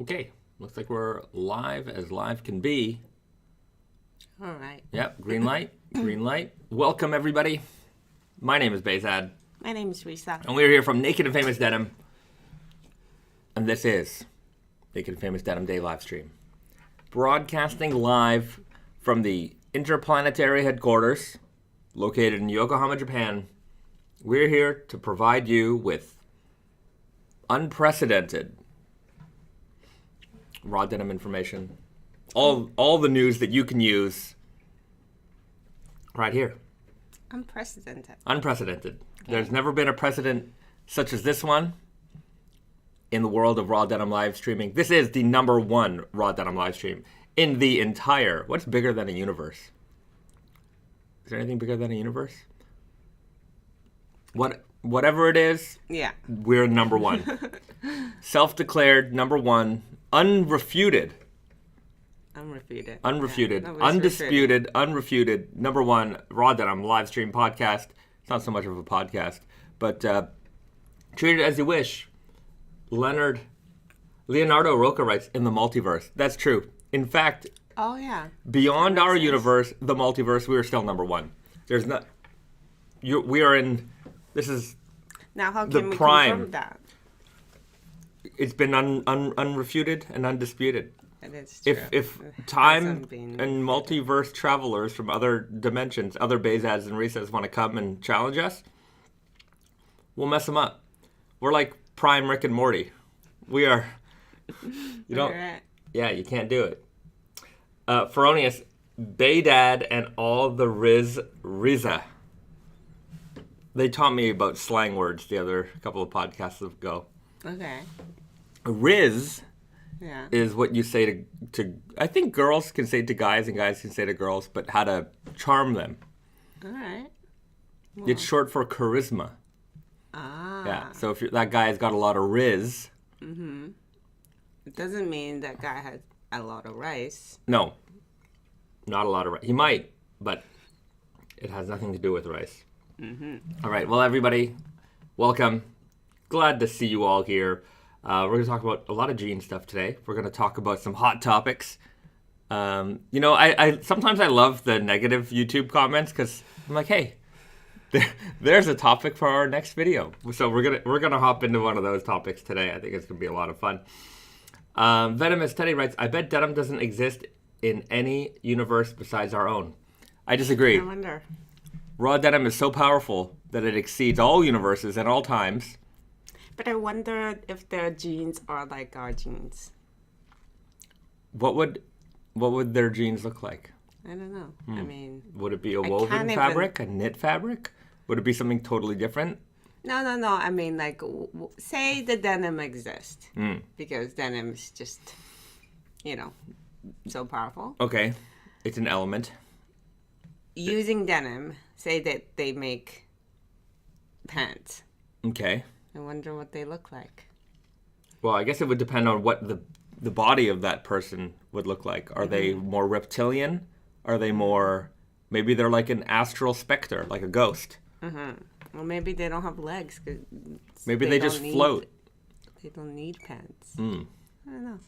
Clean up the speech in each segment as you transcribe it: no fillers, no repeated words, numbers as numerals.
Okay, looks like we're live as live can be. All right. Yep, green light, green light. Welcome, everybody. My name is Bezad. My name is Risa. And we're here from Naked and Famous Denim. And this is Naked and Famous Denim Day livestream. Broadcasting live from the Interplanetary Headquarters, located in Yokohama, Japan. We're here to provide you with unprecedented raw denim information. All the news that you can use right here. Unprecedented. Unprecedented. Okay. There's never been a precedent such as this one in the world of raw denim live streaming. This is the #1 raw denim live stream in the entire... What's bigger than a universe? Is there anything bigger than a universe? Whatever it is, yeah, we're #1. Self-declared #1, unrefuted. Unrefuted. Yeah, Undisputed, unrefuted, #1 raw denim live stream podcast. It's not so much of a podcast, but treat it as you wish. Leonardo Roca writes, in the multiverse. That's true. In fact, oh yeah, beyond our universe, the multiverse, we are still #1. There's not. We are in. This is now how the can we prime. confirm that? It's been unrefuted and undisputed. That is true. If time and multiverse travelers from other dimensions, other Bezads and Risas want to come and challenge us, we'll mess them up. We're like prime Rick and Morty. We are. You don't. Right. Yeah, you can't do it. Feronius, Baydad, and all the Riza. They taught me about slang words the other couple of podcasts ago. Okay. Riz yeah. is what you say to I think girls can say to guys and guys can say to girls, but how to charm them. All right. Well. It's short for charisma. Ah. Yeah. So if that guy has got a lot of riz. Mm-hmm. It doesn't mean that guy has a lot of rice. No. Not a lot of rice. He might, but it has nothing to do with rice. Mm-hmm. All right. Well, everybody, welcome. Glad to see you all here. We're going to talk about a lot of jean stuff today. We're going to talk about some hot topics. I sometimes I love the negative YouTube comments because I'm like, hey, there's a topic for our next video. So we're gonna hop into one of those topics today. I think it's going to be a lot of fun. Venomous Teddy writes, I bet denim doesn't exist in any universe besides our own. I disagree. I wonder. Raw denim is so powerful that it exceeds all universes and all times. But I wonder if their jeans are like our jeans. What would their jeans look like? I don't know. I mean... Would it be a woven fabric, a knit fabric? Would it be something totally different? No. I mean, like, say the denim exists. Because denim is just, so powerful. Okay. It's an element. Using denim, say that they make pants. Okay. I wonder what they look like. Well, I guess it would depend on what the body of that person would look like. Are they more reptilian? Are they more... Maybe they're like an astral specter, like a ghost. Mm-hmm. Well, maybe they don't have legs. Maybe they just float. They don't need pants. I don't know.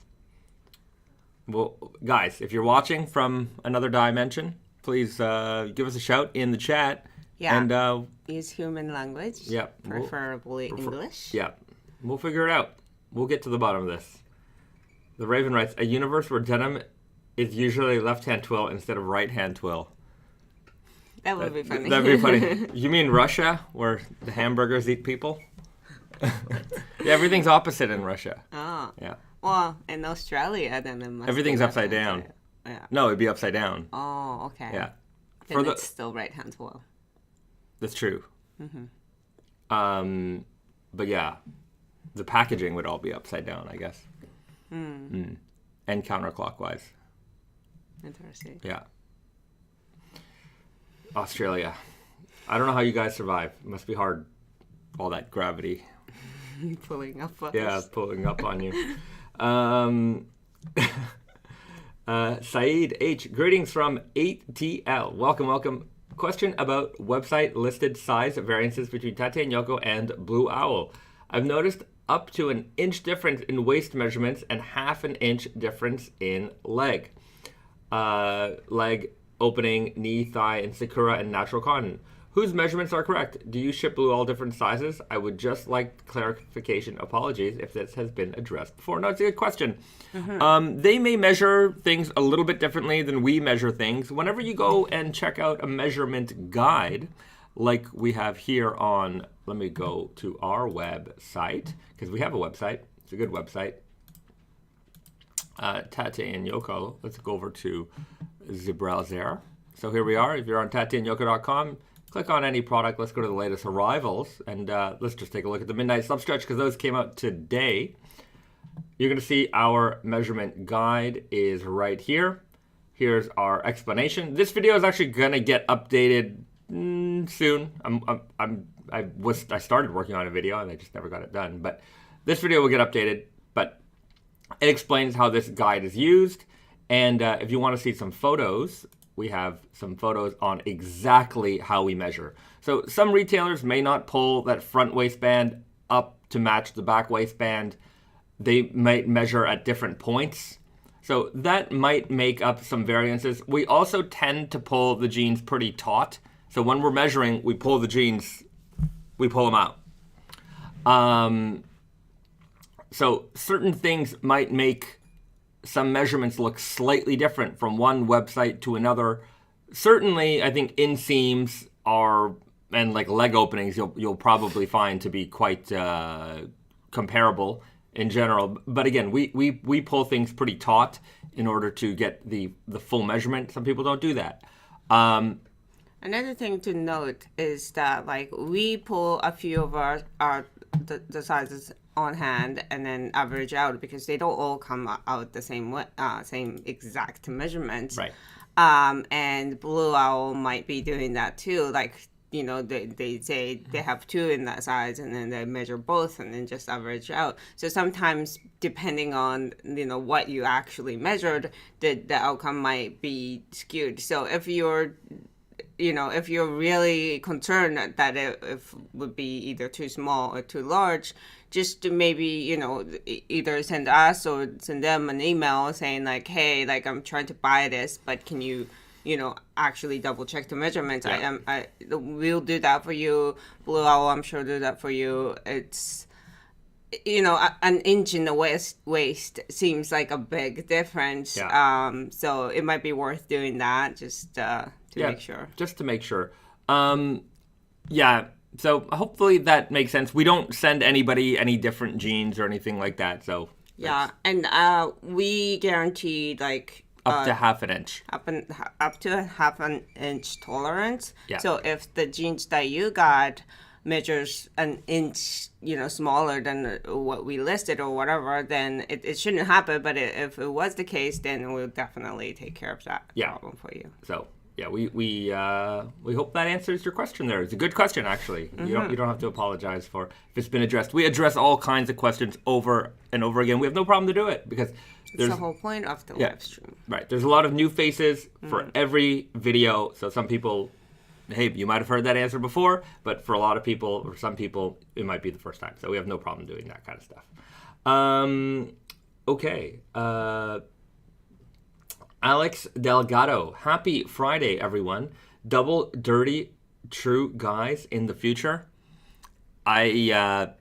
Well, guys, if you're watching from another dimension, please give us a shout in the chat. Yeah. And use human language. Yep. Preferably English. Yeah. We'll figure it out. We'll get to the bottom of this. The Raven writes, a universe where denim is usually left-hand twill instead of right-hand twill. That would be funny. That'd be funny. You mean Russia, where the hamburgers eat people? Yeah, everything's opposite in Russia. Oh. Yeah. Well, in Australia, then it must everything's be upside down. Yeah. No, it'd be upside down. Oh, okay. Yeah. Then it's still right-hand twill. That's true. Mm-hmm. But yeah, the packaging would all be upside down, I guess. And counterclockwise. Interesting. Yeah. Australia. I don't know how you guys survive. It must be hard. All that gravity. Pulling up on Yeah, us. pulling up on you. Saeed H. Greetings from 8TL. Welcome. Question about website listed size variances between Tate and Yoko and Blue Owl. I've noticed up to an inch difference in waist measurements and half an inch difference in leg. Leg opening, knee, thigh, and sakura and natural cotton. Whose measurements are correct? Do you ship blue all different sizes? I would just like clarification. Apologies if this has been addressed before. No, it's a good question. They may measure things a little bit differently than we measure things. Whenever you go and check out a measurement guide, like we have here on, let me go to our website, because we have a website. It's a good website. Tate and Yoko. Let's go over to the browser. So here we are. If you're on tateandyoko.com, click on any product. Let's go to the latest arrivals, and let's just take a look at the Midnight Slub Stretch because those came out today. You're going to see our measurement guide is right here. Here's our explanation. This video is actually going to get updated soon. I started working on a video and I just never got it done, but this video will get updated. But it explains how this guide is used, and if you want to see some photos, we have some photos on exactly how we measure. So some retailers may not pull that front waistband up to match the back waistband. They might measure at different points. So that might make up some variances. We also tend to pull the jeans pretty taut. So when we're measuring, we pull the jeans, we pull them out. So certain things might make some measurements look slightly different from one website to another. Certainly, I think inseams are, and like leg openings, you'll probably find to be quite comparable in general. But again, we pull things pretty taut in order to get the full measurement. Some people don't do that. Another thing to note is that like we pull a few of the sizes on hand and then average out because they don't all come out the same way, same exact measurements. Right. And Blue Owl might be doing that too. Like, you know, they say they have two in that size and then they measure both and then just average out. So sometimes depending on, you know, what you actually measured, the outcome might be skewed. So if you're really concerned that it would be either too small or too large, just to maybe, you know, either send us or send them an email saying like, hey, like I'm trying to buy this, but can you, you know, actually double check the measurements? Yeah. We'll do that for you. Blue Owl, I'm sure, do that for you. It's, you know, an inch in the waist seems like a big difference. Yeah. So it might be worth doing that just to make sure. Just to make sure. Yeah. So hopefully that makes sense. We don't send anybody any different jeans or anything like that. So yeah, and we guarantee like up to half an inch. Up to half an inch tolerance. Yeah. So if the jeans that you got measures an inch, you know, smaller than what we listed or whatever, then it shouldn't happen. But if it was the case, then we'll definitely take care of that problem for you. So yeah, we hope that answers your question there. It's a good question, actually. Mm-hmm. You don't have to apologize for if it's been addressed. We address all kinds of questions over and over again. We have no problem to do it because it's the whole point of the live stream. Right. There's a lot of new faces for every video. So some people, hey, you might have heard that answer before, but for a lot of people, or some people, it might be the first time. So we have no problem doing that kind of stuff. Okay. Alex Delgado, happy Friday, everyone. Double dirty true guys in the future. I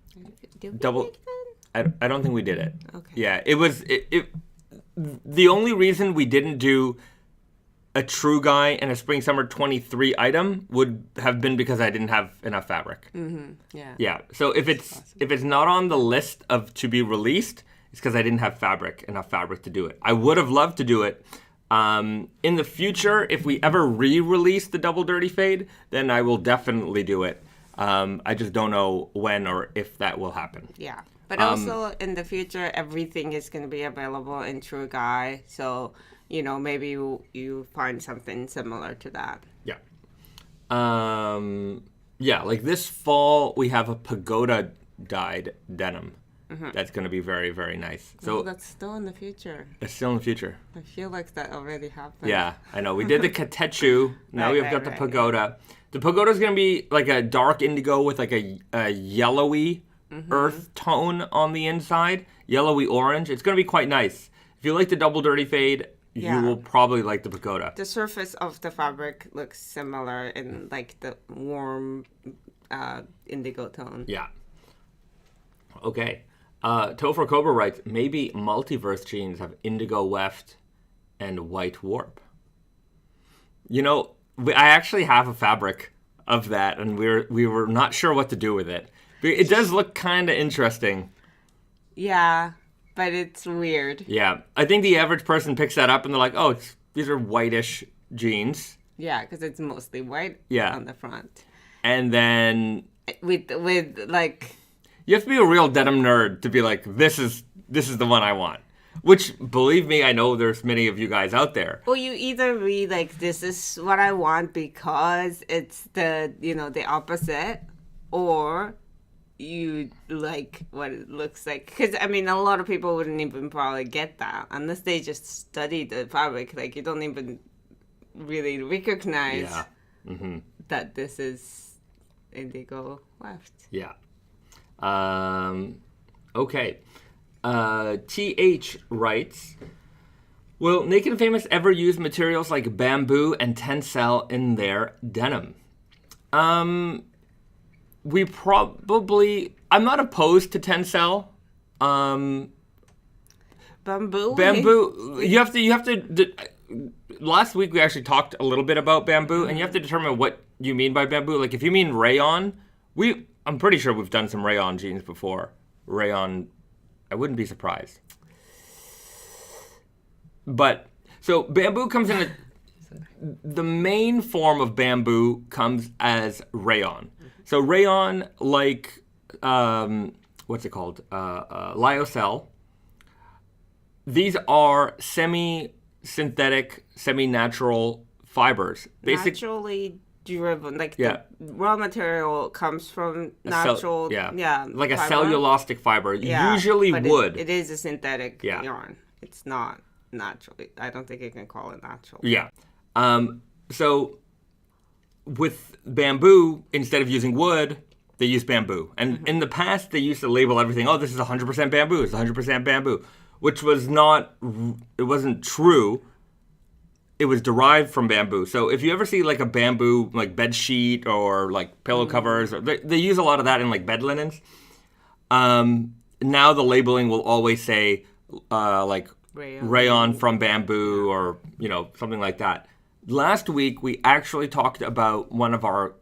don't think we did it. Okay. Yeah, it was the only reason we didn't do a true guy and a spring summer 23 item would have been because I didn't have enough fabric. Mm-hmm. Yeah. Yeah. So if it's not on the list of to be released, it's because I didn't have enough fabric to do it. I would have loved to do it. In the future, if we ever re-release the Double Dirty Fade, then I will definitely do it. I just don't know when or if that will happen. Yeah. But also in the future, everything is going to be available in True Guy. So, you know, maybe you find something similar to that. Yeah. Yeah, like this fall, we have a pagoda dyed denim. Mm-hmm. That's going to be very, very nice. So that's still in the future. It's still in the future. I feel like that already happened. Yeah, I know. We did the Katechu. Now we've got the pagoda. Yeah. The pagoda is going to be like a dark indigo with like a yellowy earth tone on the inside, yellowy orange. It's going to be quite nice. If you like the double dirty fade, you will probably like the pagoda. The surface of the fabric looks similar in like the warm indigo tone. Yeah. Okay. Topher Cobra writes, maybe multiverse jeans have indigo weft and white warp. You know, I actually have a fabric of that, and we were not sure what to do with it. It does look kind of interesting. Yeah, but it's weird. Yeah, I think the average person picks that up and they're like, oh, these are whitish jeans. Yeah, because it's mostly white on the front. And then... With like... You have to be a real denim nerd to be like, this is the one I want. Which, believe me, I know there's many of you guys out there. Well, you either read like, this is what I want because it's the opposite, or you like what it looks like. Because, I mean, a lot of people wouldn't even probably get that unless they just study the fabric. Like, you don't even really recognize that this is indigo weft. Yeah. Okay. TH writes, will Naked and Famous ever use materials like bamboo and Tencel in their denim? We probably... I'm not opposed to Tencel. Bamboo. You have to. Last week we actually talked a little bit about bamboo, and you have to determine what you mean by bamboo. Like if you mean rayon, I'm pretty sure we've done some rayon jeans before. Rayon, I wouldn't be surprised. But so bamboo comes in the main form of bamboo comes as rayon. So rayon, like what's it called? Lyocell. These are semi-synthetic, semi-natural fibers. Naturally driven, like the raw material comes from natural, like fiber. A cellulosic fiber, usually but wood. It is a synthetic yarn. It's not natural. I don't think you can call it natural. Yeah. So with bamboo, instead of using wood, they use bamboo. And in the past, they used to label everything, oh, this is 100% bamboo, it's 100% bamboo, which was not, it wasn't true. It was derived from bamboo. So if you ever see like a bamboo like bed sheet or like pillow covers, they use a lot of that in like bed linens. Now the labeling will always say like rayon from bamboo or something like that. Last week we actually talked about one of our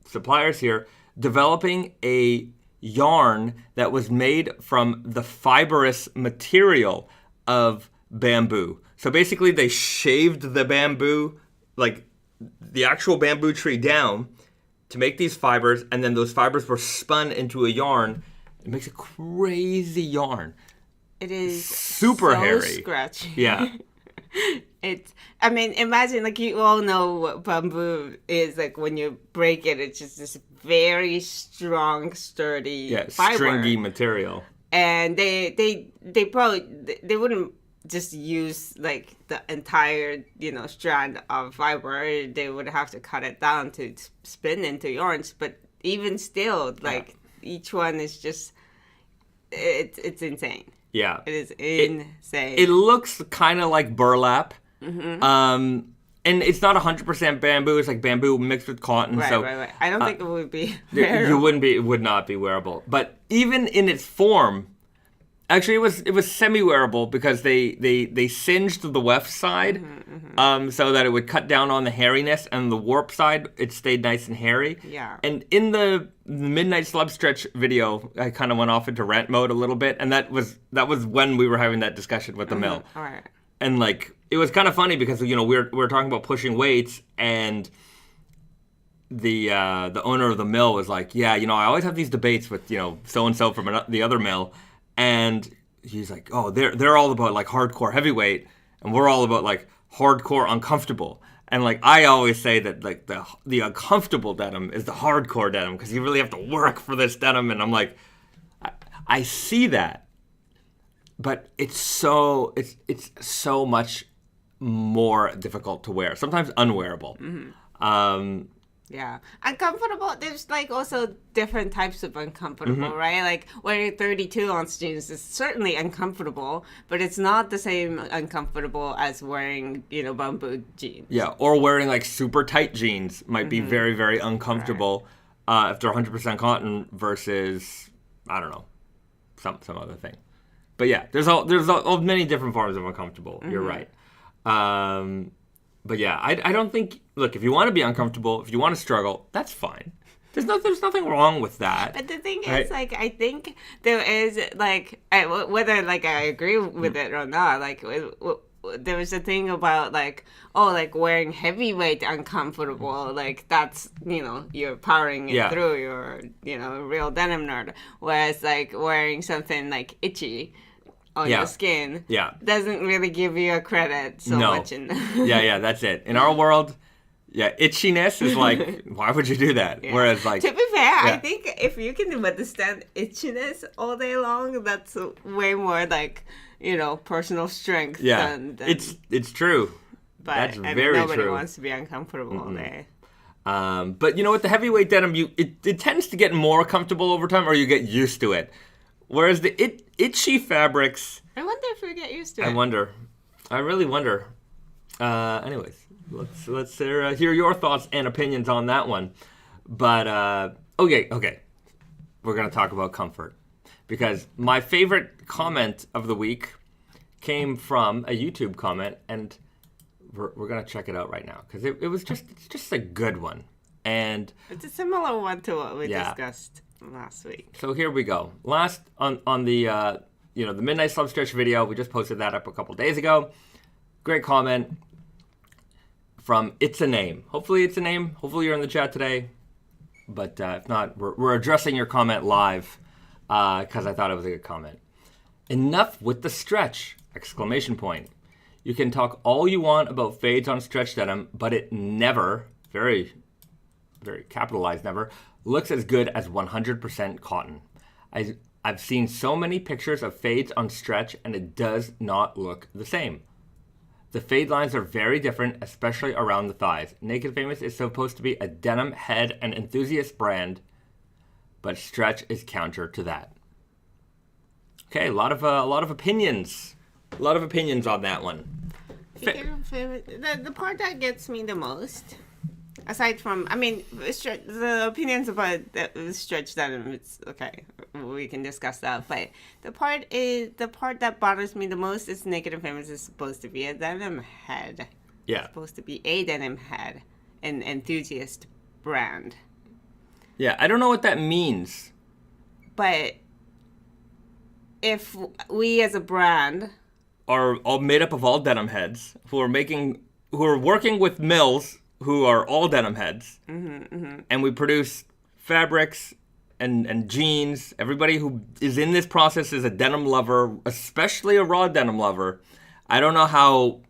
suppliers here developing a yarn that was made from the fibrous material of bamboo. So basically they shaved the bamboo, like the actual bamboo tree down to make these fibers, and then those fibers were spun into a yarn. It makes a crazy yarn. It is super so hairy. Scratchy. Yeah. I mean, imagine, like, you all know what bamboo is. Like, when you break it, it's just this very strong, sturdy fiber. Stringy material. And they probably, they wouldn't just use, like, the entire, strand of fiber. They would have to cut it down to spin into yarns. But even still, like, each one is just, it's insane. Yeah. It is insane. It looks kind of like burlap. Mm-hmm. And it's not 100% bamboo. It's like bamboo mixed with cotton. Right. I don't think it would be wearable. It would not be wearable. But even in its form, actually it was semi-wearable because they singed the weft side so that it would cut down on the hairiness, and the warp side, it stayed nice and hairy. Yeah. And in the Midnight Slub Stretch video, I kind of went off into rant mode a little bit, and that was when we were having that discussion with the mill. All right. And like it was kind of funny because we're talking about pushing weights, and the owner of the mill was like, I always have these debates with so and so from the other mill, and he's like, oh, they're all about like hardcore heavyweight, and we're all about like hardcore uncomfortable. And like I always say that like the uncomfortable denim is the hardcore denim because you really have to work for this denim. And I'm like, I see that. But it's so much more difficult to wear. Sometimes unwearable. Mm-hmm. Yeah. Uncomfortable, there's like also different types of uncomfortable, right? Like wearing 32 ounce jeans is certainly uncomfortable, but it's not the same uncomfortable as wearing, bamboo jeans. Yeah, or wearing like super tight jeans might be very, very uncomfortable if they're 100% cotton versus, I don't know, some other thing. But yeah, there's many different forms of uncomfortable. You're right. But yeah, I don't think. Look, if you want to be uncomfortable, if you want to struggle, that's fine. There's nothing wrong with that. But the thing right? is, like, I think there is like whether like I agree with it or not. Like, there was a thing about like wearing heavyweight uncomfortable. Like that's you're powering it through. You're real denim nerd. Whereas like wearing something like itchy on your skin doesn't really give you a credit so much. Yeah, that's it. In our world, itchiness is like, why would you do that? Yeah. Whereas like... To be fair, I think if you can withstand itchiness all day long, that's way more like, personal strength than... It's true. But that's very nobody true. wants to be uncomfortable all day. But with the heavyweight denim, it tends to get more comfortable over time, or you get used to it. Whereas the itchy fabrics... I wonder if we get used to it. I wonder. I really wonder. Anyways, let's hear your thoughts and opinions on that one. But, okay. We're going to talk about comfort. Because my favorite comment of the week came from a YouTube comment, and we're going to check it out right now. Because it's just a good one. And it's a similar one to what we discussed last week. So here we go. Last on the the Midnight Slub Stretch video, we just posted that up a couple days ago. Great comment from It's a Name. Hopefully it's a name. Hopefully you're in the chat today. But if not, we're addressing your comment live because I thought it was a good comment. Enough with the stretch! ! You can talk all you want about fades on stretch denim, but it never, very, very capitalized never, looks as good as 100% cotton. I've seen so many pictures of fades on stretch, and it does not look the same. The fade lines are very different, especially around the thighs. Naked Famous is supposed to be a denim head and enthusiast brand, but stretch is counter to that. Okay, a lot of opinions. A lot of opinions on that one. The part that gets me the most, aside from, the opinions about the stretch denim, it's okay. We can discuss that. But the part that bothers me the most is Naked Famous is supposed to be a denim head. Yeah. It's supposed to be a denim head, an enthusiast brand. Yeah, I don't know what that means. But if we as a brand are all made up of all denim heads who are working with mills who are all denim heads, and we produce fabrics and jeans. Everybody who is in this process is a denim lover, especially a raw denim lover. I don't know how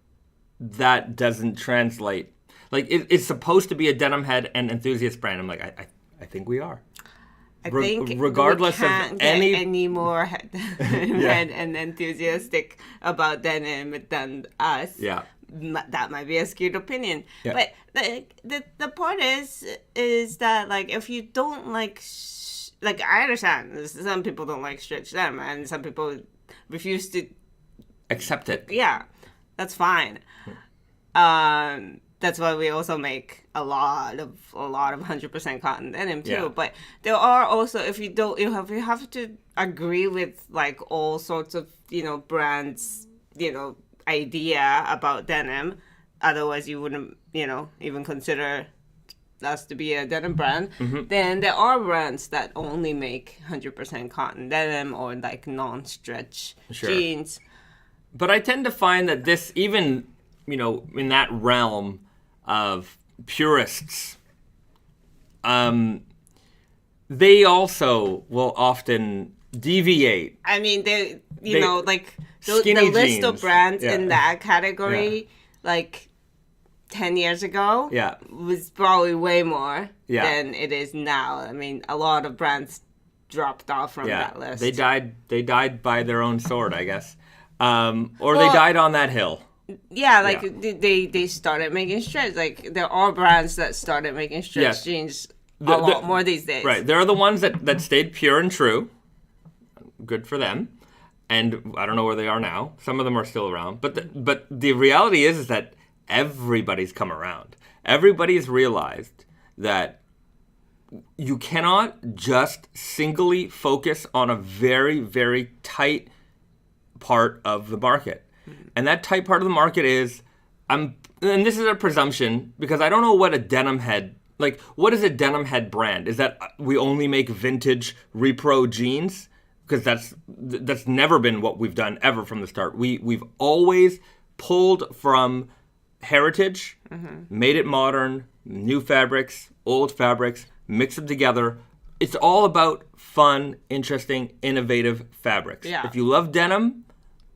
that doesn't translate. Like, it's supposed to be a denim head and enthusiast brand. I'm like, I think we are. I think regardless we can't of get any more head and enthusiastic about denim than us. Yeah. That might be a skewed opinion. Yeah. But the point is that, like, if you don't like I understand some people don't like stretch denim and some people refuse to accept it. Yeah, that's fine. That's why we also make a lot of 100% cotton denim too. Yeah. But there are also, if you don't, you have to agree with like all sorts of brands idea about denim. Otherwise, you wouldn't even consider us to be a denim brand. Then there are brands that only make 100% cotton denim or like non-stretch jeans. But I tend to find that this even in that realm of purists, they also will often deviate. I mean, the list of brands in that category, like 10 years ago, was probably way more than it is now. I mean, a lot of brands dropped off from that list. They died by their own sword, I guess. Or they died on that hill. Yeah, like Yeah. they started making stretch. Like there are brands that started making stretch Yes. jeans The- a lot the- more these days. Right. There are the ones that stayed pure and true. Good for them. And I don't know where they are now. Some of them are still around. But the reality is that everybody's come around. Everybody's realized that you cannot just singly focus on a very, very tight part of the market. And that tight part of the market is, and this is a presumption because I don't know what a denim head, like what is a denim head brand? Is that we only make vintage repro jeans? Because that's never been what we've done ever from the start. We've always pulled from heritage, made it modern, new fabrics, old fabrics, mix them together. It's all about fun, interesting, innovative fabrics. Yeah. If you love denim,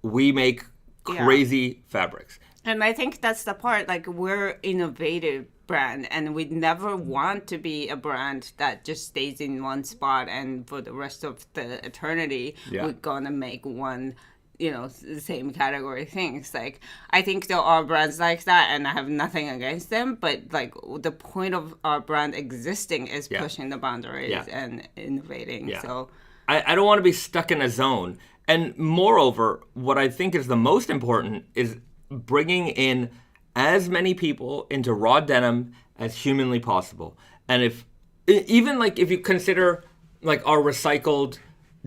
we make crazy fabrics. And I think that's the part, like we're innovative brand and we never want to be a brand that just stays in one spot and for the rest of the eternity we're gonna make one, the same category things. Like I think there are brands like that and I have nothing against them, but like the point of our brand existing is pushing the boundaries and innovating. Yeah. So I don't want to be stuck in a zone. And moreover, what I think is the most important is bringing in as many people into raw denim as humanly possible. And if you consider like our recycled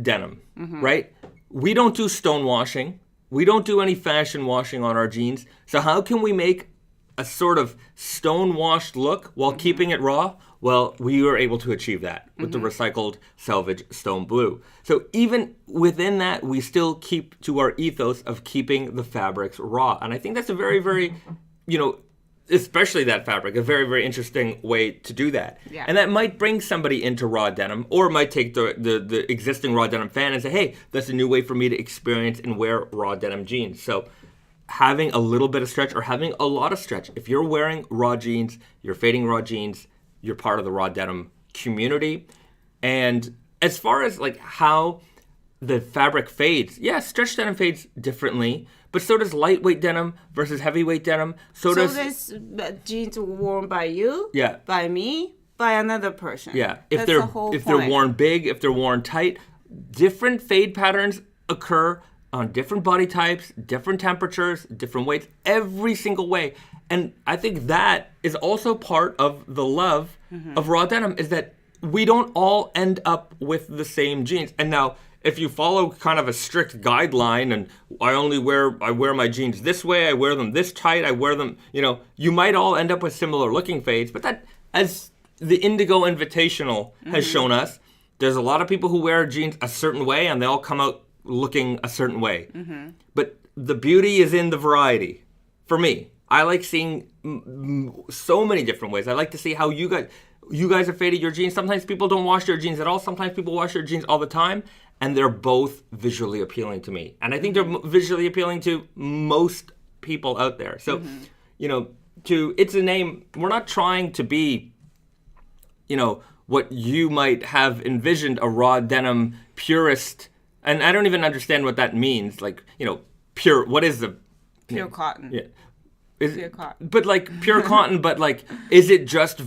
denim, right? We don't do stone washing. We don't do any fashion washing on our jeans. So how can we make a sort of stone washed look while keeping it raw? Well, we were able to achieve that with the recycled Selvedge stone blue. So even within that, we still keep to our ethos of keeping the fabrics raw. And I think that's a very, very, especially that fabric, a very, very interesting way to do that. Yeah. And that might bring somebody into raw denim, or it might take the existing raw denim fan and say, hey, that's a new way for me to experience and wear raw denim jeans. So having a little bit of stretch or having a lot of stretch, if you're wearing raw jeans, you're fading raw jeans, you're part of the raw denim community. And as far as like how the fabric fades, stretch denim fades differently, but so does lightweight denim versus heavyweight denim. So does jeans worn by you, Yeah. by me, by another person. Yeah, That's the whole they're point. worn big, if they're worn tight, different fade patterns occur on different body types, different temperatures, different weights, every single way. And I think that is also part of the love of raw denim, is that we don't all end up with the same jeans. And now, if you follow kind of a strict guideline and I wear my jeans this way, I wear them this tight, I wear them, you might all end up with similar looking fades. But that, as the Indigo Invitational has shown us, there's a lot of people who wear jeans a certain way and they all come out looking a certain way. But the beauty is in the variety. For me, I like seeing so many different ways. I like to see how you guys have faded your jeans. Sometimes people don't wash their jeans at all. Sometimes people wash their jeans all the time. And they're both visually appealing to me. And I think they're visually appealing to most people out there. So, it's a name. We're not trying to be, what you might have envisioned a raw denim purist. And I don't even understand what that means. Like, pure, what is the... Pure cotton. Yeah. Pure cotton. But like pure cotton, but like, is it just,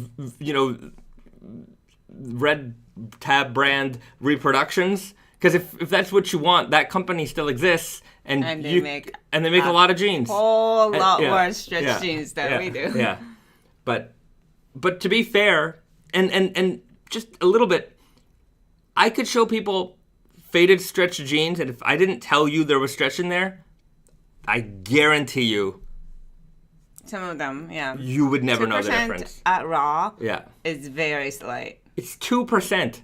Red Tab brand reproductions? Because if that's what you want, that company still exists, and they make a lot of jeans. Whole lot more stretch jeans than we do. Yeah, but to be fair, and just a little bit, I could show people faded stretch jeans, and if I didn't tell you there was stretch in there, I guarantee you, some of them, you would never know the difference. At raw, is very slight. It's 2%.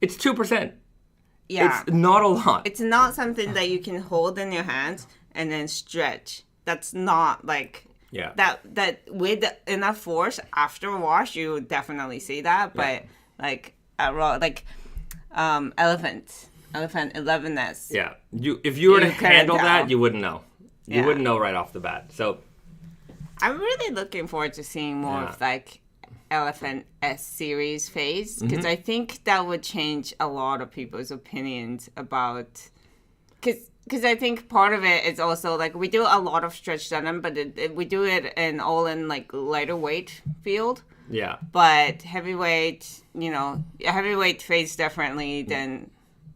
It's 2%. Yeah. It's not a lot. It's not something that you can hold in your hands and then stretch. That's not like that with enough force after wash you would definitely see that. But like at raw, like elephant 11s. Yeah. If you were to handle tell. that, you wouldn't know. You wouldn't know right off the bat. So I'm really looking forward to seeing more of like Elephant S series phase, because I think that would change a lot of people's opinions about Because I think part of it is also like we do a lot of stretch denim, but we do it in like lighter weight field. Yeah. But heavyweight, heavyweight fades differently than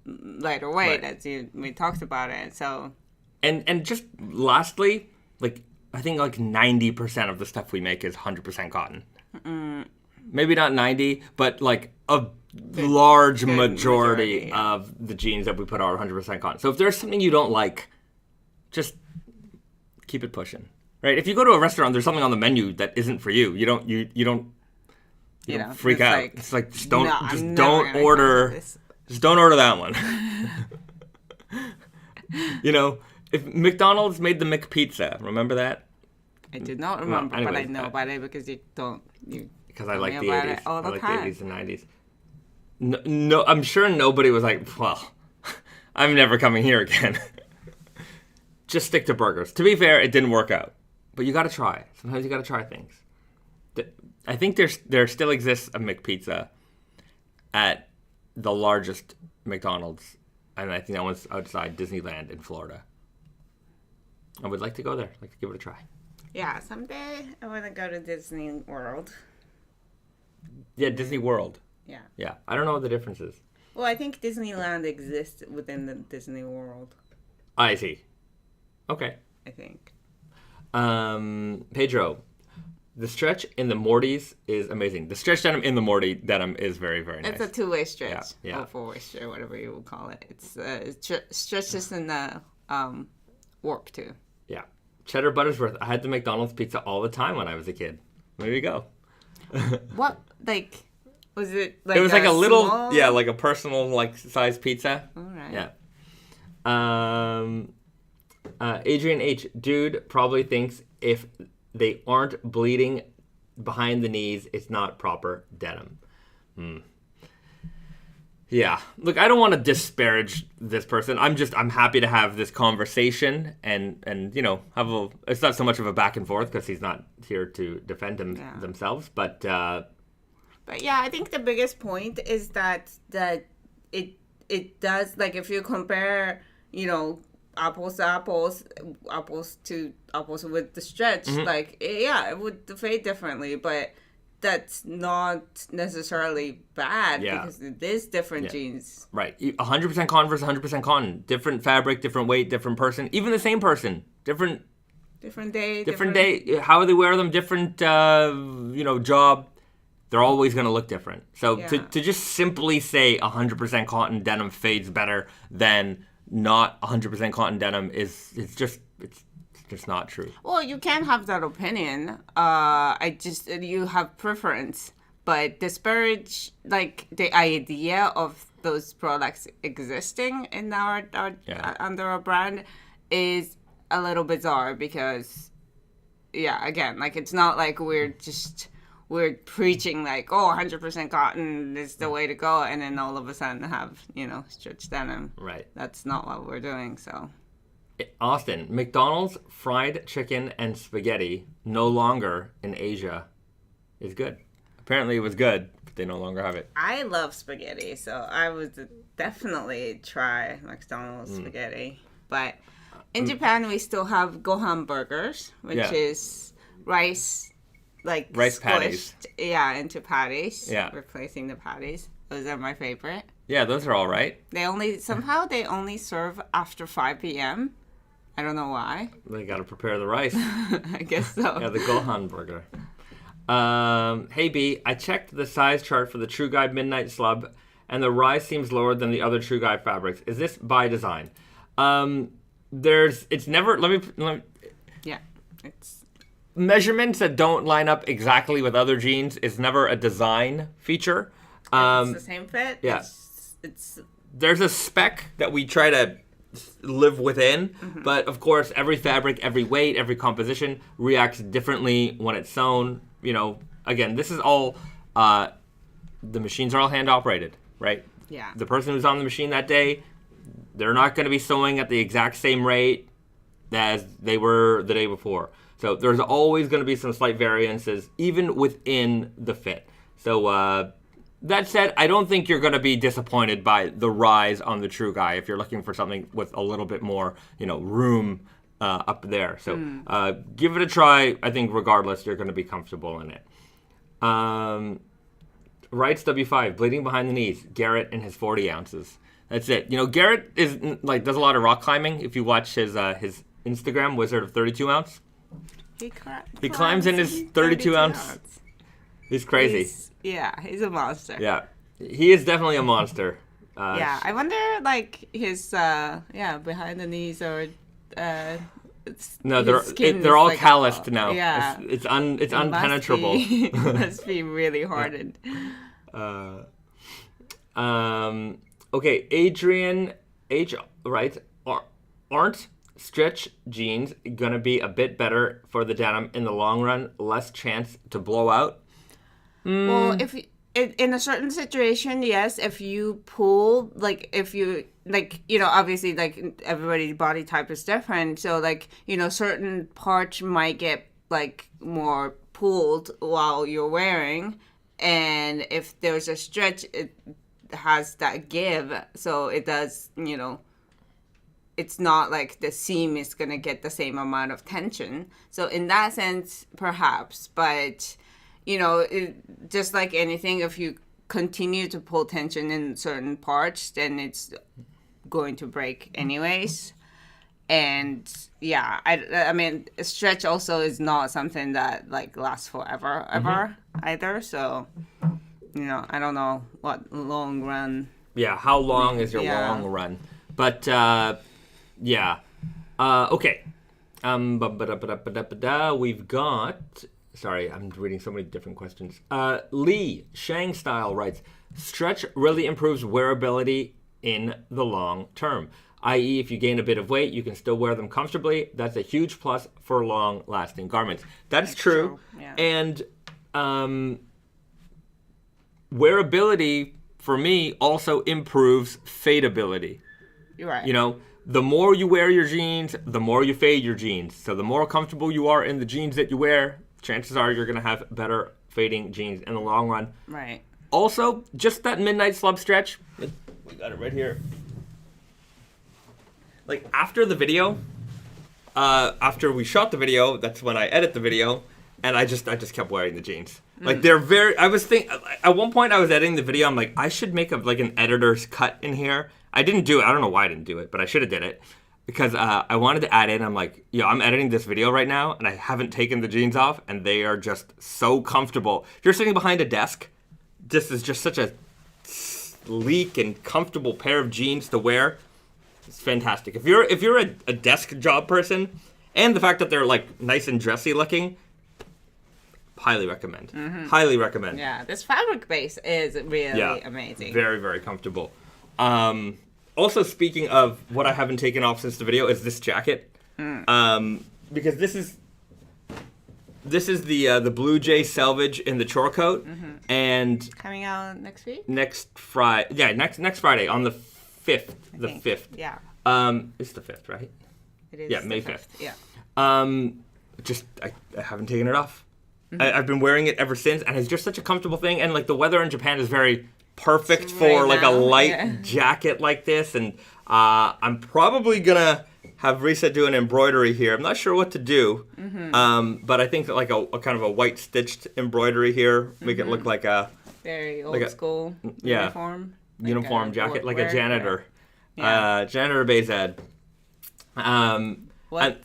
lighter weight, Right. as we talked about it. So. And just lastly, like I think like 90% of the stuff we make is 100% cotton. Maybe not 90, but like a large majority of the jeans that we put are 100% cotton. So if there's something you don't like, just keep it pushing, right? If you go to a restaurant, there's something on the menu that isn't for you. You don't freak out. Like, it's like just no, don't order that one. If McDonald's made the McPizza, remember that? I did not remember, anyways, but I know about it because because I like the about 80s. it all the I like time. the 80s and 90s. No, I'm sure nobody was like, well, I'm never coming here again. Just stick to burgers. To be fair, it didn't work out. But you got to try. Sometimes you got to try things. I think there still exists a McPizza at the largest McDonald's. And I think that one's outside Disneyland in Florida. I would like to go there. I'd like to give it a try. Yeah, someday I want to go to Disney World. Yeah, Disney World. Yeah. Yeah. I don't know what the difference is. Well, I think Disneyland exists within the Disney World. I see. Okay. I think. Pedro, the stretch in the Mortys is amazing. The stretch denim in the Morty denim is very, very nice. It's a two-way stretch. Yeah. Or four-way stretch, whatever you would call it. It's stretches in the work too. Yeah. Cheddar Buttersworth. I had the McDonald's pizza all the time when I was a kid. There you go. What, like, was it like it was like a little, small? like a personal, like, size pizza. All right. Yeah. Adrian H. Dude probably thinks if they aren't bleeding behind the knees, it's not proper denim. Yeah. Look, I don't want to disparage this person. I'm happy to have this conversation and it's not so much of a back and forth because he's not here to defend themselves, but yeah, I think the biggest point is that it does, like, if you compare, apples to apples with the stretch, like, it would fade differently, but that's not necessarily bad because it is different jeans. Right. 100% cotton versus 100% cotton. Different fabric, different weight, different person. Even the same person. Different day. Different day. How they wear them, different, job. They're always going to look different. So to just simply say 100% cotton denim fades better than not 100% cotton denim it's just not true. Well, you can have that opinion. You have preference, but disparage like the idea of those products existing in our under our brand is a little bizarre because, again, like it's not like we're preaching like 100% cotton is the way to go, and then all of a sudden have stretch denim. Right. That's not what we're doing. So. Austin, McDonald's fried chicken and spaghetti no longer in Asia is good. Apparently it was good, but they no longer have it. I love spaghetti, so I would definitely try McDonald's spaghetti. But in Japan, we still have gohan burgers, which is rice, like rice squished, patties. Yeah, into patties. Yeah. Replacing the patties. Those are my favorite. Yeah, those are all right. They only serve after 5 p.m. I don't know why. They got to prepare the rice. I guess so. Yeah, the Gohan burger. Hey B, I checked the size chart for the True Guide Midnight Slub, and the rise seems lower than the other True Guide fabrics. Is this by design? It's never. Let me. Yeah, it's measurements that don't line up exactly with other jeans is never a design feature. It's the same fit. Yeah. It's there's a spec that we try to live within, but of course every fabric, every weight, every composition reacts differently when it's sewn. Again, this is all the machines are all hand operated, right? Yeah. The person who's on the machine that day, they're not going to be sewing at the exact same rate as they were the day before. So there's always going to be some slight variances even within the fit. So That said, I don't think you're going to be disappointed by the rise on the True Guy if you're looking for something with a little bit more, room up there. So give it a try. I think regardless, you're going to be comfortable in it. Writes W5, bleeding behind the knees. Garrett in his 40 ounces. That's it. Garrett is does a lot of rock climbing. If you watch his Instagram, Wizard of 32 ounce, he climbs in his 32 ounce. He's crazy. He's a monster. Yeah, he is definitely a monster. I wonder, his behind the knees or no, they're all calloused now. Yeah, it's unpenetrable. Must be really hardened. Okay, Adrian H writes, aren't stretch jeans gonna be a bit better for the denim in the long run? Less chance to blow out. Well, if in a certain situation, yes. If you pull, obviously, everybody's body type is different. So, certain parts might get more pulled while you're wearing, and if there's a stretch, it has that give. So it does, it's not like the seam is gonna get the same amount of tension. So in that sense, perhaps, but. Just like anything, if you continue to pull tension in certain parts, then it's going to break anyways. And I mean, stretch also is not something that lasts forever, ever either. So, I don't know what long run. Yeah, how long is your long run? But okay. We've got. Sorry, I'm reading so many different questions. Lee, Shang Style writes, stretch really improves wearability in the long term. I.e., if you gain a bit of weight, you can still wear them comfortably. That's a huge plus for long-lasting garments. That's true. Yeah. And wearability, for me, also improves fadeability. You're right. The more you wear your jeans, the more you fade your jeans. So the more comfortable you are in the jeans that you wear, chances are you're going to have better fading jeans in the long run. Right. Also, just that midnight slub stretch. We got it right here. After the video, after we shot the video, that's when I edit the video, and I just kept wearing the jeans. They're very. I was at one point I was editing the video. I'm like, I should make an editor's cut in here. I didn't do it. I don't know why I didn't do it, but I should have did it. Because I wanted to add in, I'm like, I'm editing this video right now, and I haven't taken the jeans off, and they are just so comfortable. If you're sitting behind a desk, this is just such a sleek and comfortable pair of jeans to wear. It's fantastic. If you're a desk job person, and the fact that they're nice and dressy looking, highly recommend. Mm-hmm. Highly recommend. Yeah, this fabric base is really amazing. Very, very comfortable. Also, speaking of what I haven't taken off since the video, is this jacket. Because this is the Blue Jay Selvedge in the Chore coat, and coming out next week. Next Friday, next Friday on the 5th. The 5th. Yeah. It's the 5th, right? It is. Yeah, May 5th. Yeah. I haven't taken it off. I've been wearing it ever since, and it's just such a comfortable thing. And the weather in Japan is very perfect for a light jacket like this, and I'm probably gonna have Risa do an embroidery here. I'm not sure what to do, but I think that a kind of a white stitched embroidery here make it look like a very old school uniform jacket, a janitor, janitor Bezad. What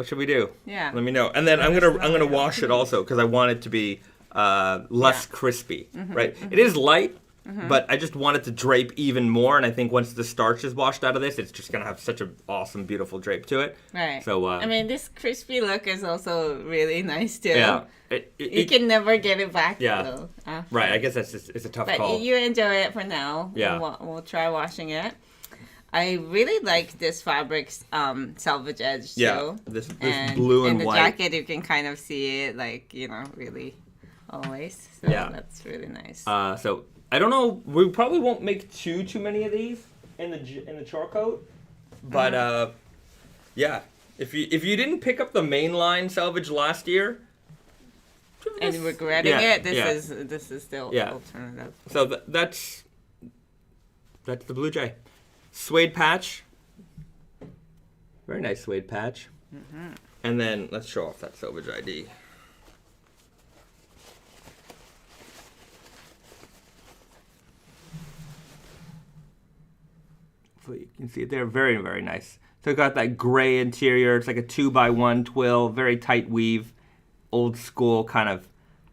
should we do? Yeah, let me know, and then I'm gonna wash it also because I want it to be less crispy, right? It is light, but I just want it to drape even more, and I think once the starch is washed out of this, it's just going to have such an awesome, beautiful drape to it. Right. So, I mean, this crispy look is also really nice, too. Yeah. You can never get it back, though. Right, I guess it's a tough call. But you enjoy it for now. Yeah. We'll try washing it. I really like this fabric's selvage edge, too. Yeah, this blue and white. In the jacket, you can kind of see it, really... always. So that's really nice. So I don't know. We probably won't make too many of these in the Chore coat, but if you didn't pick up the mainline Selvedge last year, and regretting it, this is still alternative. So that's the Blue Jay. Suede patch. Very nice suede patch. Mm-hmm. And then let's show off that Selvedge ID. So you can see it there. Very, very nice. So it got that gray interior. It's like a 2x1 twill, very tight weave, old school kind of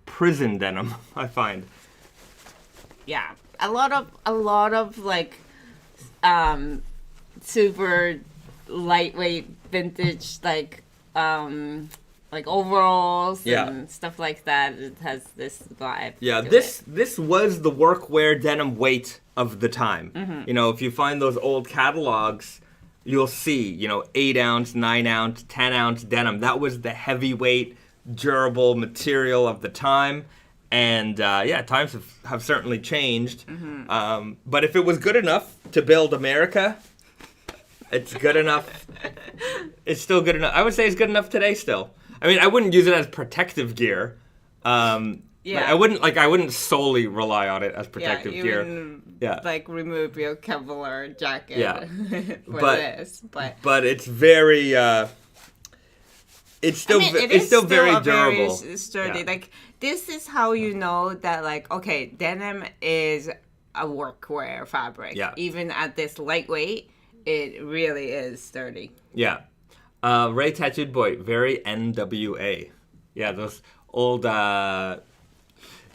prison denim, I find. Yeah, a lot of like super lightweight vintage like overalls and stuff like that. It has this vibe. Yeah, this was the workwear denim weight of the time. Mm-hmm. You know, if you find those old catalogs, you'll see, 8-ounce, 9-ounce, 10-ounce denim. That was the heavyweight, durable material of the time. And, times have certainly changed. Mm-hmm. But if it was good enough to build America, it's good enough. It's still good enough. I would say it's good enough today still. I mean, I wouldn't use it as protective gear. I wouldn't solely rely on it as protective gear. Like remove your Kevlar jacket for this. But it's very it's still very durable. Very sturdy. Yeah. Like this is how you know that like okay, denim is a workwear fabric. Yeah. Even at this lightweight, it really is sturdy. Yeah. Ray Tattooed Boy, very NWA. Yeah, those old I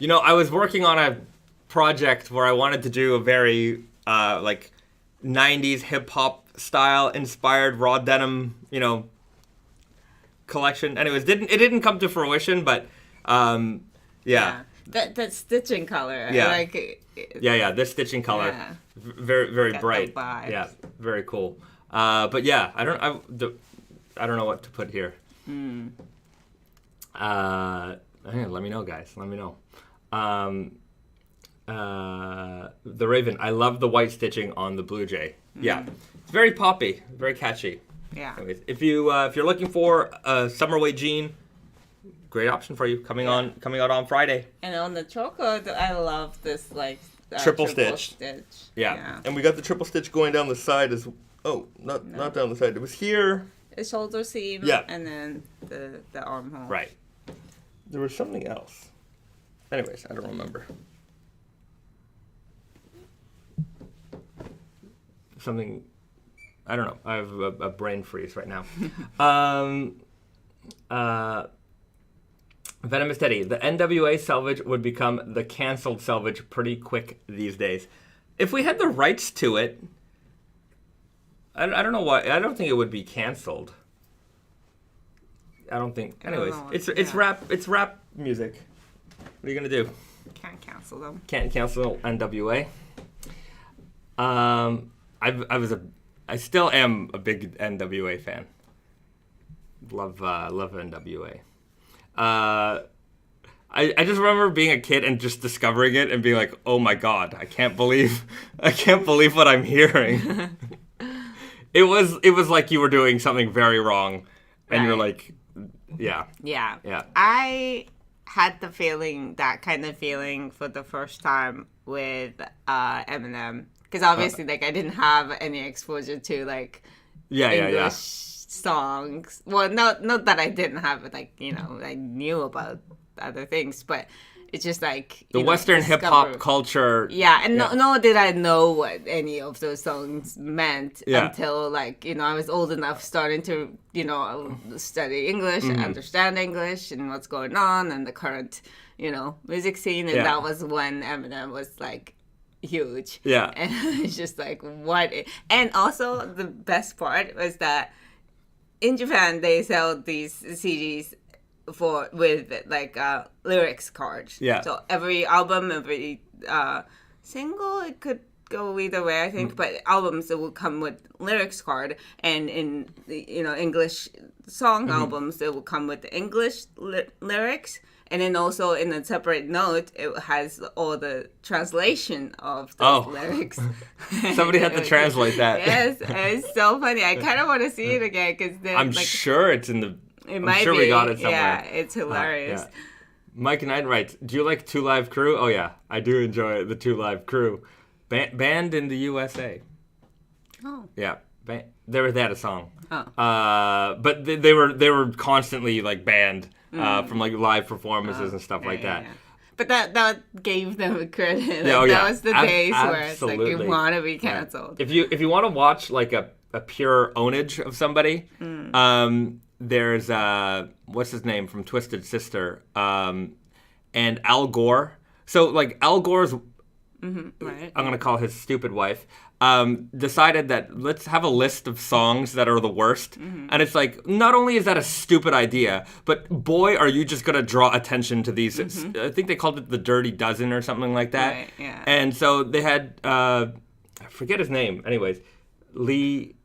was working on a project where I wanted to do a very 90s hip hop style inspired raw denim, collection. Anyways, it didn't come to fruition, but that stitching color. Yeah. I like it. This stitching color. Yeah. Very very got bright. Yeah, very cool. But yeah, I don't know what to put here. Let me know, guys. Let me know. The Raven. I love the white stitching on the Blue Jay. Yeah, it's very poppy, very catchy. Yeah. Anyways, if you're looking for a summer weight jean, great option for you coming out on Friday. And on the chocolate, I love this triple stitch. Yeah, and we got the triple stitch going down the side as. Oh, not down the side. It was here. The shoulder seam. And then the armhole. Right. There was something else. Anyways, I don't remember. Something, I don't know. I have a brain freeze right now. Venomous Teddy. The NWA Selvedge would become the canceled Selvedge pretty quick these days. If we had the rights to it, I don't know why. I don't think it would be canceled. I don't think. Anyways, it's rap. It's rap music. What are you gonna do? Can't cancel them. Can't cancel NWA. I still am a big NWA fan. Love NWA. I just remember being a kid and just discovering it and being like, oh my god, I can't believe what I'm hearing. It was like you were doing something very wrong, and you're like, yeah. I had that kind of feeling for the first time with Eminem, because obviously I didn't have any exposure to English songs. Well, not that I didn't have it, I knew about other things, but it's just the Western hip hop culture. Yeah, and nor did I know what any of those songs meant until I was old enough, starting to study English, and understand English and what's going on and the current music scene, and that was when Eminem was huge. Yeah, and it's just what? And also the best part was that in Japan they sell these CDs with lyrics cards. Yeah. So every album, every single, it could go either way, I think. But albums, it will come with lyrics card, and in the English song albums, it will come with the English lyrics, and then also in a separate note, it has all the translation of those lyrics. Somebody had to translate that. Yes, it's so funny. I kind of want to see it again, because then I'm sure it's in the. It might be. We got it somewhere. Yeah, it's hilarious. Mike Knight writes, do you like Two Live Crew? Oh, yeah. I do enjoy the Two Live Crew. Banned in the USA. Oh. Yeah. They had a song. Oh. But they were constantly, like, banned from, like, live performances and stuff like that. Yeah. But that gave them credit. Like, Yeah, that was the days where it's like you absolutely. want to be canceled. If you want to watch like a pure ownage of somebody, there's what's his name from Twisted Sister, and Al Gore. So like Al Gore's, Right. I'm gonna call his stupid wife. Decided that let's have a list of songs that are the worst. And it's like, not only is that a stupid idea, but boy, are you just going to draw attention to these. I think they called it the Dirty Dozen or something like that. Right, yeah. And so they had, I forget his name. Anyways, Lee,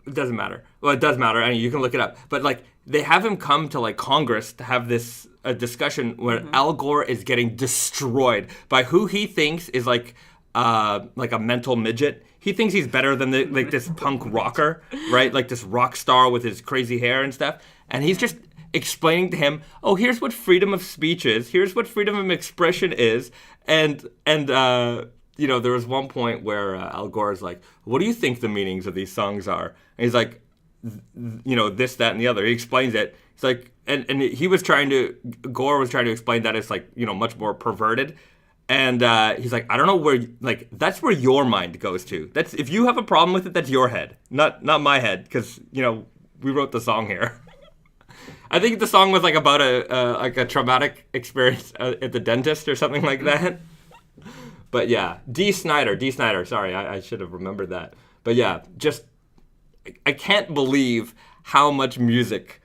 it doesn't matter. Well, it does matter. I mean, you can look it up. But like, they have him come to like Congress to have this a discussion where Al Gore is getting destroyed by who he thinks is like a mental midget. He thinks he's better than this punk rocker, right? Like this rock star with his crazy hair and stuff. And he's just explaining to him, oh, here's what freedom of speech is. Here's what freedom of expression is. And you know, there was one point where Al Gore is like, what do you think the meanings of these songs are? And he's like, you know, this, that, and the other. He explains it. He's like, and Gore was trying to explain that it's like, you know, much more perverted. And he's like, I don't know where, like, that's where your mind goes to. That's, if you have a problem with it, that's your head, not my head, because, you know, we wrote the song here. I think the song was like about a traumatic experience at the dentist or something like that. But yeah, D. Snyder. Sorry, I should have remembered that. But yeah, just, I can't believe how much music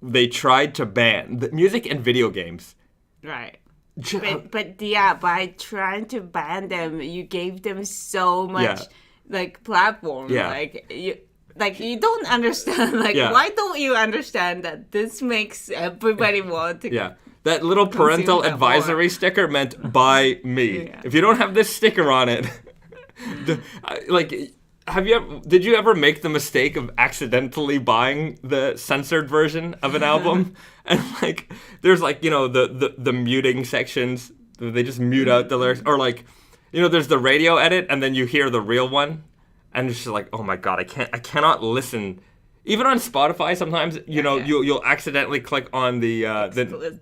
they tried to ban. The music and video games. Right. But yeah, by trying to ban them, you gave them so much like platform. Yeah. Like you don't understand. Like why don't you understand that this makes everybody want to? Yeah. That little parental advisory sticker meant by me. Yeah. If you don't have this sticker on it, like, did you ever make the mistake of accidentally buying the censored version of an album? And like, there's like, you know, the muting sections, they just mute out the lyrics, or like, you know, there's the radio edit and then you hear the real one, and it's just like, oh my god, I cannot listen. Even on Spotify, sometimes, you know, you'll accidentally click on the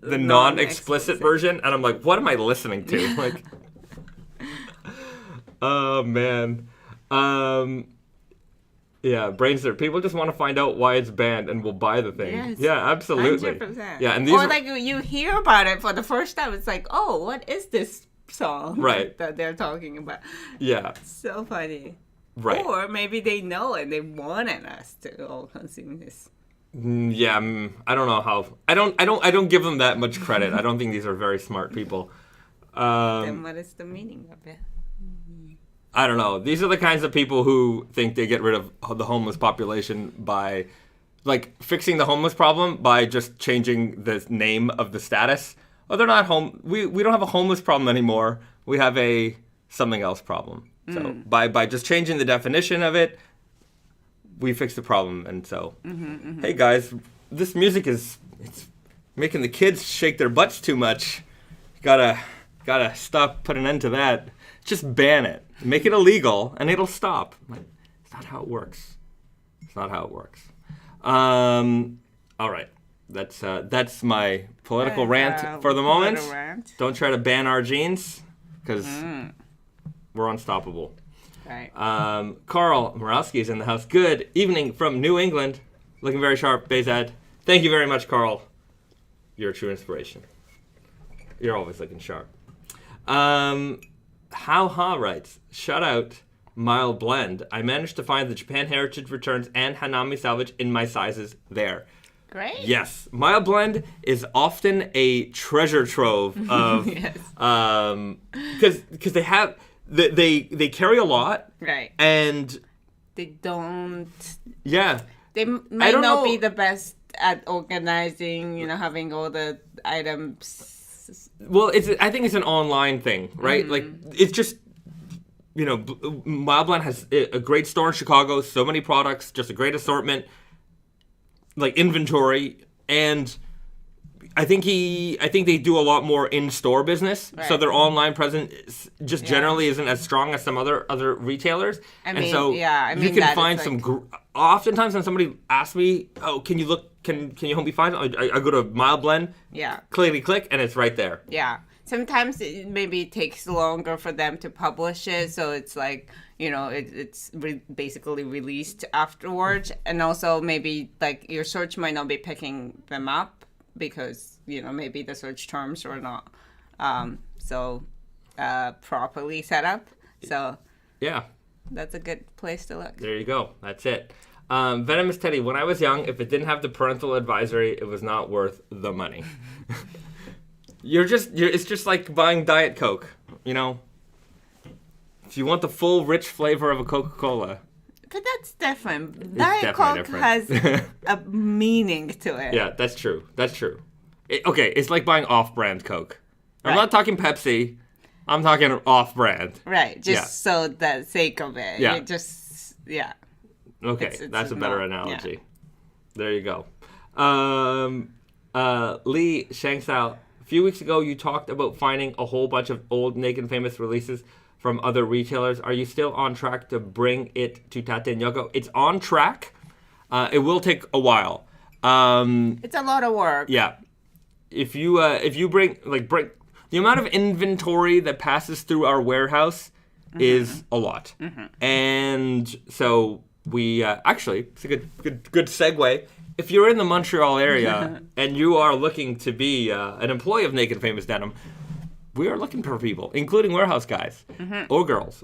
non-explicit version, and I'm like, what am I listening to? Like, oh man. Yeah, Brainstorm. People just want to find out why it's banned and will buy the thing. Yes, yeah, absolutely. 100%. Yeah, and or like you hear about it for the first time, it's like, oh, what is this song that they're talking about? Yeah. So funny. Right. Or maybe they know and they wanted us to all consume this. Yeah, I don't know how. I don't give them that much credit. I don't think these are very smart people. Then what is the meaning of it? I don't know. These are the kinds of people who think they get rid of the homeless population by, like, fixing the homeless problem by just changing the name of the status. Oh, they're not home. We don't have a homeless problem anymore. We have a something else problem. So by just changing the definition of it, we fix the problem. And so, hey guys, this music it's making the kids shake their butts too much. Gotta stop, put an end to that. Just ban it. Make it illegal, and it'll stop. It's not how it works. It's not how it works. All right. That's my political rant for the moment. Don't try to ban our jeans, because we're unstoppable. Right. Carl Morawski is in the house. Good evening from New England. Looking very sharp, Bezad. Thank you very much, Carl. You're a true inspiration. You're always looking sharp. How Ha writes, shout out Mild Blend. I managed to find the Japan Heritage Returns and Hanami Salvage in my sizes there. Great. Yes. Mild Blend is often a treasure trove of because they have they carry a lot. Right. And they don't they might not be the best at organizing, you know, having all the items. Well, I think it's an online thing, right? Like, it's just, you know, Mild Blend has a great store in Chicago, so many products, just a great assortment, like inventory, and I think they do a lot more in-store business, so their online presence just generally isn't as strong as some other retailers. I and mean, so I you mean can that find it's some. Oftentimes, when somebody asks me, "Oh, can you look? Can you help me find?" I go to Mild Blend. Yeah. Click, and it's right there. Yeah. Sometimes it maybe takes longer for them to publish it, so it's like, you know, it's basically released afterwards. And also maybe like your search might not be picking them up because, you know, maybe the search terms are not properly set up. So yeah, that's a good place to look. There you go. That's it. Venomous Teddy, when I was young, if it didn't have the parental advisory, it was not worth the money. It's just like buying Diet Coke, you know? If you want the full, rich flavor of a Coca-Cola. But that's different. Diet Coke has a meaning to it. Yeah, that's true. Okay, it's like buying off-brand Coke. I'm Right. not talking Pepsi. I'm talking off-brand. Right, just so the sake of it. Yeah. Okay, it's that's a better analogy. Yeah. There you go. Lee Shangshao, a few weeks ago you talked about finding a whole bunch of old Naked Famous releases from other retailers. Are you still on track to bring it to Tate and Yoko? It's on track. It will take a while. It's a lot of work. Yeah. If you bring the amount of inventory that passes through our warehouse is a lot. And so we actually, it's a good segue. If you're in the Montreal area and you are looking to be an employee of Naked Famous Denim, we are looking for people, including warehouse guys or girls.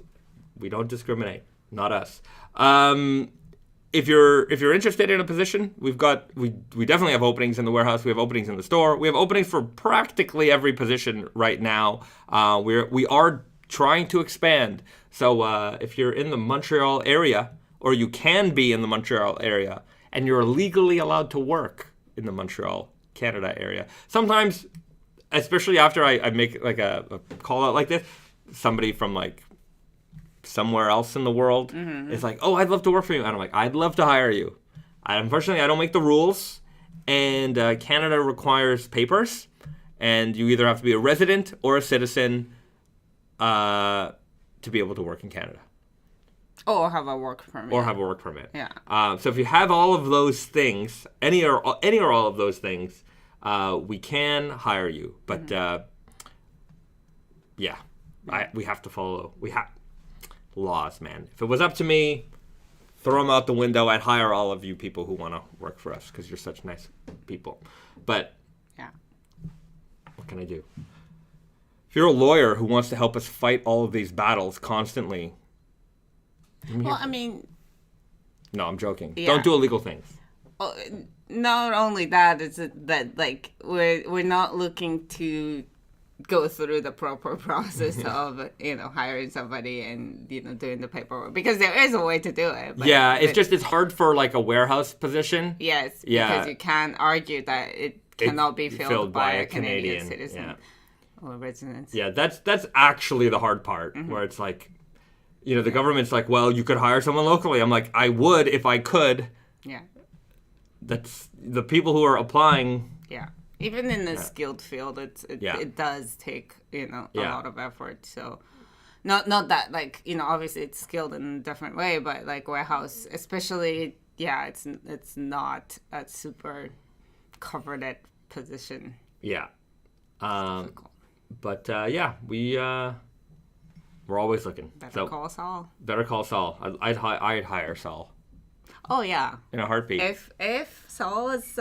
We don't discriminate. Not us. If you're interested in a position, we definitely have openings in the warehouse. We have openings in the store. We have openings for practically every position right now. We are trying to expand. So if you're in the Montreal area, or you can be in the Montreal area, and you're legally allowed to work in the Montreal, Canada area, sometimes, especially after I make like a call out like this, somebody from like somewhere else in the world is like, "Oh, I'd love to work for you," and I'm like, "I'd love to hire you." Unfortunately, I don't make the rules, and Canada requires papers, and you either have to be a resident or a citizen to be able to work in Canada. Or have a work permit. Yeah. So if you have all of those things, any or all of those things, we can hire you. But we have to follow. Laws, man. If it was up to me, throw them out the window. I'd hire all of you people who want to work for us because you're such nice people. But what can I do? If you're a lawyer who wants to help us fight all of these battles constantly. Well, I mean... No, I'm joking. Yeah. Don't do illegal things. Not only that, it's that like we're not looking to go through the proper process of hiring somebody and doing the paperwork, because there is a way to do it. But, it's hard for like a warehouse position. Yes, because you can't argue that it cannot be filled by a Canadian citizen or resident. Yeah, that's actually the hard part, where it's like, the government's like, well, you could hire someone locally. I'm like, I would if I could. Yeah. That's the people who are applying. Yeah. Even in the skilled field, it does take, a lot of effort. So not that, like, obviously it's skilled in a different way, but like warehouse, especially, it's not a super coveted position. Yeah. But we're always looking. Better call Saul. Better call Saul. I'd hire Saul. Oh yeah. In a heartbeat. If Saul is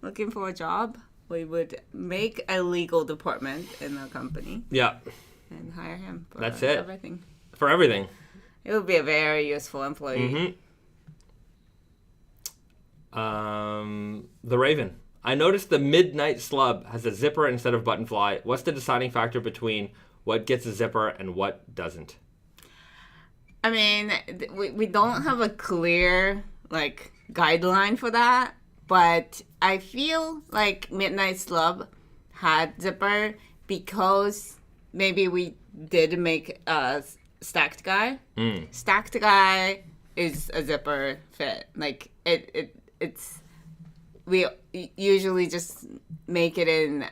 looking for a job, we would make a legal department in the company. Yeah. And hire him for That's it. everything. For everything. It would be a very useful employee. The Raven. I noticed the Midnight Slub has a zipper instead of button fly. What's the deciding factor between what gets a zipper and what doesn't? I mean, we don't have a clear, like, guideline for that, but I feel like Midnight Slub had zipper because maybe we did make a stacked guy. Stacked guy is a zipper fit. Like, it's... We usually just make it in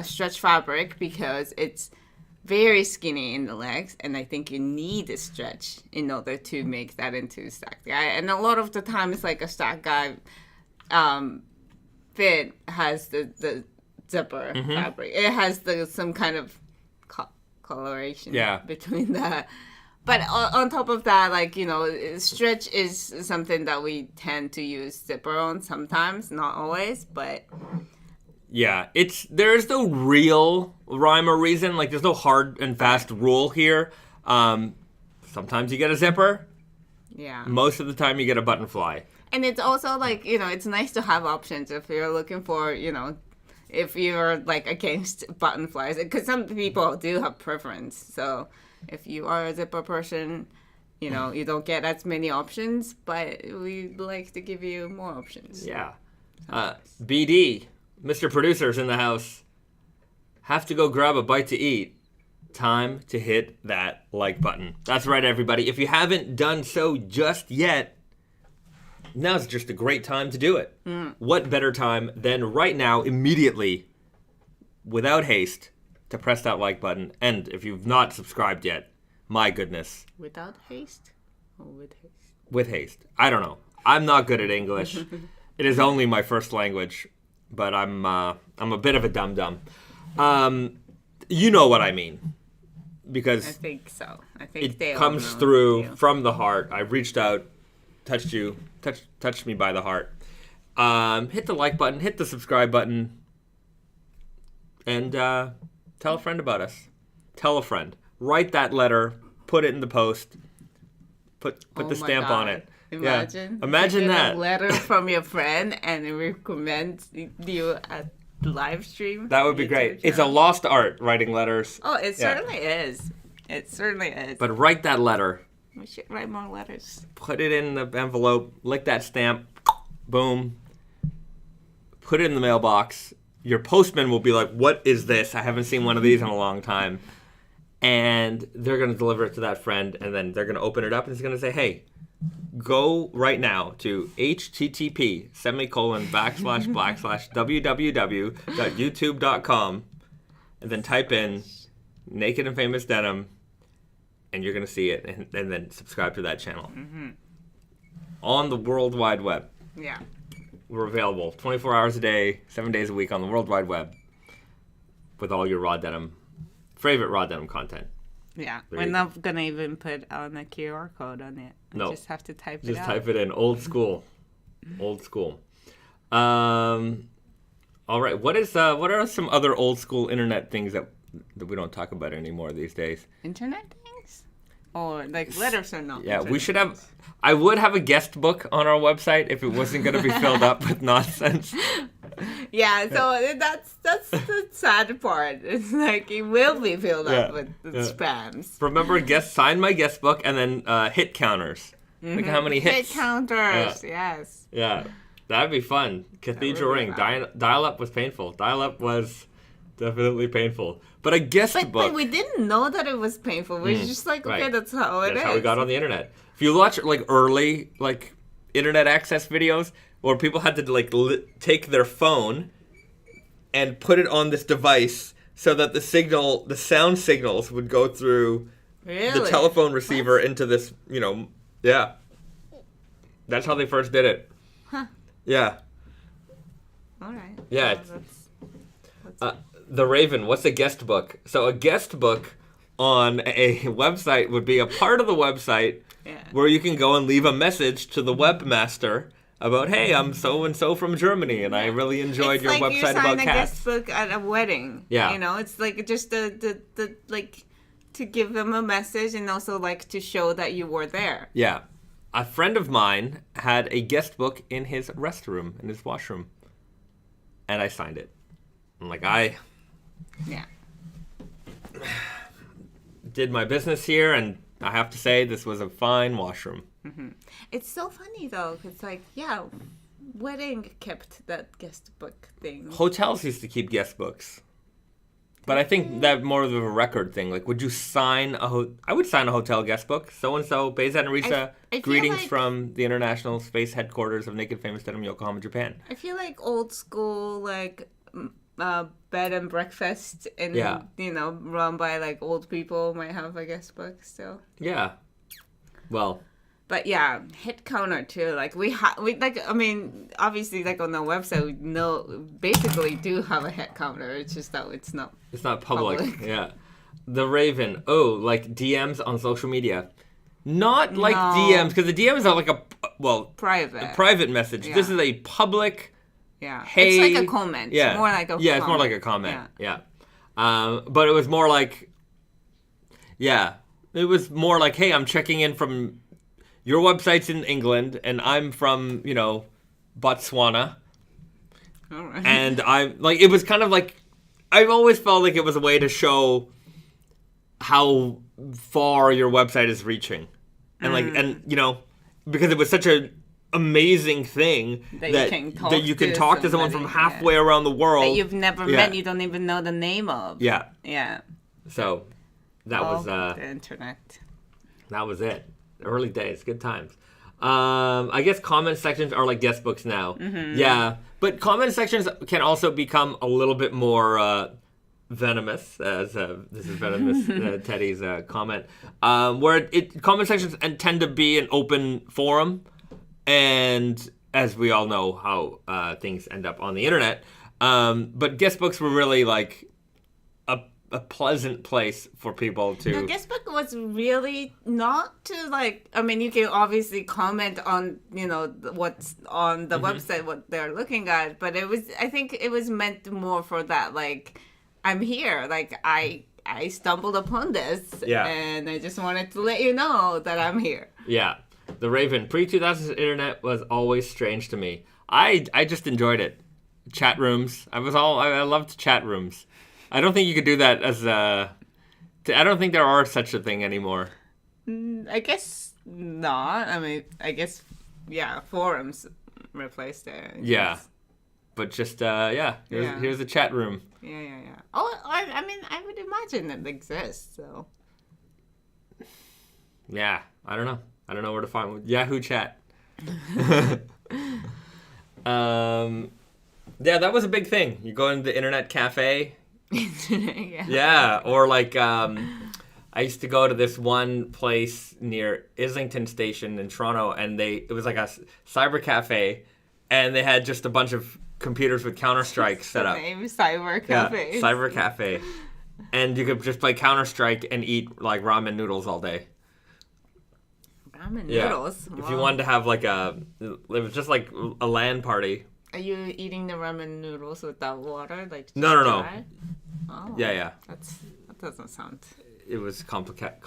stretch fabric because it's very skinny in the legs, and I think you need a stretch in order to make that into stack guy. And a lot of the time, it's like a stack guy fit has the zipper fabric. It has some kind of coloration between that. But on top of that, like, you know, stretch is something that we tend to use zipper on sometimes, not always, but... Yeah, there's no real rhyme or reason. Like, there's no hard and fast rule here. Sometimes you get a zipper. Yeah. Most of the time you get a button fly. And it's also, like, you know, it's nice to have options if you're looking for, you know, if you're, like, against button flies. Because some people do have preference. So if you are a zipper person, you know, you don't get as many options. But we like to give you more options. Yeah. BD, Mr. Producer's in the house. Have to go grab a bite to eat. Time to hit that like button. That's right, everybody. If you haven't done so just yet, now's just a great time to do it. What better time than right now, immediately, without haste, to press that like button. And if you've not subscribed yet, my goodness. Without haste or with haste? With haste. I don't know. I'm not good at English. It is only my first language, but I'm a bit of a dum-dum. You know what I mean. Because I think so. I think it comes through from the heart. I reached out, touched you, touched me by the heart. Hit the like button, hit the subscribe button, and tell a friend about us. Tell a friend. Write that letter. Put it in the post. Put the stamp on it. Imagine. Yeah. Imagine that. A letter from your friend and it recommends you at live stream. That would be great. It's a lost art, writing letters. Oh, it certainly is. It certainly is. But write that letter. We should write more letters. Put it in the envelope. Lick that stamp. Boom. Put it in the mailbox. Your postman will be like, what is this? I haven't seen one of these in a long time. And they're going to deliver it to that friend, and then they're going to open it up, and it's going to say, hey, go right now to http://www.youtube.com, and then type in Naked and Famous Denim, and you're going to see it, and then subscribe to that channel. On the World Wide Web. Yeah. We're available 24 hours a day, 7 days a week on the World Wide Web with all your favorite raw denim content. Yeah, we're not going to even put on a QR code on it. No. Just have to type it out. Just type it in. Old school. Old school. All right. What are some other old school internet things that we don't talk about anymore these days? Internet things? Or like letters or not? Yeah, we should have... I would have a guest book on our website if it wasn't going to be filled up with nonsense. Yeah, so that's the sad part. It's like it will be filled up with spams. Remember, sign my guest book and then hit counters. Look at how many hits. Hit counters, yes. Yeah, that'd be fun. Cathedral ring. Dial-up was painful. Dial-up was definitely painful. But a guest book... But we didn't know that it was painful. We were just like, okay, that's how it is. That's how we got on the internet. If you watch like early internet access videos where people had to take their phone and put it on this device so that the sound signals would go through the telephone receiver into this, yeah. That's how they first did it. Huh. Yeah. All right. Yeah. Well, The Raven, what's a guest book? So a guest book on a website would be a part of the website where you can go and leave a message to the webmaster about, hey, I'm so-and-so from Germany, and I really enjoyed your website about cats. It's like you sign a guest book at a wedding. Yeah. It's like just the to give them a message and also to show that you were there. Yeah. A friend of mine had a guest book in his restroom, in his washroom, and I signed it. I'm like, Yeah. did my business here, and I have to say this was a fine washroom. Mm-hmm. It's so funny though, because wedding kept that guest book thing. Hotels used to keep guest books, but I think that more of a record thing. Like, would you sign I would sign a hotel guest book. So and so, Beizan Arisa, greetings from the International Space Headquarters of Naked Famous Denim, Yokohama, Japan. I feel like old school bed and breakfast and run by like old people might have a guest book still. Yeah. Well. But yeah, head counter too. Like we like, I mean, obviously like on the website we basically do have a head counter. It's just that it's not public. Yeah. The Raven. Oh, like DMs on social media. Not like DMs, because the DMs are like a private message. Yeah. This is a public. Yeah. Hey. It's like a comment. Yeah. More like a comment. It's more like a comment. Yeah. But it was more like. Yeah. It was more like, hey, I'm checking in from. Your website's in England, and I'm from, Botswana. All right. And it was kind of like, I've always felt like it was a way to show how far your website is reaching. And because it was such an amazing thing that you can talk to someone from halfway around the world. That you've never met, you don't even know the name of. Yeah. Yeah. So, that was... the internet. That was it. Early days, good times. I guess comment sections are like guest books now. Mm-hmm. Yeah, but comment sections can also become a little bit more venomous, as this is venomous Teddy's comment, where comment sections tend to be an open forum, and as we all know how things end up on the internet, but guest books were really like a pleasant place for people to... The guest book was really not to like... I mean, you can obviously comment on, what's on the website, what they're looking at, but I think it was meant more for that, like, I'm here, like, I stumbled upon this, and I just wanted to let you know that I'm here. Yeah. The Raven, pre-2000s internet was always strange to me. I just enjoyed it. Chat rooms. I loved chat rooms. I don't think you could do that I don't think there are such a thing anymore. I guess not. I mean, I guess, forums replaced it. Yeah. But just, here's a chat room. Yeah. Oh, I mean, I would imagine it exists, so. Yeah, I don't know. I don't know where to find Yahoo Chat. That was a big thing. You go into the internet cafe. Yeah, or like I used to go to this one place near Islington Station in Toronto, and it was like a cyber cafe, and they had just a bunch of computers with Counter-Strike set up. Name Cyber Cafe. Yeah, Cyber Cafe, and you could just play Counter-Strike and eat like ramen noodles all day. Ramen noodles. Wow. If you wanted to have like it was just like a LAN party. Are you eating the ramen noodles without water? Like no. Oh, yeah. That doesn't sound. It was complex.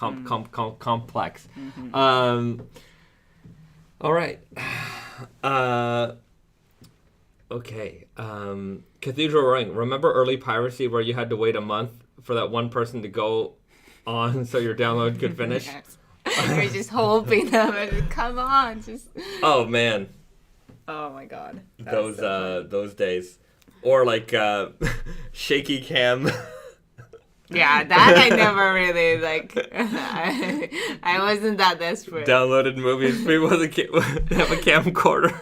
Mm-hmm. All right. Okay. Cathedral Ring. Remember early piracy where you had to wait a month for that one person to go on so your download could finish? Yes. You're just hoping them. Come on, just. Oh man. Oh my god. Those days. Or like shaky cam. Yeah, that I never really like. I wasn't that desperate. Downloaded movies. People have a camcorder.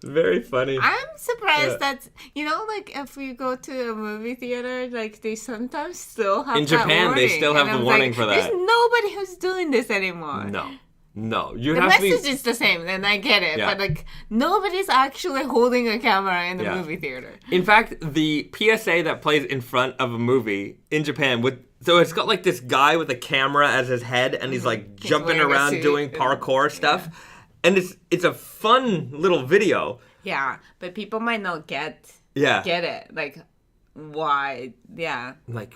Very funny. I'm surprised that like if you go to a movie theater, like they sometimes still have in Japan. They still have the warning for that. There's nobody who's doing this anymore. No, the message is the same, and I get it, but like nobody's actually holding a camera in the movie theater. In fact, the PSA that plays in front of a movie in Japan so it's got like this guy with a camera as his head, and he's like jumping around doing parkour stuff, and it's a fun little video. Yeah, but people might not get it, like why? Yeah, like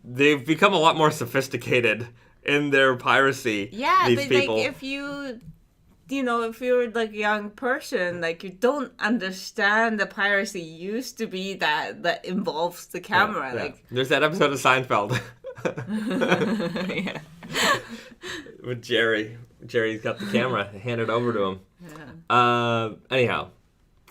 they've become a lot more sophisticated in their piracy. Yeah, these but people. Like if if you're like a young person, like you don't understand the piracy used to be that involves the camera. Yeah. Like there's that episode of Seinfeld. Yeah. With Jerry. Jerry's got the camera handed over to him. Yeah. Anyhow,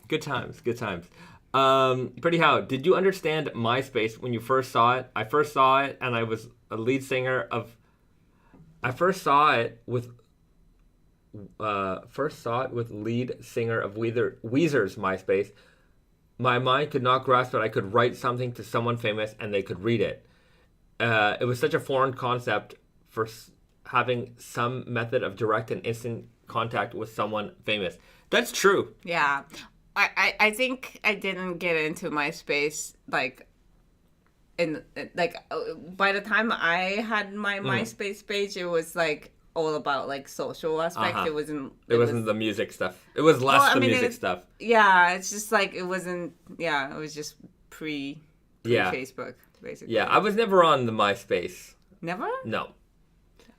good times. Pretty how, did you understand MySpace when you first saw it? I first saw it, and I was a lead singer of. I first saw it with lead singer of Weezer's MySpace. My mind could not grasp that I could write something to someone famous and they could read it. It was such a foreign concept for having some method of direct and instant contact with someone famous. That's true. Yeah. I think I didn't get into MySpace like by the time I had my MySpace page, it was like all about like social aspect. Uh-huh. It wasn't the music stuff. It was less music stuff. Yeah, it's just like it wasn't. Yeah, it was just pre Facebook basically. Yeah, I was never on the MySpace. Never? No.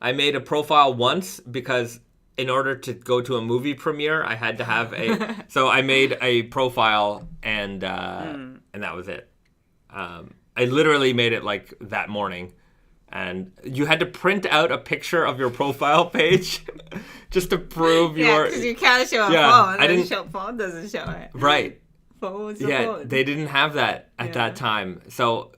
I made a profile once because in order to go to a movie premiere, I had to have so I made a profile and that was it. I literally made it like that morning. And you had to print out a picture of your profile page just to prove your... Yeah, because you can't show a phone. Phone doesn't show it. Right. Phone's a phone. Yeah, they didn't have that at that time. So,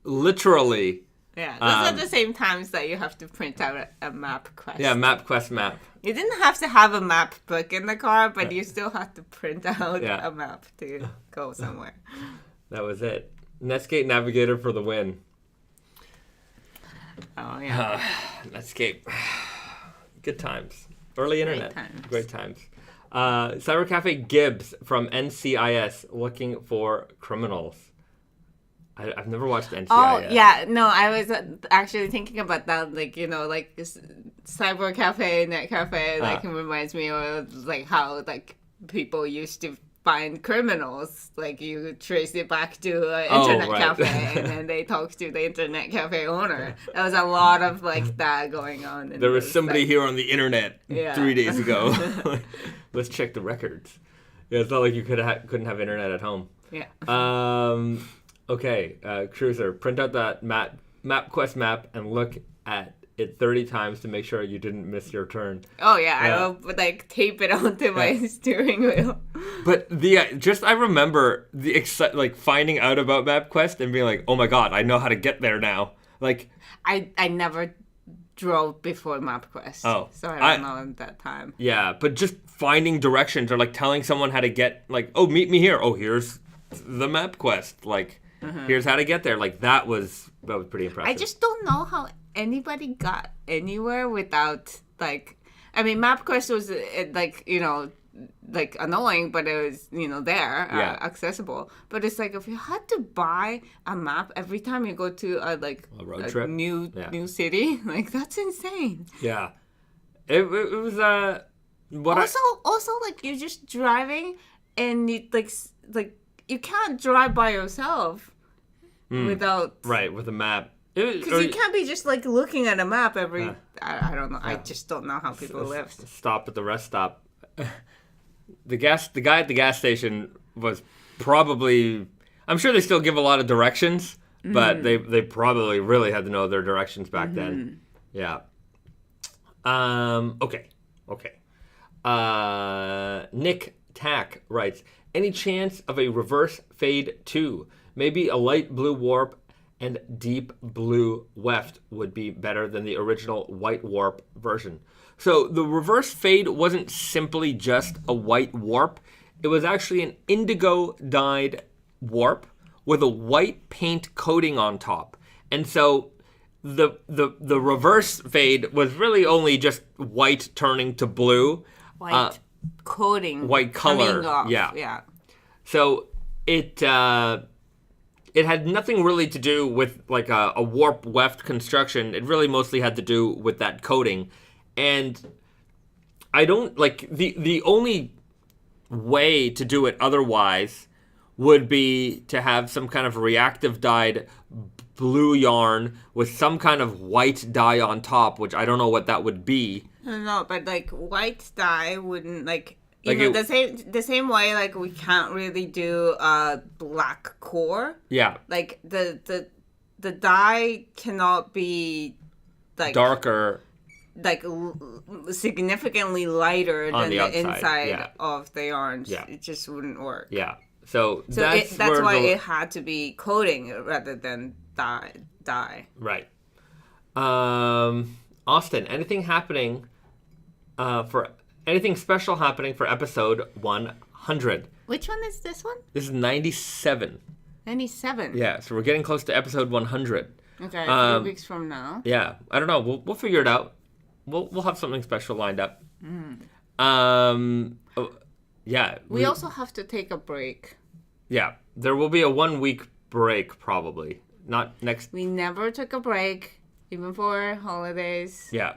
literally... Yeah, those are the same times that you have to print out a map quest. Yeah, MapQuest map. You didn't have to have a map book in the car, but you still have to print out a map to go somewhere. That was it. Netscape Navigator for the win. Oh, yeah. Netscape. Good times. Early internet. Great times. Cyber Cafe Gibbs from NCIS looking for criminals. I've never watched NCIS. Oh, yeah. No, I was actually thinking about that. Like, you know, like Cyber Cafe, Net Cafe, like, it reminds me of like how like people used to find criminals. Like, you trace it back to an internet cafe, and then they talk to the internet cafe owner. There was a lot of like that going on. There was somebody here on the internet 3 days ago. Let's check the records. Yeah, it's not like you couldn't have internet at home. Yeah. Okay, Cruiser, print out that MapQuest map and look at it 30 times to make sure you didn't miss your turn. Oh yeah, I will like tape it onto my steering wheel. But I remember like finding out about MapQuest and being like, oh my god, I know how to get there now. Like I never drove before MapQuest. Oh, so I don't know at that time. Yeah, but just finding directions or like telling someone how to get like, oh, meet me here. Oh, here's the MapQuest. Like. Here's how to get there. Like that was pretty impressive. I just don't know how anybody got anywhere without like. I mean, MapQuest was like, you know, like annoying, but it was, you know, there accessible. But it's like if you had to buy a map every time you go to a road trip, new city, like that's insane. Yeah, it was also like you're just driving and you like. You can't drive by yourself without... Right, with a map. Because you can't be just, like, looking at a map every... I don't know. I just don't know how people live. Stop at the rest stop. The guy at the gas station was probably... I'm sure they still give a lot of directions, but they probably really had to know their directions back then. Yeah. Okay. Nick Tack writes... Any chance of a reverse fade 2? Maybe a light blue warp and deep blue weft would be better than the original white warp version. So the reverse fade wasn't simply just a white warp. It was actually an indigo dyed warp with a white paint coating on top. And so the reverse fade was really only just white turning to blue. White. White color, yeah. So it had nothing really to do with like a warp weft construction. It really mostly had to do with that coating, and I don't like the only way to do it otherwise would be to have some kind of reactive dyed blue yarn with some kind of white dye on top, which I don't know what that would be. No, but like white dye wouldn't like the same way like we can't really do black core. Yeah. Like the dye cannot be like darker. Like significantly lighter than the inside of the yarn. Yeah. It just wouldn't work. Yeah. So that's why it had to be coating rather than dye. Right. Austin, anything special happening for episode 100? Which one is this one? This is 97. 97. Yeah, so we're getting close to episode 100. Okay, 3 weeks from now. Yeah, I don't know. We'll figure it out. We'll have something special lined up. Yeah. We also have to take a break. Yeah, there will be a 1 week break probably. Not next. We never took a break, even for holidays. Yeah.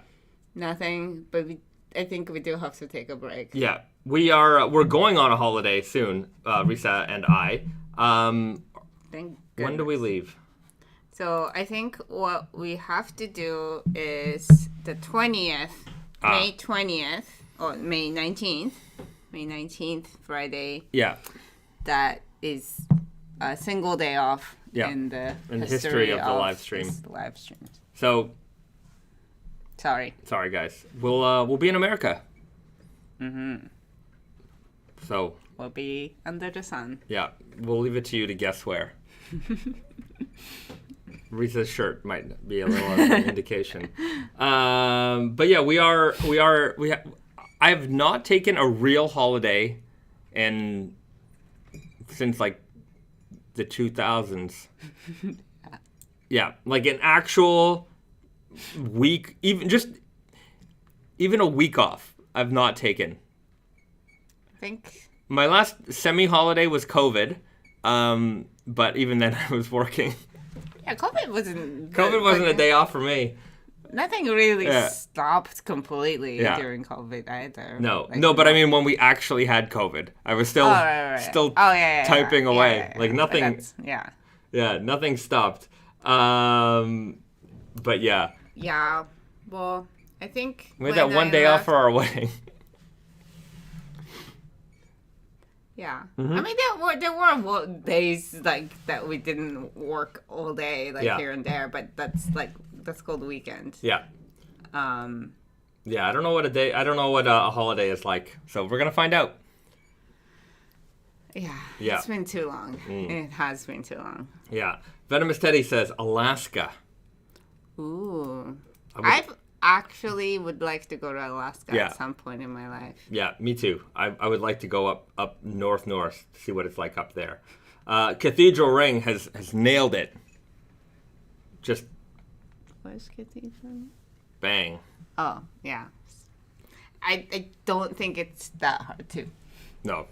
Nothing, but I think we do have to take a break. Yeah, we're going on a holiday soon, Risa and I. Thank goodness. When do we leave? So I think what we have to do is the 20th, May 20th, or May 19th. May 19th, Friday. Yeah. That is a single day off in the history of the live stream. Live streams. So. Sorry, guys. We'll be in America. So. We'll be under the sun. Yeah, we'll leave it to you to guess where. Risa's shirt might be a little of an indication. But yeah, I have not taken a real holiday since like the 2000s. Yeah, like an actual week, even a week off, I've not taken. I think my last semi-holiday was COVID, but even then I was working. Yeah, COVID wasn't a day off for me. Nothing really stopped completely during COVID either. No, but I mean when we actually had COVID, I was still typing away. Like nothing. Yeah, nothing stopped. But yeah. Yeah. Well, I think we had that one day off for our wedding. Yeah. I mean, there were days like that we didn't work all day, here and there, but that's called weekend. Yeah. Yeah, I don't know what a holiday is like, so we're gonna find out. Yeah. It's been too long. It has been too long. Yeah. Venomous Teddy says Alaska. Ooh. I've actually would like to go to Alaska at some point in my life. Yeah, me too. I would like to go up north to see what it's like up there. Cathedral Ring has nailed it. Just where's Cathedral? Bang. Oh, yeah. I don't think it's that hard to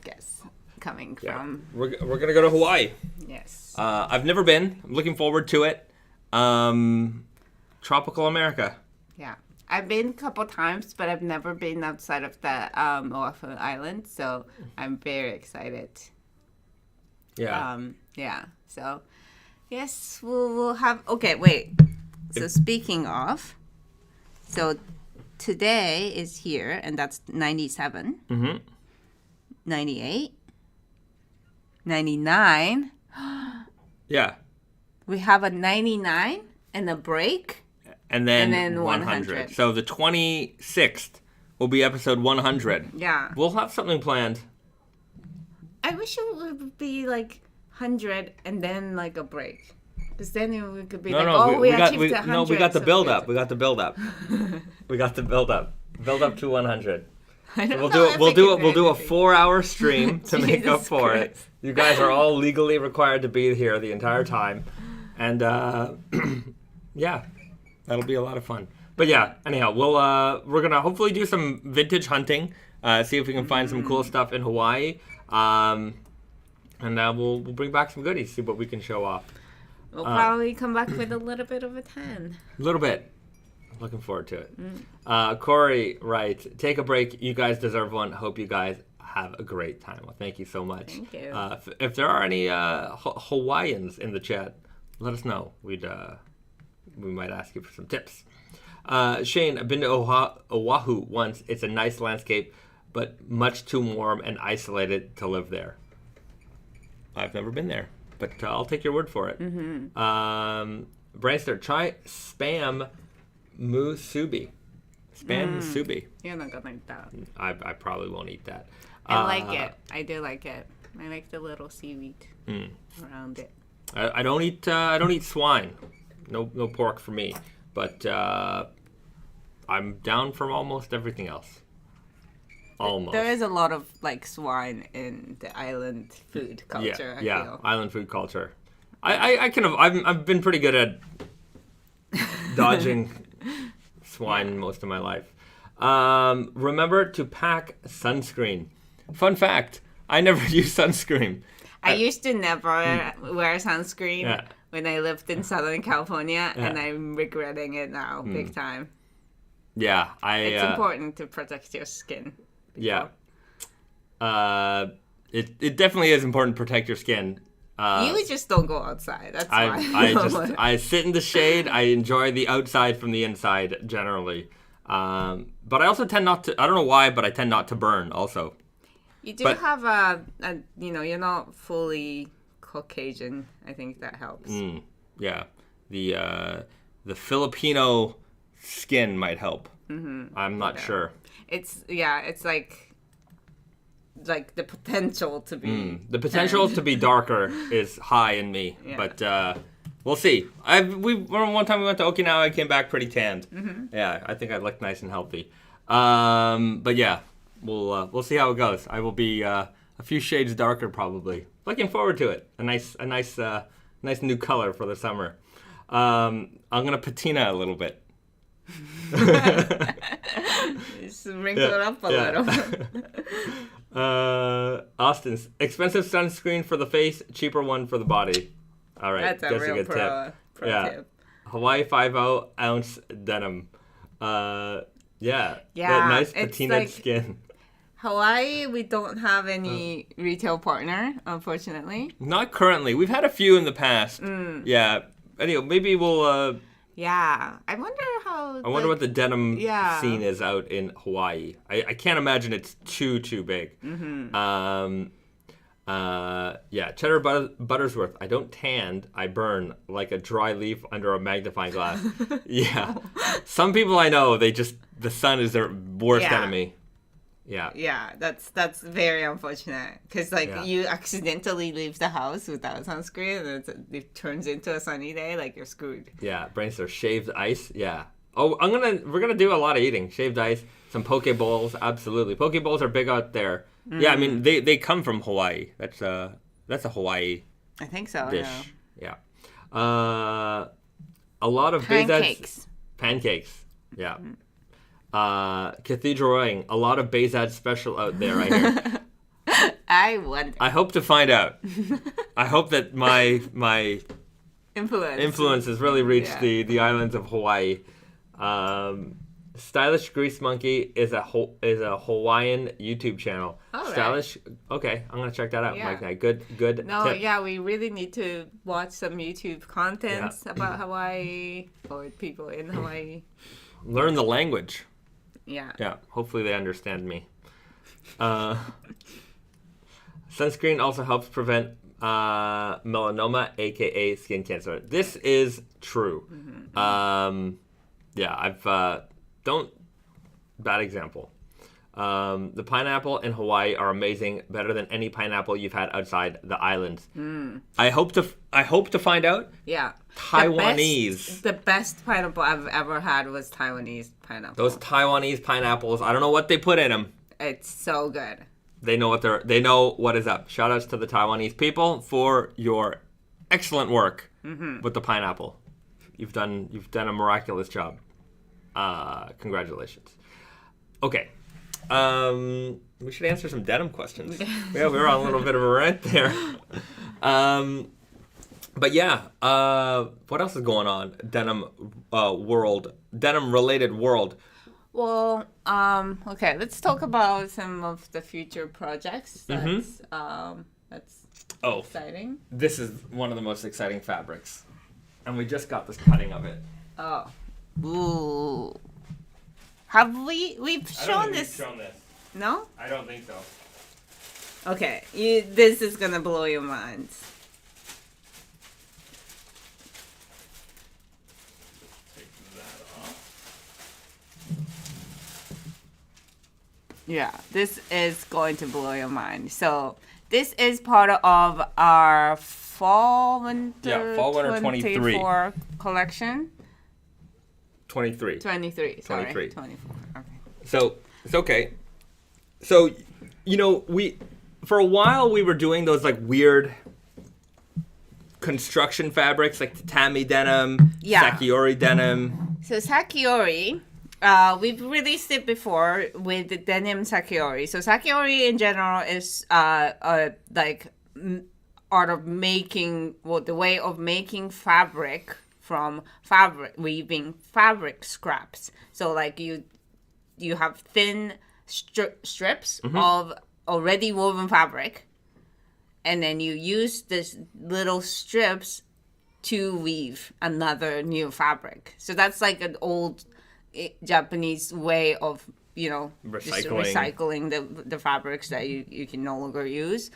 guess coming from. We're gonna go to Hawaii. Yes. I've never been. I'm looking forward to it. Tropical America. Yeah. I've been a couple times, but I've never been outside of the Oahu Island, so I'm very excited. Yeah. Yeah. So, yes, we'll have... Okay, wait. So, speaking of... So, today is here, and that's 97. 98. 99. Yeah. We have a 99 and a break. And then 100. So the 26th will be episode 100. Yeah. We'll have something planned. I wish it would be like 100 and then like a break. Because then we could be we achieved 100. No, we got the build up. We got the build up. We got the build up. Build up to 100. We'll do a 4-hour stream to make up for it. You guys are all legally required to be here the entire time. And yeah. That'll be a lot of fun. But yeah, anyhow, we're gonna hopefully do some vintage hunting, see if we can find some cool stuff in Hawaii, and we'll bring back some goodies, see what we can show off. We'll probably come back with a little bit of a 10. A little bit. Looking forward to it. Corey writes, take a break. You guys deserve one. Hope you guys have a great time. Well, thank you so much. Thank you. If there are any Hawaiians in the chat, let us know. We might ask you for some tips. Shane, I've been to Oahu once. It's a nice landscape, but much too warm and isolated to live there. I've never been there, but I'll take your word for it. Brainstar, try spam musubi. Spam musubi. You're not gonna eat that. I probably won't eat that. I like it. I do like it. I like the little seaweed around it. I don't eat swine. No pork for me, but I'm down for almost everything else. Almost. There is a lot of like swine in the island food culture. I feel. Island food culture. I've been pretty good at dodging swine most of my life. Remember to pack sunscreen. Fun fact, I never use sunscreen. I used to never wear sunscreen when I lived in Southern California, and I'm regretting it now, big time. Yeah, it's important to protect your skin. Yeah. It definitely is important to protect your skin. You just don't go outside. That's why. I sit in the shade. I enjoy the outside from the inside generally. But I also tend not to. I don't know why, but I tend not to burn. Also. You do have a you're not fully Caucasian. I think that helps. Yeah, the Filipino skin might help. Mm-hmm. I'm not sure. It's like the potential to be to be darker is high in me, but we'll see. One time we went to Okinawa, I came back pretty tanned. Mm-hmm. Yeah, I think I looked nice and healthy. But yeah, we'll see how it goes. I will be a few shades darker probably. Looking forward to it. A nice new color for the summer. I'm gonna patina a little bit. Just wrinkle it up a little. Austin's expensive sunscreen for the face, cheaper one for the body. All right, that's a real pro tip. Hawaii 5/0 ounce denim. That nice patinaed skin. Hawaii, we don't have any retail partner, unfortunately. Not currently. We've had a few in the past. Yeah. Anyway, maybe we'll. Yeah, I wonder how. I wonder what the denim scene is out in Hawaii. I can't imagine it's too big. Mm-hmm. Cheddar Buttersworth. I don't tan. I burn like a dry leaf under a magnifying glass. Yeah, some people I know, the sun is their worst enemy. Yeah. Yeah, that's very unfortunate because you accidentally leave the house without sunscreen and it turns into a sunny day, like you're screwed. Yeah, brains are shaved ice. Yeah. Oh, we're gonna do a lot of eating. Shaved ice, some poke bowls, absolutely. Poke bowls are big out there. Yeah, I mean they come from Hawaii. That's a Hawaii. I think so. Dish. Yeah. A lot of pancakes. Pancakes. Yeah. Cathedral Rowing, a lot of Bayzad special out there, I hear. I hope to find out. I hope that my influence has really reached the islands of Hawaii. Stylish Grease Monkey is a Hawaiian YouTube channel. Stylish. Right. Okay, I'm gonna check that out, Mike Knight. Good. No, tip. yeah, we really need to watch some YouTube content about Hawaii or people in Hawaii. Learn the language. Yeah. Yeah. Hopefully they understand me. Sunscreen also helps prevent melanoma, aka skin cancer. This is true. Mm-hmm. Bad example. The pineapple in Hawaii are amazing, better than any pineapple you've had outside the islands. I hope to find out. Yeah. Taiwanese. The best pineapple I've ever had was Taiwanese pineapple. Those Taiwanese pineapples, I don't know what they put in them. It's so good. They know what is up. Shout outs to the Taiwanese people for your excellent work with the pineapple. You've done a miraculous job. Congratulations. Okay. We should answer some denim questions. Yeah, we were on a little bit of a rant there. But yeah, what else is going on? Denim related world. Well, okay, let's talk about some of the future projects. That's exciting. This is one of the most exciting fabrics. And we just got this cutting of it. Oh. Ooh. Have we've shown this? We've shown this. No? I don't think so. Okay, this is gonna blow your minds. Take that off. Yeah, this is going to blow your mind. So this is part of our fall winter 23 collection. 23. 23. Sorry. 23. 24. Okay. So it's okay. So, for a while we were doing those like weird construction fabrics like tatami denim, Sakiori denim. So Sakiori, we've released it before with the denim Sakiori. So Sakiori in general is like art of making, the way of making fabric from weaving fabric scraps. So like you have thin strips of already woven fabric, and then you use this little strips to weave another new fabric. So that's like an old Japanese way of, just recycling the fabrics that you can no longer use.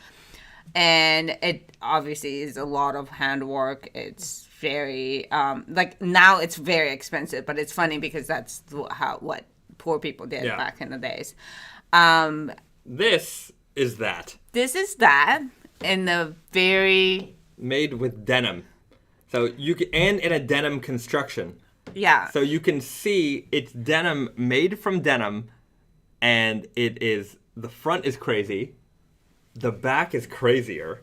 And it obviously is a lot of handwork. It's very, now it's very expensive, but it's funny because that's what poor people did back in the days. This is that. This is that. In the very made with denim, so you can, and in a denim construction. Yeah. So you can see it's denim made from denim, and it is, the front is crazy, the back is crazier.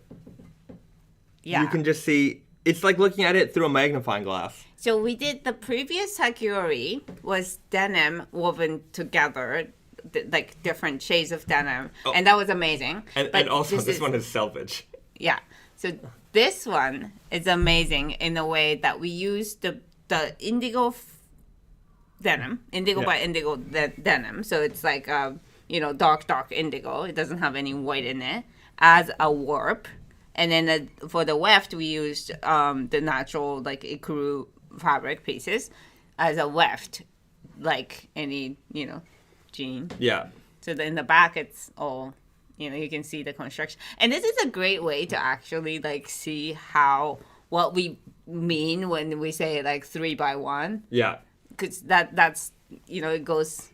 Yeah. You can just see, it's like looking at it through a magnifying glass. So we did the previous Sakiori was denim woven together. Like different shades of denim, and that was amazing. And also this one is Selvedge. Yeah, so this one is amazing in a way that we use the indigo denim, by indigo denim. So it's like dark indigo. It doesn't have any white in it as a warp, and then for the weft we used the natural like ikuru fabric pieces as a weft, like any jean. Yeah. So in the back, it's all, you can see the construction. And this is a great way to actually like see what we mean when we say like 3x1. Yeah. Because that's, it goes,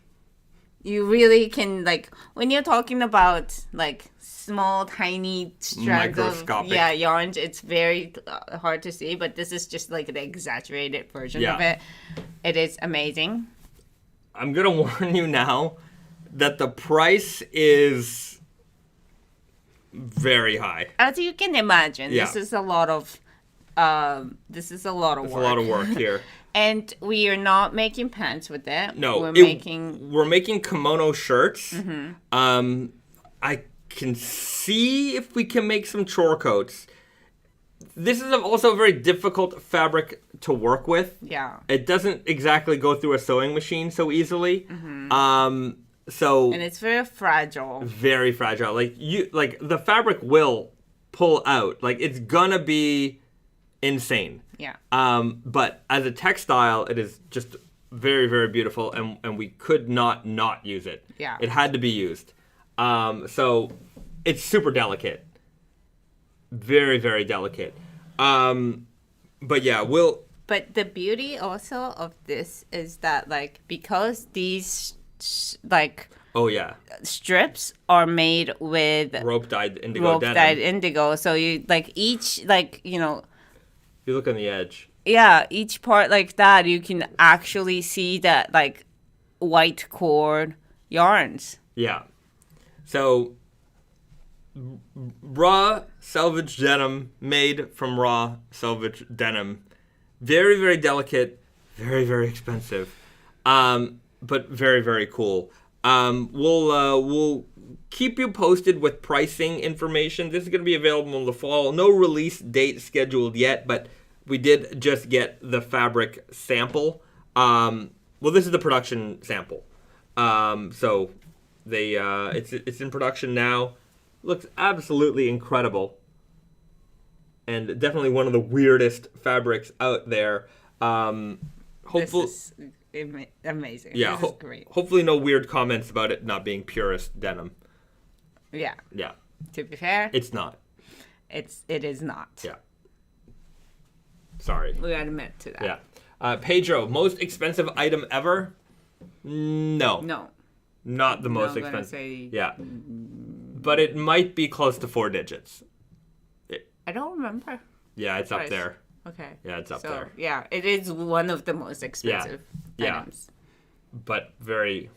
you really can like, when you're talking about like small, tiny strands of yarns, it's very hard to see, but this is just like the exaggerated version of it. It is amazing. I'm going to warn you now that the price is very high. As you can imagine, this is a lot of work. It's a lot of work here. And we are not making pants with it. No, we're making kimono shirts. Mm-hmm. I can see if we can make some chore coats. This is also a very difficult fabric to work with. Yeah. It doesn't exactly go through a sewing machine so easily. Mm-hmm. And it's very fragile. Very fragile. Like the fabric will pull out. Like it's gonna be insane. Yeah. But as a textile, it is just very, very beautiful, and we could not use it. Yeah. It had to be used. So it's super delicate. Very, very delicate. But yeah, But the beauty also of this is that, like, because these, like... Oh, yeah. Strips are made with... Rope-dyed indigo. So you, like, each, like, you know... You look on the edge. Yeah, each part like that, you can actually see that, like, white cord yarns. Yeah. So... raw selvage denim made from raw selvage denim. Very, very delicate, very, very expensive, but very, very cool. We'll keep you posted with pricing information. This is going to be available in the fall. No release date scheduled yet, but we did just get the fabric sample. Well, this is the production sample. So they it's in production now. Looks absolutely incredible. And definitely one of the weirdest fabrics out there. Hopefully, this is amazing. Yeah, this is great. Hopefully no weird comments about it not being purist denim. Yeah. Yeah. To be fair, it's not. It is not. Yeah. Sorry. We gotta admit to that. Yeah. Pedro, most expensive item ever? No. No. Not the most expensive. Yeah. But it might be close to 4 digits. I don't remember. Yeah, it's up there. Okay. Yeah, it's up there. Yeah, it is one of the most expensive items. But very,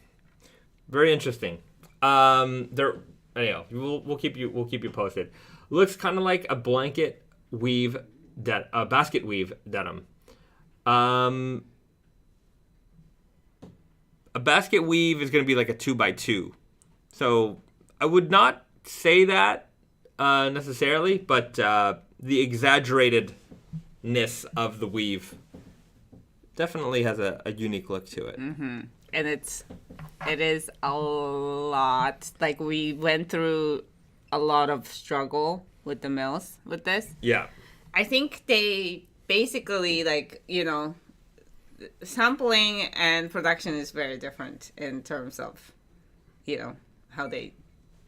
very interesting. They're anyhow. We'll keep you posted. Looks kind of like a blanket weave, basket weave denim. A basket weave is going to be like a 2x2. So I would not say that necessarily, but the exaggeratedness of the weave definitely has a unique look to it. Mm-hmm. And it is a lot. Like, we went through a lot of struggle with the mills with this. Yeah. I think they basically, like, sampling and production is very different in terms of, how they...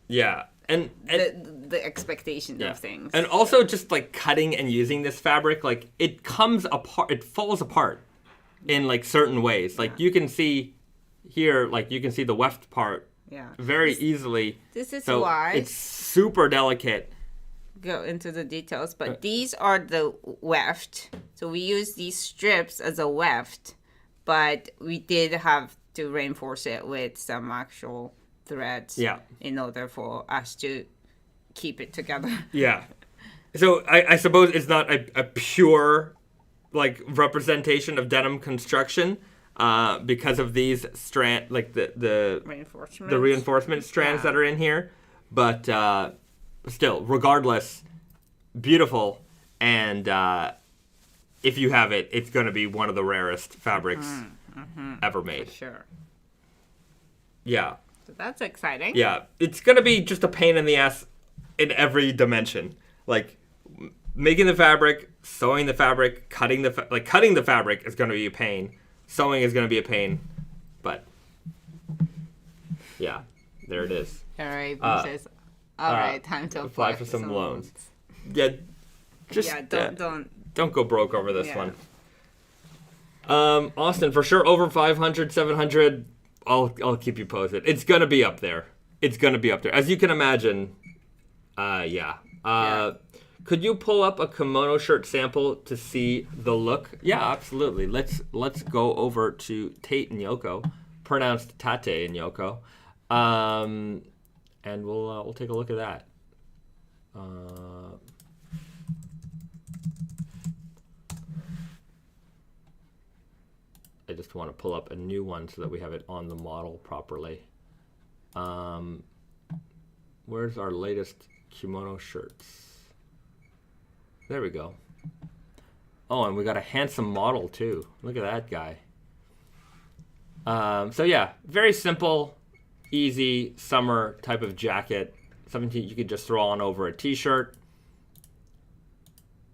Yeah. And the expectation of things. And also just, like, cutting and using this fabric, like, it comes apart, it falls apart in, like, certain ways. Like, you can see here, like, you can see the weft part very easily. This is so why it's super delicate. Go into the details, but these are the weft. So we use these strips as a weft, but we did have to reinforce it with some actual threads in order for us to keep it together. Yeah. So I suppose it's not a pure, like, representation of denim construction. Because of these strand, like the reinforcement strands that are in here, but still, regardless, beautiful, and if you have it, it's going to be one of the rarest fabrics ever made. For sure. Yeah. So that's exciting. Yeah, it's going to be just a pain in the ass in every dimension, like making the fabric, sewing the fabric, cutting the fabric is going to be a pain. Sewing is going to be a pain, but yeah, there it is. All right, says, all right, time to apply for some loans. Yeah, just don't go broke over this one. Austin, for sure, over 500, 700. I'll keep you posted. It's gonna be up there. It's gonna be up there, as you can imagine. Could you pull up a kimono shirt sample to see the look? Yeah, absolutely. Let's go over to Tate and Yoko, pronounced Tate and Yoko, and we'll take a look at that. I just want to pull up a new one so that we have it on the model properly. Where's our latest kimono shirts? There we go. Oh, and we got a handsome model too. Look at that guy. So yeah, very simple, easy summer type of jacket. Something you could just throw on over a t-shirt.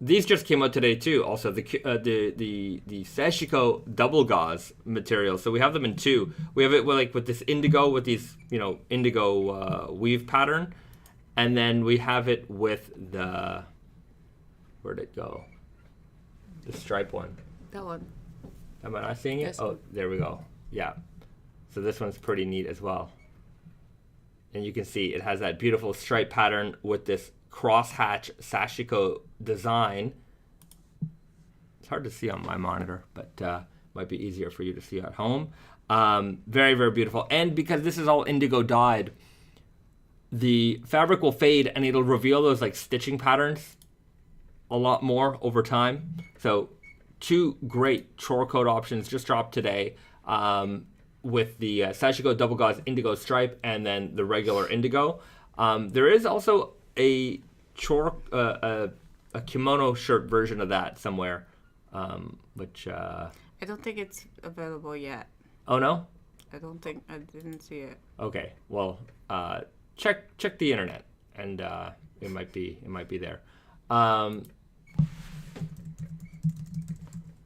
These just came out today too. Also, the Sashiko double gauze material. So we have them in two. We have it with this indigo, with these indigo weave pattern, and then we have it with the. Where'd it go? The stripe one. That one. Am I not seeing it? This one. There we go. Yeah. So this one's pretty neat as well. And you can see it has that beautiful stripe pattern with this crosshatch Sashiko design. It's hard to see on my monitor, but might be easier for you to see at home. Very, very beautiful. And because this is all indigo dyed, the fabric will fade and it'll reveal those like stitching patterns a lot more over time. So two great Chore coat options just dropped today, with the Sashiko double gauze indigo stripe and then the regular indigo. There is also a Chore a kimono shirt version of that somewhere, which I don't think it's available yet. Oh no? I didn't see it. Okay, well, check the internet and it might be there.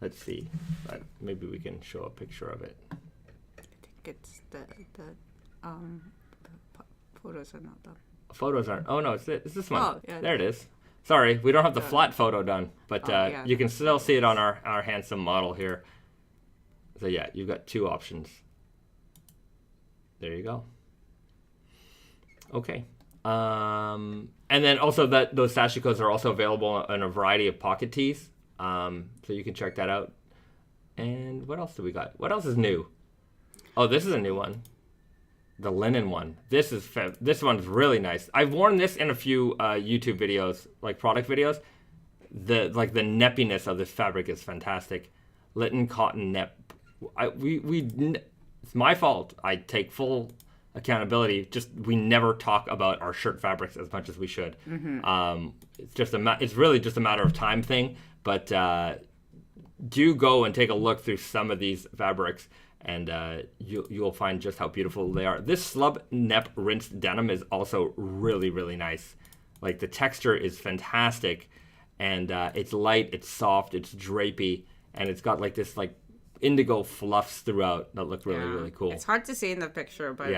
Let's see. Maybe we can show a picture of it. I think it's the photos are not done. Photos aren't. Oh no, it's this one. Oh, yeah. There it is. Sorry, we don't have the flat photo done, but you can still see it on our handsome model here. So yeah, you've got two options. There you go. Okay. And then also those sashikos are also available in a variety of pocket tees. So you can check that out. And what else do we got? What else is new? Oh, this is a new one. the linen one. This one's really nice. I've worn this in a few YouTube videos, like product videos. The neppiness of this fabric is fantastic. Linen cotton nep. It's my fault. I take full accountability. Just we never talk about our shirt fabrics as much as we should. It's really just a matter of time thing. But do go and take a look through some of these fabrics, and you'll find just how beautiful they are. This Slub Nep rinsed denim is also really, really nice. Like, the texture is fantastic, and it's light, it's soft, it's drapey, and it's got like this like indigo fluffs throughout that look really, really cool. It's hard to see in the picture, but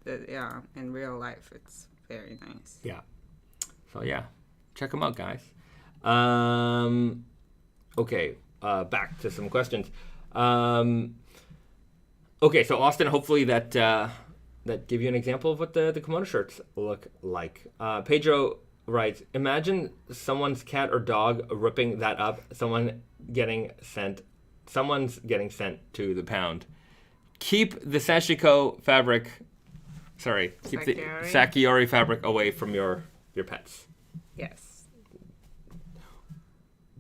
in real life, it's very nice. Yeah. So yeah, check them out, guys. Okay, back to some questions. Okay, so Austin, hopefully that give you an example of what the kimono shirts look like. Pedro writes, imagine someone's cat or dog ripping that up, someone's getting sent to the pound. Keep the Sakiori fabric away from your pets. Yes.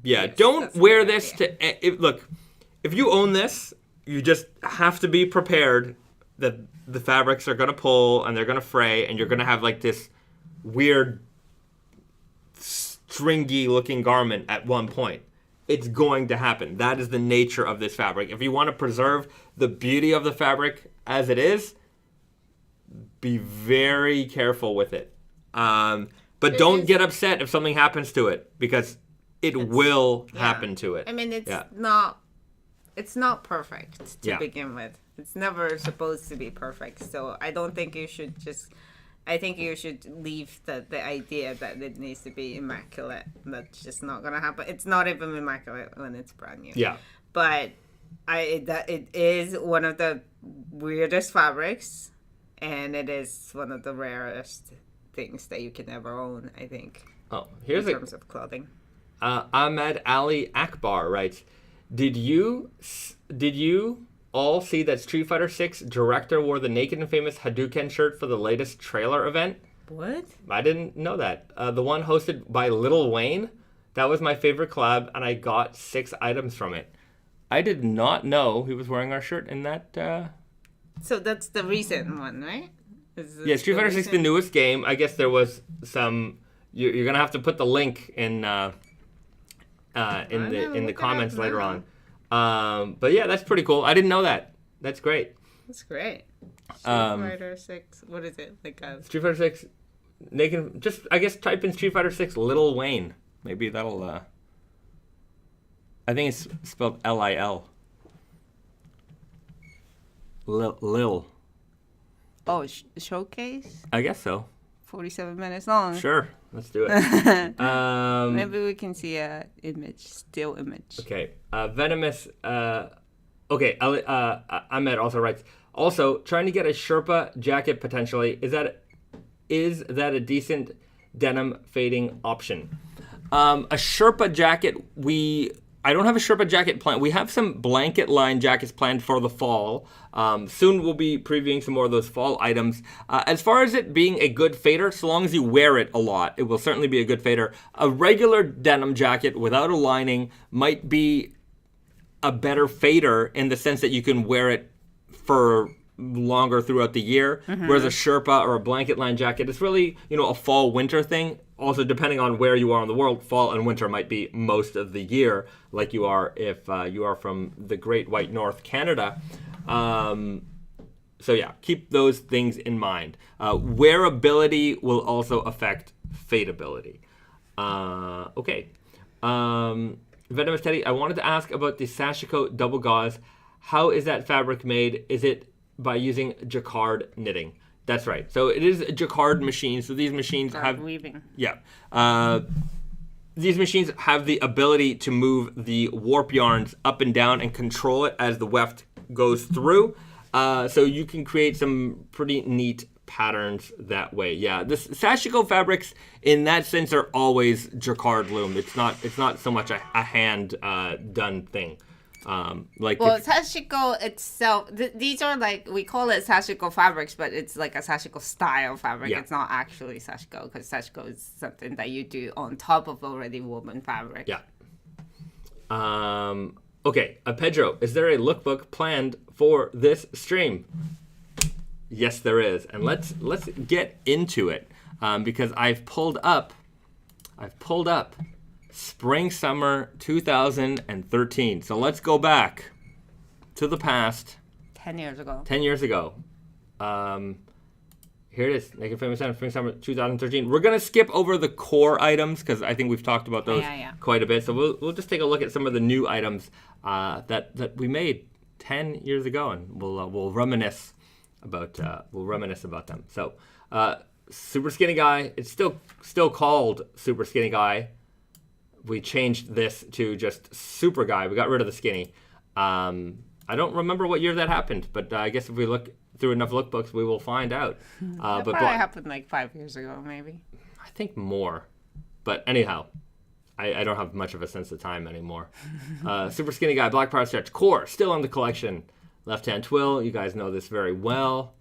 Yeah, yes, don't wear this to... Look, if you own this, you just have to be prepared that the fabrics are going to pull and they're going to fray, and you're going to have like this weird stringy looking garment at one point. It's going to happen. That is the nature of this fabric. If you want to preserve the beauty of the fabric as it is, be very careful with it. But don't get upset if something happens to it, because it will happen to it. I mean, it's not perfect to begin with. It's never supposed to be perfect. So I don't think you should I think you should leave the idea that it needs to be immaculate. That's just not going to happen. It's not even immaculate when it's brand new. Yeah. But it is one of the weirdest fabrics, and it is one of the rarest things that you can ever own, I think. Oh, in terms of clothing. Ahmed Ali Akbar writes, Did you all see that Street Fighter 6 director wore the Naked and Famous Hadouken shirt for the latest trailer event? What? I didn't know that. The one hosted by Lil Wayne. That was my favorite collab, and I got 6 items from it. I did not know he was wearing our shirt in that. So that's the recent one, right? Yeah, Street Fighter 6 the newest game. I guess there was some... You're going to have to put the link in the comments later on. But yeah, that's pretty cool. I didn't know that. That's great. That's great. Street Fighter 6. What is it? Street Fighter 6. Naked. Just I guess type in Street Fighter 6 Lil Wayne. Maybe that'll. I think it's spelled Lil. Lil. Oh, showcase. I guess so. 47 minutes long. Sure, let's do it. Maybe we can see a still image. Okay, Venomous. Okay, Ahmed also writes. Also, trying to get a Sherpa jacket potentially. Is that a decent denim fading option? A Sherpa jacket. I don't have a Sherpa jacket planned. We have some blanket line jackets planned for the fall. Soon we'll be previewing some more of those fall items. As far as it being a good fader, so long as you wear it a lot, it will certainly be a good fader. A regular denim jacket without a lining might be a better fader in the sense that you can wear it for longer throughout the year. Mm-hmm. Whereas a Sherpa or a blanket line jacket is really, a fall-winter thing. Also, depending on where you are in the world, fall and winter might be most of the year, like you are if you are from the Great White North, Canada. So yeah, keep those things in mind. Wearability will also affect fadeability. Okay. Venomous Teddy, I wanted to ask about the Sashiko double gauze. How is that fabric made? Is it by using jacquard knitting? That's right. So it is a jacquard machine. So these machines have weaving. Yeah. These machines have the ability to move the warp yarns up and down and control it as the weft goes through. So you can create some pretty neat patterns that way. Yeah. The Sashiko fabrics in that sense are always jacquard loom. It's not so much a hand done thing. Like Well, sashiko itself, these are like, we call it sashiko fabrics, but it's like a sashiko style fabric. Yeah. It's not actually sashiko, because sashiko is something that you do on top of already woven fabric. Yeah. Okay, Pedro, is there a lookbook planned for this stream? Yes, there is, and let's get into it because I've pulled up Spring Summer 2013. So let's go back to the past. 10 years ago. 10 years ago. Here it is, Naked Famous Denim Spring Summer 2013. We're gonna skip over the core items because I think we've talked about those quite a bit. So we'll just take a look at some of the new items that we made 10 years ago, and we'll reminisce about them. So Super Skinny Guy. It's still called Super Skinny Guy. We changed this to just Super Guy. We got rid of the skinny. I don't remember what year that happened, but I guess if we look through enough lookbooks, we will find out. That probably happened like 5 years ago, maybe. I think more. But anyhow, I don't have much of a sense of time anymore. Super Skinny Guy, Black Power Stretch. Core, still in the collection. Left-hand twill. You guys know this very well.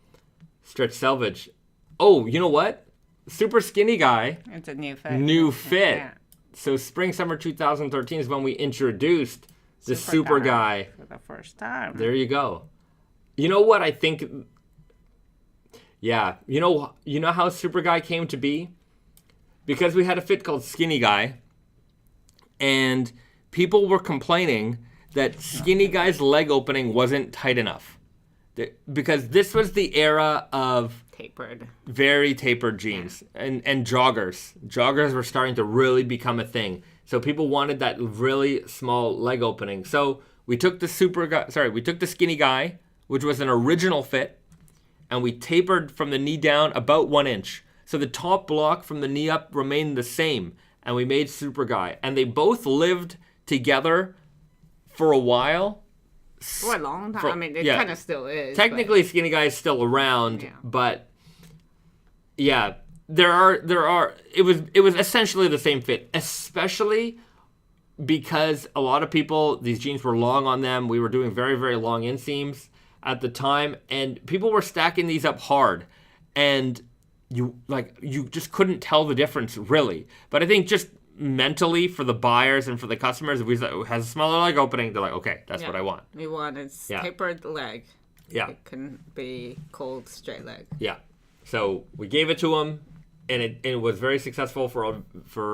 Stretch Selvedge. Oh, you know what? Super Skinny Guy. It's a new fit. New fit. Yeah. So Spring Summer 2013 is when we introduced the Super Guy for the first time. There you go. You know what I think? Yeah, you know how Super Guy came to be? Because we had a fit called Skinny Guy, and people were complaining that Skinny Guy's leg opening wasn't tight enough. Because this was the era of very tapered jeans and joggers. Joggers were starting to really become a thing. So people wanted that really small leg opening. So we took the Skinny Guy, which was an original fit, and we tapered from the knee down about 1 inch. So the top block from the knee up remained the same, and we made Super Guy. And they both lived together for a while. For a long time. I mean, it kind of still is. Technically, Skinny Guy is still around, but yeah, there are. It was essentially the same fit, especially because a lot of people, these jeans were long on them. We were doing very, very long inseams at the time, and people were stacking these up hard, and you just couldn't tell the difference really. But I think just mentally for the buyers and for the customers, if we said it has a smaller leg opening, they're like, okay, that's what I want. We want a tapered leg. Yeah. It can be called straight leg. Yeah. So we gave it to them, and it was very successful for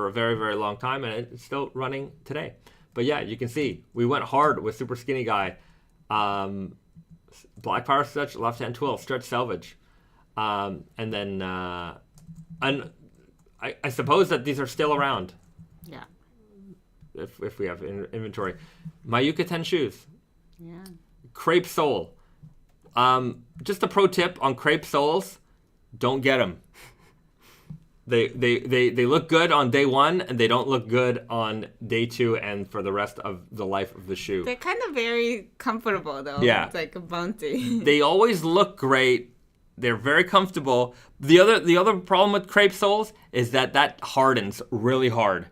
a very, very long time, and it's still running today. But yeah, you can see we went hard with Super Skinny Guy, Black Power Stretch, Left Hand Twill, Stretch Selvedge, and then I suppose that these are still around. Yeah. If we have inventory. Mayuka 10 shoes. Yeah. Crepe sole. Just a pro tip on crepe soles, don't get them. They look good on day one, and they don't look good on day two and for the rest of the life of the shoe. They're kind of very comfortable, though. Yeah. It's like a bounty. They always look great. They're very comfortable. The other problem with crepe soles is that hardens really hard.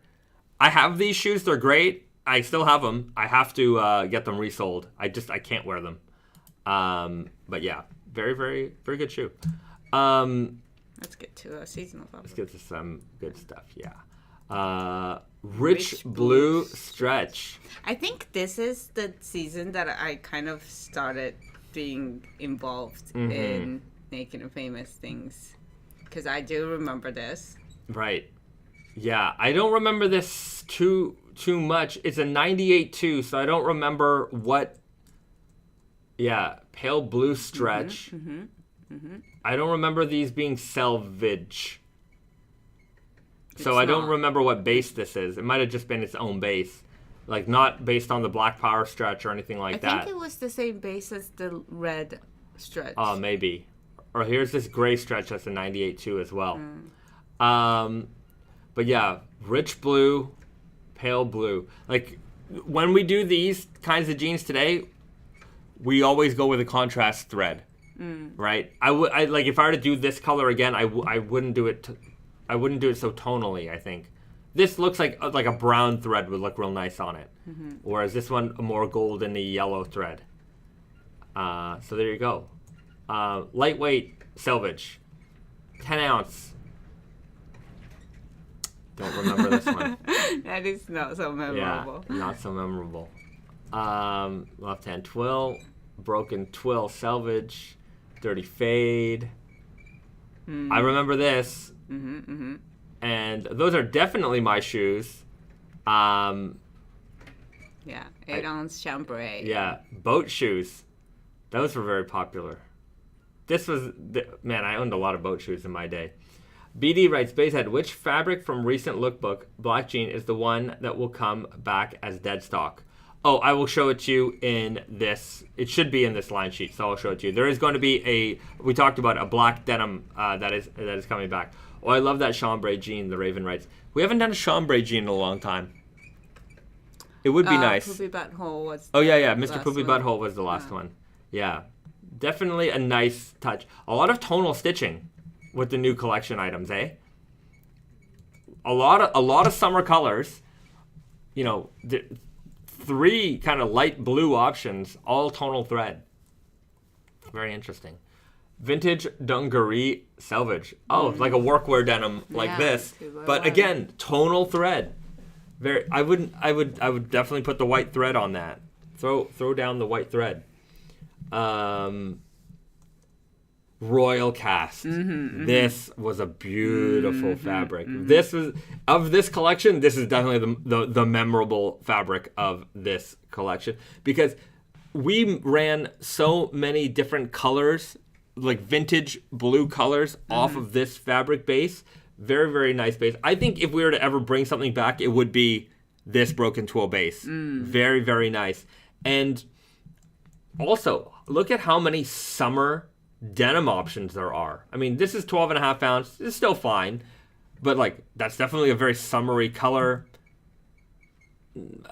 I have these shoes. They're great. I still have them. I have to get them resold. I can't wear them. But yeah, very, very, very good shoe. Let's get to a seasonal fabric. Let's get to some good stuff, yeah. Rich Blue Stretch. I think this is the season that I kind of started being involved in Naked and Famous things. Because I do remember this. Right. Yeah, I don't remember this too much. It's a 98 too, so I don't remember what... Yeah, pale blue stretch. I don't remember these being Selvedge. So I don't remember what base this is. It might have just been its own base. Like, not based on the Black Power Stretch or anything like that. I think it was the same base as the red stretch. Oh, maybe. Or here's this gray stretch that's a 98 too as well. But yeah, rich blue, pale blue. Like, when we do these kinds of jeans today, we always go with a contrast thread, right? I like if I were to do this color again, I wouldn't do it. I wouldn't do it so tonally. I think This looks like a brown thread would look real nice on it. Whereas this one, a more golden yellow thread. So there you go. Lightweight Selvedge. 10 ounce. Don't remember this one. That is not so memorable. Yeah, not so memorable. Left hand twill. Broken twill Selvedge. Dirty fade. I remember this. And those are definitely my shoes. Yeah, 8-ounce chambray. Yeah, boat shoes. Those were very popular. This was, man, I owned a lot of boat shoes in my day. BD writes, Basehead, which fabric from recent lookbook, black jean, is the one that will come back as dead stock? Oh, I will show it to you in this. It should be in this line sheet, so I'll show it to you. There is going to be we talked about a black denim that is coming back. Oh, I love that chambray jean, the Raven writes. We haven't done a chambray jean in a long time. It would be nice. Poopy Butthole was Mr. Poopy Butthole was the last one. Yeah. Definitely a nice touch. A lot of tonal stitching with the new collection items, eh? A lot of summer colors. You know, 3 kind of light blue options, all tonal thread. Very interesting. Vintage dungaree Selvedge. Oh, it's like a workwear denim like this, but again, tonal thread. Very. I would definitely put the white thread on that. Throw down the white thread. Royal cast. This was a beautiful fabric. This was of this collection. This is definitely the memorable fabric of this collection because we ran so many different colors, like vintage blue colors, off of this fabric base. Very, very nice base. I think if we were to ever bring something back, it would be this broken twill base. Very, very nice. And also, look at how many summer denim options there are. I mean, this is 12.5 ounce. It's still fine. But, like, that's definitely a very summery color.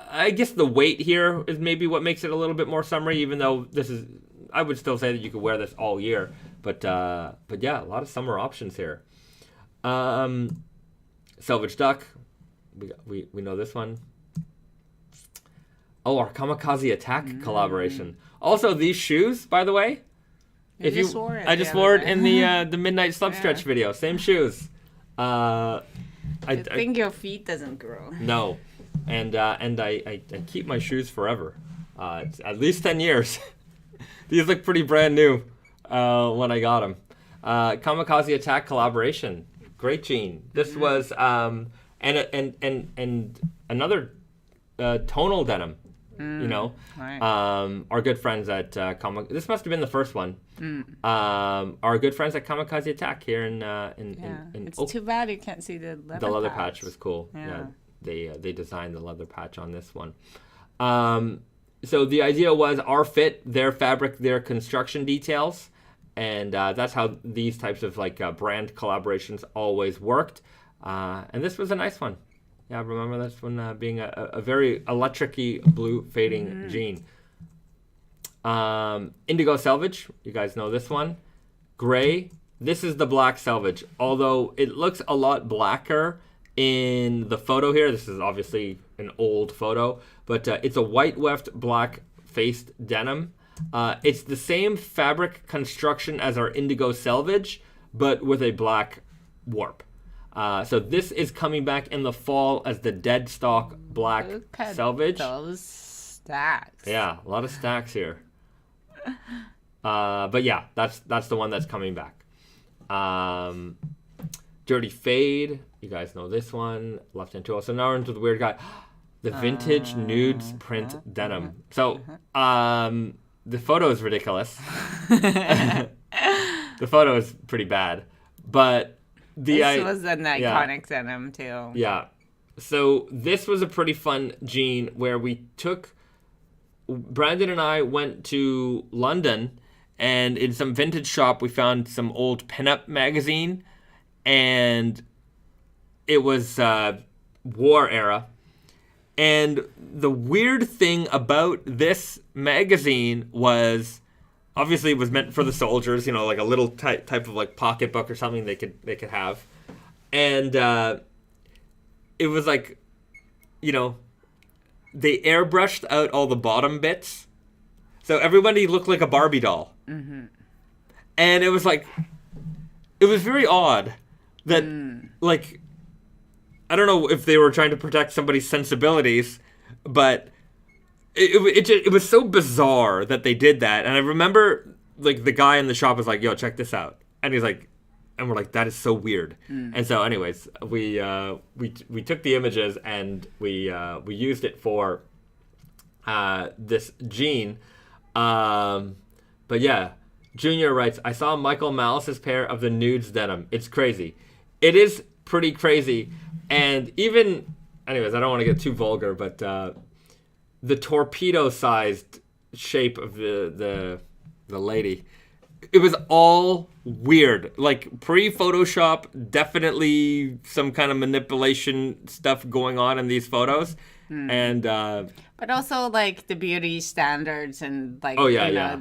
I guess the weight here is maybe what makes it a little bit more summery, even though this is... I would still say that you could wear this all year. But yeah, a lot of summer options here. Selvedge Duck. We know this one. Oh, our Kamikaze Attack collaboration. Also, these shoes, by the way. I just wore it in the Midnight Slub Stretch video. Same shoes. I think your feet doesn't grow. No. And I keep my shoes forever. It's at least 10 years. These look pretty brand new when I got them. Kamikaze Attack collaboration. Great jean. This was and another tonal denim. You know, right. Our good friends at this must have been the first one. Our good friends at Kamikaze Attack here in it's too bad you can't see the leather. The leather patch was cool. Yeah, they designed the leather patch on this one. So the idea was our fit, their fabric, their construction details, and that's how these types of like brand collaborations always worked. And this was a nice one. Yeah, I remember this one being a very electric-y blue fading jean. Indigo Selvedge, you guys know this one. Gray, this is the black Selvedge. Although it looks a lot blacker in the photo here. This is obviously an old photo, but it's a white weft black faced denim. It's the same fabric construction as our Indigo Selvedge, but with a black warp. So this is coming back in the fall as the dead stock black Selvedge. Those stacks. Yeah, a lot of stacks here. But yeah, that's the one that's coming back. Dirty Fade. You guys know this one. Left hand tool. So now we're into the weird guy. The vintage nudes print denim. So the photo is ridiculous. The photo is pretty bad, but this was an iconic denim too. Yeah. So this was a pretty fun jean where Brandon and I went to London, and in some vintage shop we found some old pinup magazine, and it was war era. And the weird thing about this magazine was, obviously, it was meant for the soldiers, you know, like a little type of like pocketbook or something they could have, and it was like, you know, they airbrushed out all the bottom bits. So everybody looked like a Barbie doll. Mm-hmm. And it was like, it was very odd that, like, I don't know if they were trying to protect somebody's sensibilities, but it was so bizarre that they did that. And I remember, like, the guy in the shop was like, yo, check this out. And he's like, and we're like, that is so weird. And so anyways, we took the images and we used it for this jean. But yeah, Junior writes, I saw Michael Malice's pair of the nudes denim. It's crazy. It is pretty crazy. And even, anyways, I don't want to get too vulgar, but the torpedo-sized shape of the lady, it was all weird. Like, pre-Photoshop, definitely some kind of manipulation stuff going on in these photos. And but also, like, the beauty standards and, like,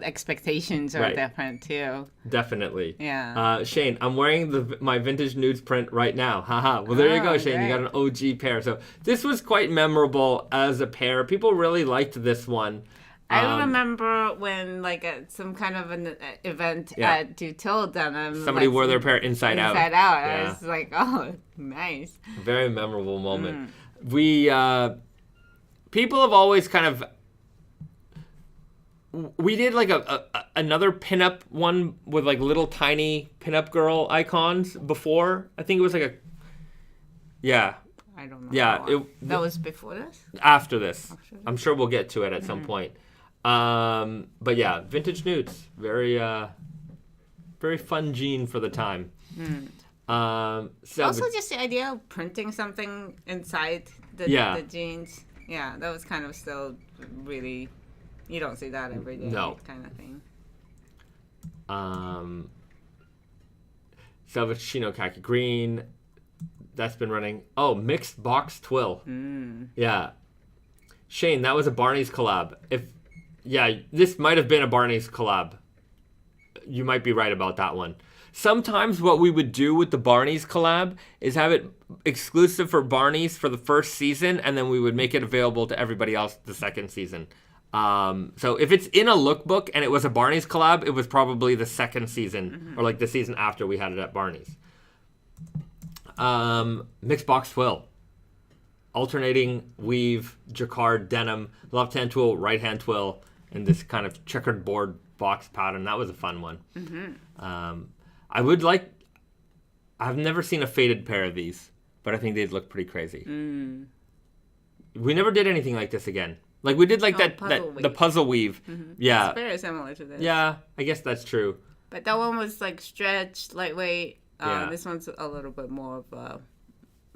expectations are different, too. Definitely. Yeah. Shane, I'm wearing my vintage nudes print right now. Haha. Well, there you go, Shane. Great. You got an OG pair. So this was quite memorable as a pair. People really liked this one. I remember when, like, at some kind of an event at Dutil Denim, somebody wore their pair inside out. Inside out. Yeah. I was like, oh, nice. Very memorable moment. People have always kind of... We did, like, another pinup one with, like, little tiny pinup girl icons before. I think it was, like, a... Yeah. I don't know. Yeah. That was before this? After this. I'm sure we'll get to it at some point. But yeah, vintage nudes. Very, very fun jean for the time. So also, just the idea of printing something inside the jeans. Yeah, that was kind of still really... You don't see that every day kind of thing. Selvedge Chino Khaki Green. That's been running. Oh, mixed box twill. Yeah. Shane, that was a Barney's collab. This might have been a Barney's collab. You might be right about that one. Sometimes what we would do with the Barney's collab is have it exclusive for Barney's for the first season, and then we would make it available to everybody else the second season. So if it's in a lookbook and it was a Barney's collab, it was probably the second season or like the season after we had it at Barney's. Mixed box twill. Alternating weave, jacquard, denim, left hand twill, right hand twill, and this kind of checkered board box pattern. That was a fun one. I've never seen a faded pair of these, but I think they'd look pretty crazy. We never did anything like this again. Like, we did, like, the puzzle weave. Yeah. It's very similar to this. Yeah, I guess that's true. But that one was, like, stretched, lightweight. This one's a little bit more of a,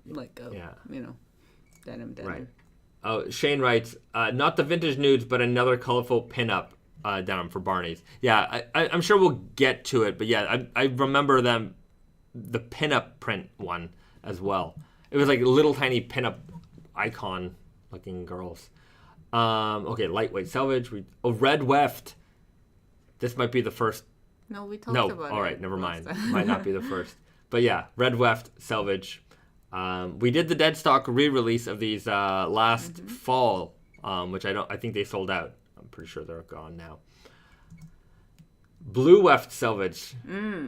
like, denim. Right. Oh, Shane writes, not the vintage nudes, but another colorful pinup denim for Barney's. Yeah, I'm sure we'll get to it, but yeah, I remember the pinup print one as well. It was like little tiny pinup icon looking girls. Okay, lightweight Selvedge. Red weft. This might be the first. No, we talked about it. All right, never mind. Might not be the first. But yeah, red weft Selvedge. We did the dead stock re-release of these last fall, which I think they sold out. I'm pretty sure they're gone now. Blue weft Selvedge.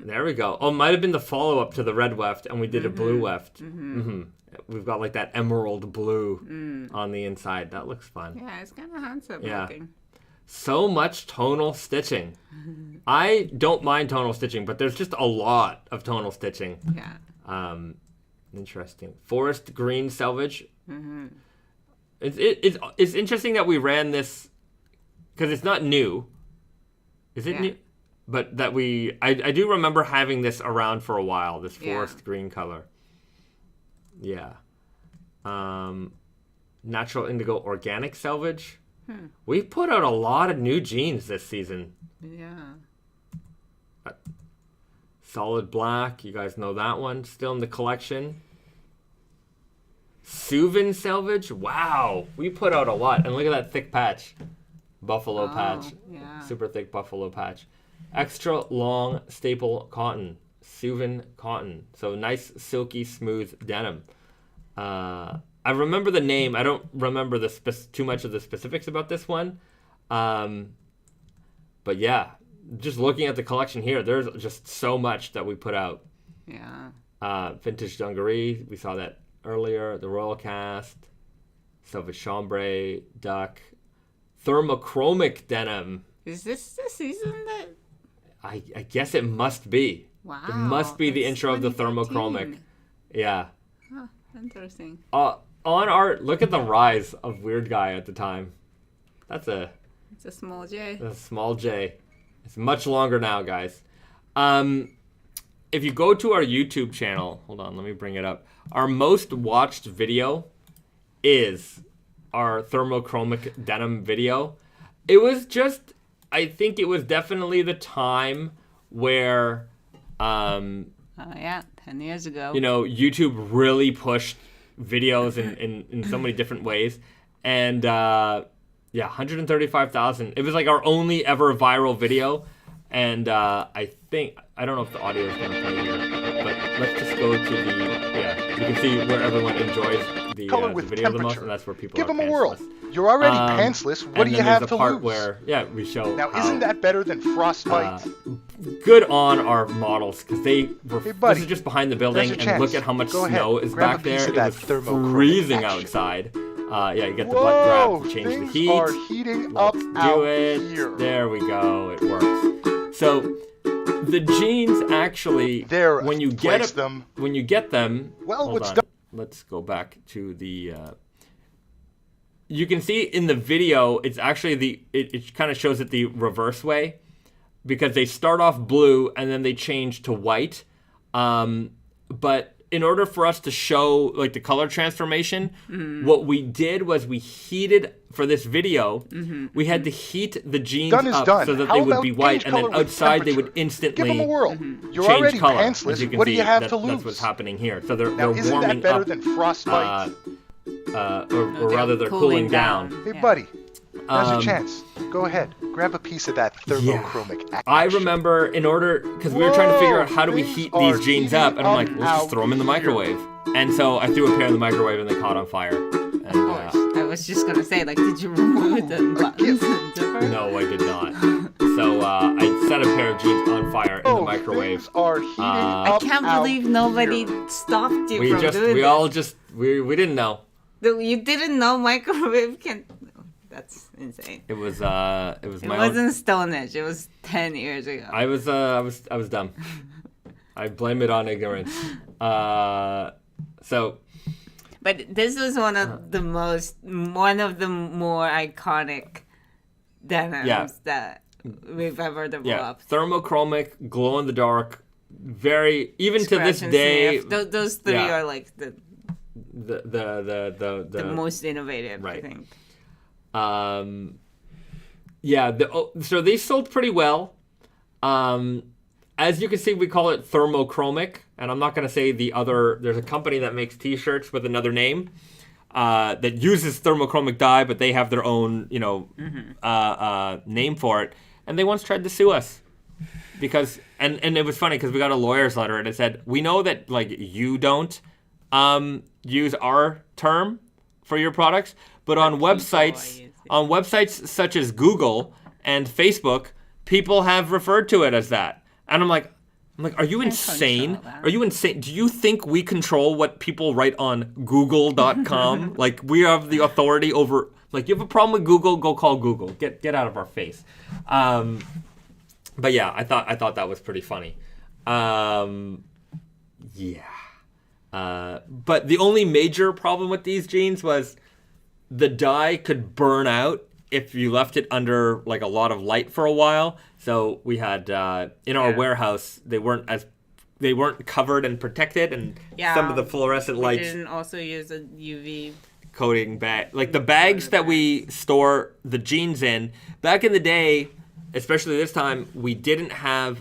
There we go. Oh, it might have been the follow-up to the red weft, and we did a blue weft. We've got like that emerald blue on the inside. That looks fun. Yeah, it's kind of handsome looking. So much tonal stitching. I don't mind tonal stitching, but there's just a lot of tonal stitching. Yeah. Interesting. Forest green Selvedge. It's interesting that we ran this because it's not new. Is it new? But that I do remember having this around for a while. This forest green color. Yeah. Natural indigo organic Selvedge. We've put out a lot of new jeans this season. Yeah. Solid black. You guys know that one. Still in the collection. Suvin Selvedge. Wow. We put out a lot. And look at that thick patch. Buffalo patch. Yeah. Super thick buffalo patch. Extra long staple cotton. Suvin cotton. So nice silky smooth denim. I remember the name. I don't remember too much of the specifics about this one. But yeah, just looking at the collection here, there's just so much that we put out. Yeah. Vintage dungaree, we saw that earlier. The Royal Cast, Selvedge Chambray, Duck, Thermochromic denim. Is this the season that? I guess it must be. Wow. It must be the intro of the 2013. Thermochromic. Yeah. Huh, interesting. On art, look at the rise of Weird Guy at the time. It's a small J. a small J. It's much longer now, guys. If you go to our YouTube channel, hold on, let me bring it up. Our most watched video is our Thermochromic denim video. It was just, I think it was definitely the time where, yeah, 10 years ago. YouTube really pushed videos in so many different ways. And, 135,000. It was like our only ever viral video. And I don't know if the audio is going to play here, but let's just go to you can see where everyone enjoys the video the most, and that's where people Give are them a whirl. pantsless. You're already pantsless. What do you have to lose? Where, we show Now, how, isn't that better than frostbite? good on our models, because they were, Hey, buddy, this is just behind the building, there's your and chance. look at how much Go ahead. snow is Grab back a piece there. of It that was Thermochromic freezing action. outside. You get the Whoa, butt grab to change the things heat. are heating up Let's do out it. here. There we go. It works. So the jeans actually, There, when you place get them. when you get them, Well, hold what's on. done? Let's go back to the. You can see in the video, it's actually it kind of shows it the reverse way, because they start off blue and then they change to white. But in order for us to show like the color transformation, what we did was we heated for this video. We had to heat the jeans Done is up done. so that How they would about be white, change and then color with outside they would temperature? instantly Give them a whirl. You're change already color. As pantsless. you can What do see, you have to lose? that's what's happening here. So they're Now, isn't warming that better up, than frostbite? or rather they're cooling down. Hey, Yeah. buddy, now's your chance. Go ahead. Grab a piece of that Thermochromic action. I remember because we were trying to figure out how do we Things heat are these jeans heating up, and I'm like, up let's just out throw them in the here. microwave. And so I threw a pair in the microwave, and they caught on fire. And, Of course. I was just gonna say, like, did you remove the buttons and zipper? no, I did not. So I set a pair of jeans on fire in the microwave. Things are heating I up I can't out believe nobody here. stopped you We from doing this. we didn't know. You didn't know microwave can. That's insane. It was It my own. wasn't Stone Age. It was 10 years ago. I was dumb. I blame it on ignorance. So But this was one of the more iconic denims that we've ever developed. Thermochromic, glow in the dark, very even to this Scratch and day. sniff. Those three yeah. are like the The most innovative, right. I think. So they sold pretty well. As you can see, we call it Thermochromic, and I'm not going to say the other. There's a company that makes T-shirts with another name that uses thermochromic dye, but they have their own, name for it. And they once tried to sue us because, and it was funny because we got a lawyer's letter and it said, we know that like you don't use our term for your products, but on websites such as Google and Facebook, people have referred to it as that. And I'm like, are you insane? Are you insane? Do you think we control what people write on Google.com? Like we have the authority over. Like you have a problem with Google, go call Google. Get out of our face. But yeah, I thought that was pretty funny. But the only major problem with these jeans was the dye could burn out if you left it under like a lot of light for a while. So we had in our warehouse, they weren't covered and protected, and some of the fluorescent lights. We didn't also use a UV coating bag, like the bags that we store the jeans in. Back in the day, especially this time, we didn't have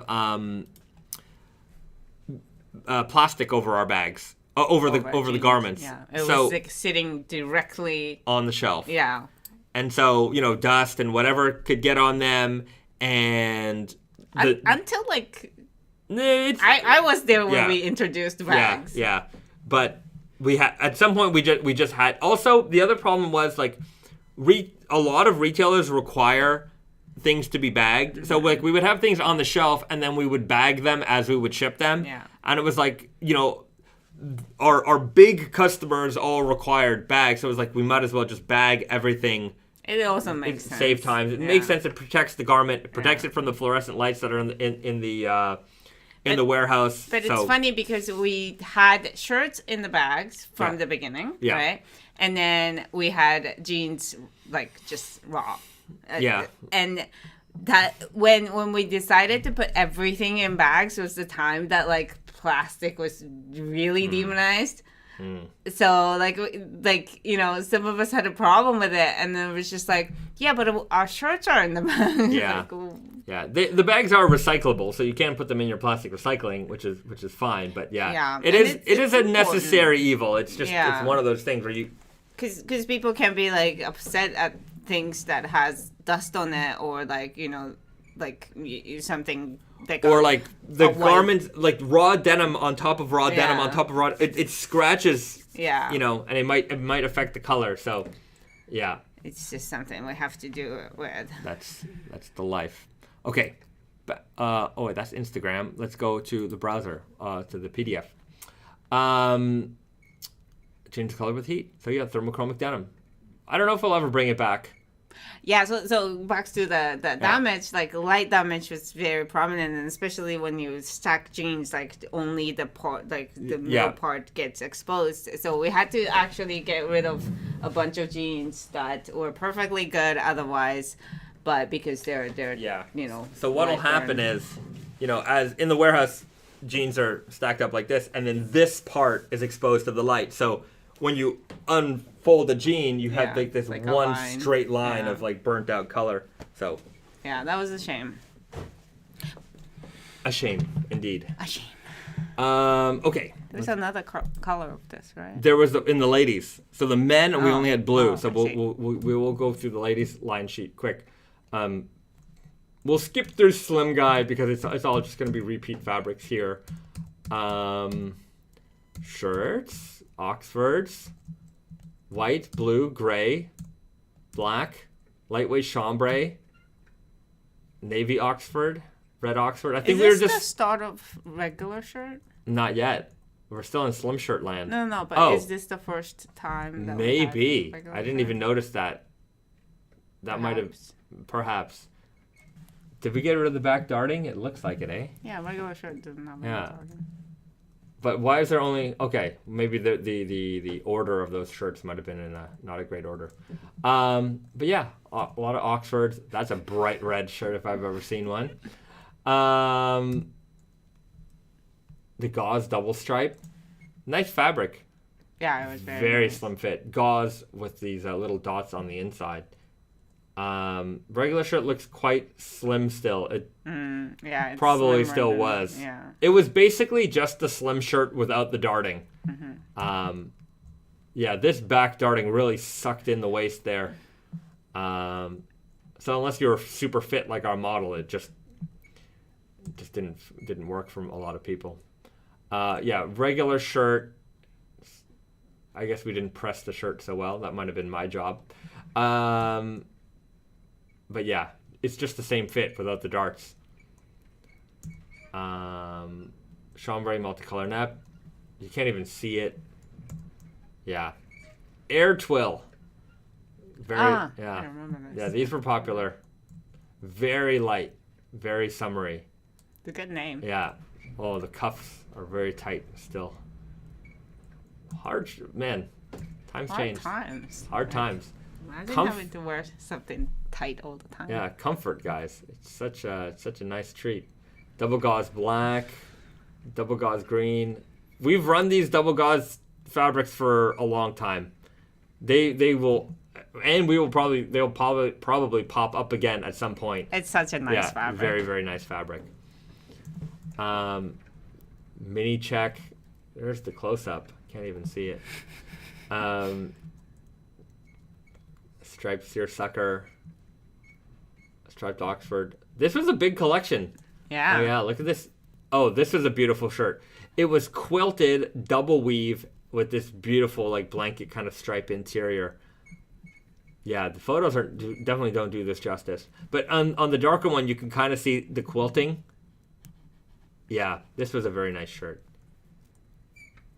plastic over our bags, over the garments. Yeah, it was like sitting directly on the shelf. Yeah. And so, dust and whatever could get on them, and until like I I was there when we introduced bags. Yeah. But we had at some point we just had. Also, the other problem was like, a lot of retailers require things to be bagged. So like we would have things on the shelf and then we would bag them as we would ship them. Yeah. And it was like, our big customers all required bags. So it was like we might as well just bag everything. It also makes sense. Save time. It makes sense. It protects the garment. It protects it from the fluorescent lights that are in the warehouse. But it's funny because we had shirts in the bags from the beginning, right? And then we had jeans like just raw. And that when we decided to put everything in bags was the time that like plastic was really demonized. So like some of us had a problem with it, and then it was just like, but our shirts are in the bag. The bags are recyclable, so you can put them in your plastic recycling, which is fine. But it is a necessary evil. It's just it's one of those things where you because people can be like upset at things that has dust on it, or like something. Or like the garment, like raw denim on top of raw denim on top of raw. It scratches. And it might affect the color. So, it's just something we have to do it with. That's the life. Okay, that's Instagram. Let's go to the browser, to the PDF. Change the color with heat. So thermochromic denim. I don't know if I'll ever bring it back. Yeah, so back to the damage, like light damage was very prominent, and especially when you stack jeans, like only the part, like the middle part gets exposed. So we had to actually get rid of a bunch of jeans that were perfectly good otherwise, but because they're So what'll happen is, as in the warehouse, jeans are stacked up like this, and then this part is exposed to the light. So when you unfold a jean, you have like this like one straight line of like burnt out color. So that was a shame. A shame, indeed. A shame. Okay. There's another color of this, right? There was in the ladies. So the men, we only had blue. So we will go through the ladies line sheet quick. We'll skip through Slim Guy because it's all just going to be repeat fabrics here. Shirts. Oxfords, white, blue, gray, black, lightweight chambray, navy Oxford, red Oxford. I think we were just... Is this the start of regular shirt? Not yet. We're still in slim shirt land. No, but is this the first time that maybe. We had I didn't even notice that. That might have... Perhaps. Did we get rid of the back darting? It looks like it, eh? Yeah, regular shirt doesn't have back darting. But why is there only... Okay, maybe the order of those shirts might have been in not a great order. But a lot of Oxfords. That's a bright red shirt if I've ever seen one. The gauze double stripe. Nice fabric. Yeah, it was very nice. Slim fit. Gauze with these little dots on the inside. Regular shirt looks quite slim still. It it's probably still was. Yeah. It was basically just the slim shirt without the darting. This back darting really sucked in the waist there. So unless you were super fit like our model, it just didn't work for a lot of people. Regular shirt. I guess we didn't press the shirt so well. That might have been my job. But it's just the same fit without the darts. Chambray multicolor nap. You can't even see it. Yeah. Air Twill. I remember this. Yeah, these were popular. Very light. Very summery. It's a good name. Yeah. Oh, the cuffs are very tight still. Hard, man. Times changed. Hard times. Imagine having to wear something tight all the time. Yeah, comfort, guys. It's such a nice treat. Double gauze black, double gauze green. We've run these double gauze fabrics for a long time. They will, and they'll probably pop up again at some point. It's such a nice fabric. Very, very nice fabric. Mini check. There's the close up. Can't even see it. Striped seersucker. Striped Oxford. This was a big collection. Yeah. Oh, yeah. Look at this. Oh, this was a beautiful shirt. It was quilted double weave with this beautiful like blanket kind of stripe interior. Yeah, the photos definitely don't do this justice. But on the darker one, you can kind of see the quilting. Yeah, this was a very nice shirt.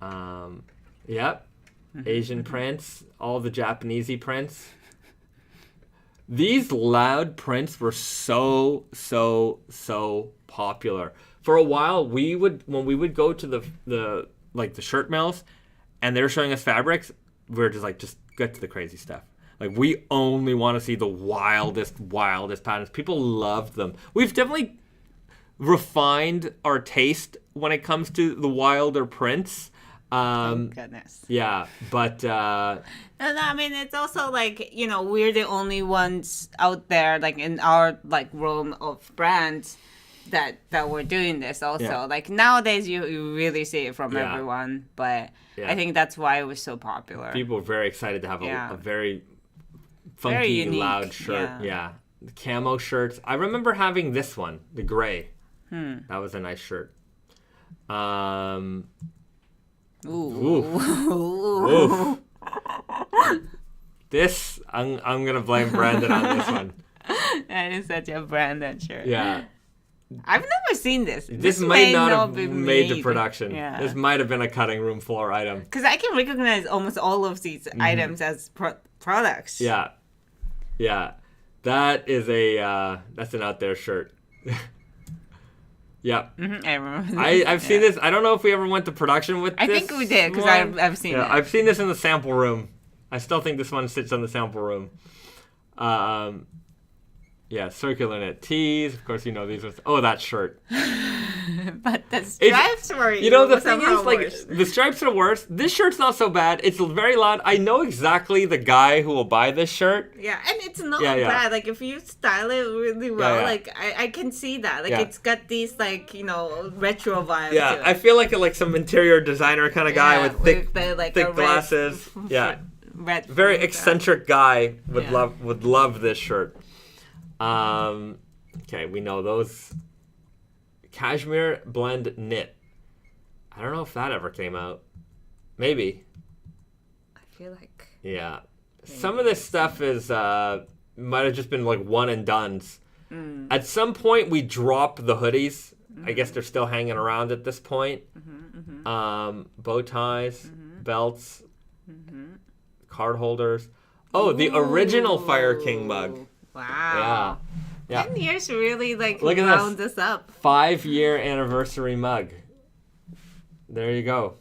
Yep. Asian prints, all the Japanesey prints. These loud prints were so popular. For a while, when we would go to the shirt mills and they're showing us fabrics, we were just get to the crazy stuff. Like, we only want to see the wildest patterns. People loved them. We've definitely refined our taste when it comes to the wilder prints. Thank goodness. Yeah, but and I mean, it's also like, we're the only ones out there, like in our like room of brands that were doing this also. Yeah. Like nowadays you really see it from Yeah. everyone, but Yeah. I think that's why it was so popular. people were very excited to have Yeah. a very funky, Very unique, loud shirt. yeah. Yeah. The camo shirts. I remember having this one, the gray. That was a nice shirt. Ooh. Oof. This, I'm gonna blame Brandon on this one. That is such a Brandon shirt. Yeah. I've never seen this. This might may not have been made to production. Yeah. This might have been a cutting room floor item. Because I can recognize almost all of these items as products. Yeah. Yeah. That is that's an out there shirt. Yeah. I remember this. I've seen this. I don't know if we ever went to production with I this. think we did, because one. I've seen it. I've seen this in the sample room. I still think this one sits in the sample room. Yeah, circular knit tees. Of course, these ones. Oh, that shirt. But the stripes were the thing somehow is, like, worse. the stripes are worse. This shirt's not so bad. It's very loud. I know exactly the guy who will buy this shirt. Yeah, and it's not Yeah, yeah. bad. Like, if you style it really well, yeah. like, I can see that. Like, Yeah. it's got these, like, retro vibes Yeah, to it. I feel like some interior designer kind of guy with thick, the, like, thick a red- glasses. Yeah, red very font. eccentric guy would Yeah. love this shirt. Okay, we know those. Cashmere blend knit. I don't know if that ever came out. Maybe. I feel like... Yeah. Some of this stuff is might have just been like one and dones. At some point we dropped the hoodies. I guess they're still hanging around at this point. Bow ties, belts, card holders. Oh, the original Fire King mug. Wow. Yeah. 10 years really, like, Look at round this. us up. 5-year anniversary mug. There you go.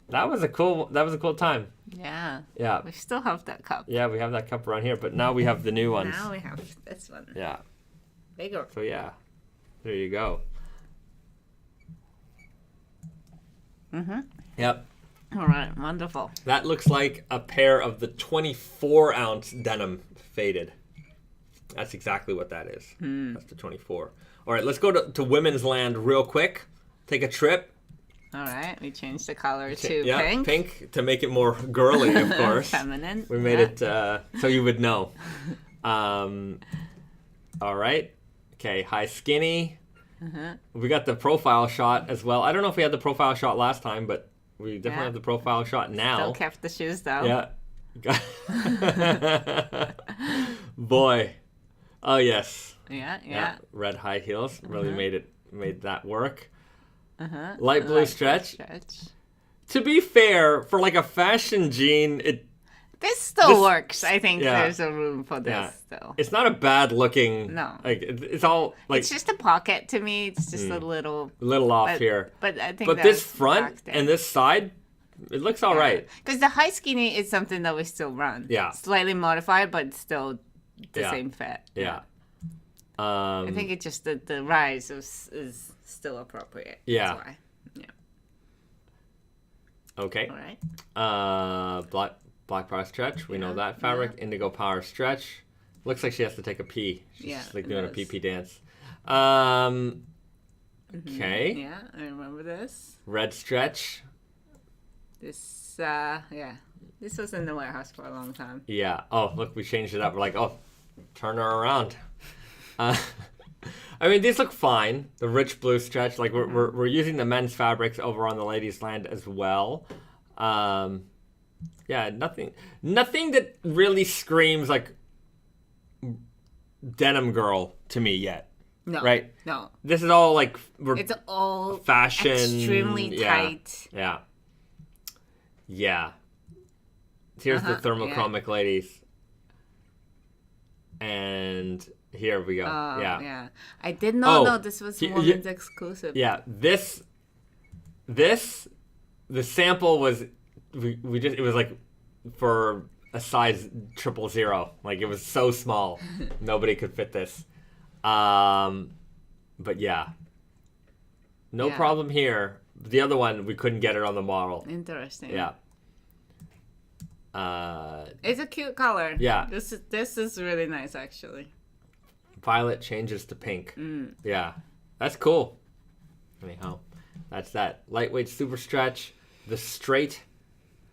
That was a cool time. Yeah. Yeah. We still have that cup. Yeah, we have that cup around here, but now we have the new ones. Now we have this one. Yeah. Bigger. So yeah. There you go. Yep. All right. Wonderful. That looks like a pair of the 24-ounce denim faded. That's exactly what that is. That's the 24. All right, let's go to women's land real quick. Take a trip. All right. We changed the color to pink. Pink to make it more girly, of course. Feminine. We made it so you would know. All right. Okay, high skinny. We got the profile shot as well. I don't know if we had the profile shot last time, but we definitely have the profile shot now. Still kept the shoes though. Yeah. Boy. Oh yes. Yeah. Red high heels really made that work. Light blue stretch. To be fair, for like a fashion jean, this still works. I think yeah. there's a room for this still. It's not a bad looking. No. Like it's all like It's just a pocket to me. It's just a little off here. But I think But this front and this side, it looks all right. Because the high skinny is something that we still run. Yeah. Slightly modified, but still the Yeah. same fit. Yeah. I think it's just the rise is still appropriate. Yeah. That's why. Yeah. Okay. All right. Black power stretch. We know that fabric. Indigo power stretch. Looks like she has to take a pee. She's like doing a pee dance. Okay. Yeah, I remember this. Red stretch. This this was in the warehouse for a long time. Yeah. Oh, look, we changed it up. We're like, oh, turn her around. I mean, these look fine. The rich blue stretch, like we're using the men's fabrics over on the ladies' land as well. Yeah, nothing that really screams like denim girl to me yet. No. Right? No. This is all like It's all fashion, extremely tight. Yeah. Yeah. Here's the thermochromic ladies. And here we go. Yeah. I did not know this was women's exclusive. Yeah. The sample was it was like for a size 000. Like it was so small. Nobody could fit this. But yeah. No problem here. The other one, we couldn't get it on the model. Interesting. Yeah. It's a cute color. Yeah. This is really nice, actually. Violet changes to pink. Yeah. That's cool. Anyhow, that's that. Lightweight super stretch. The straight.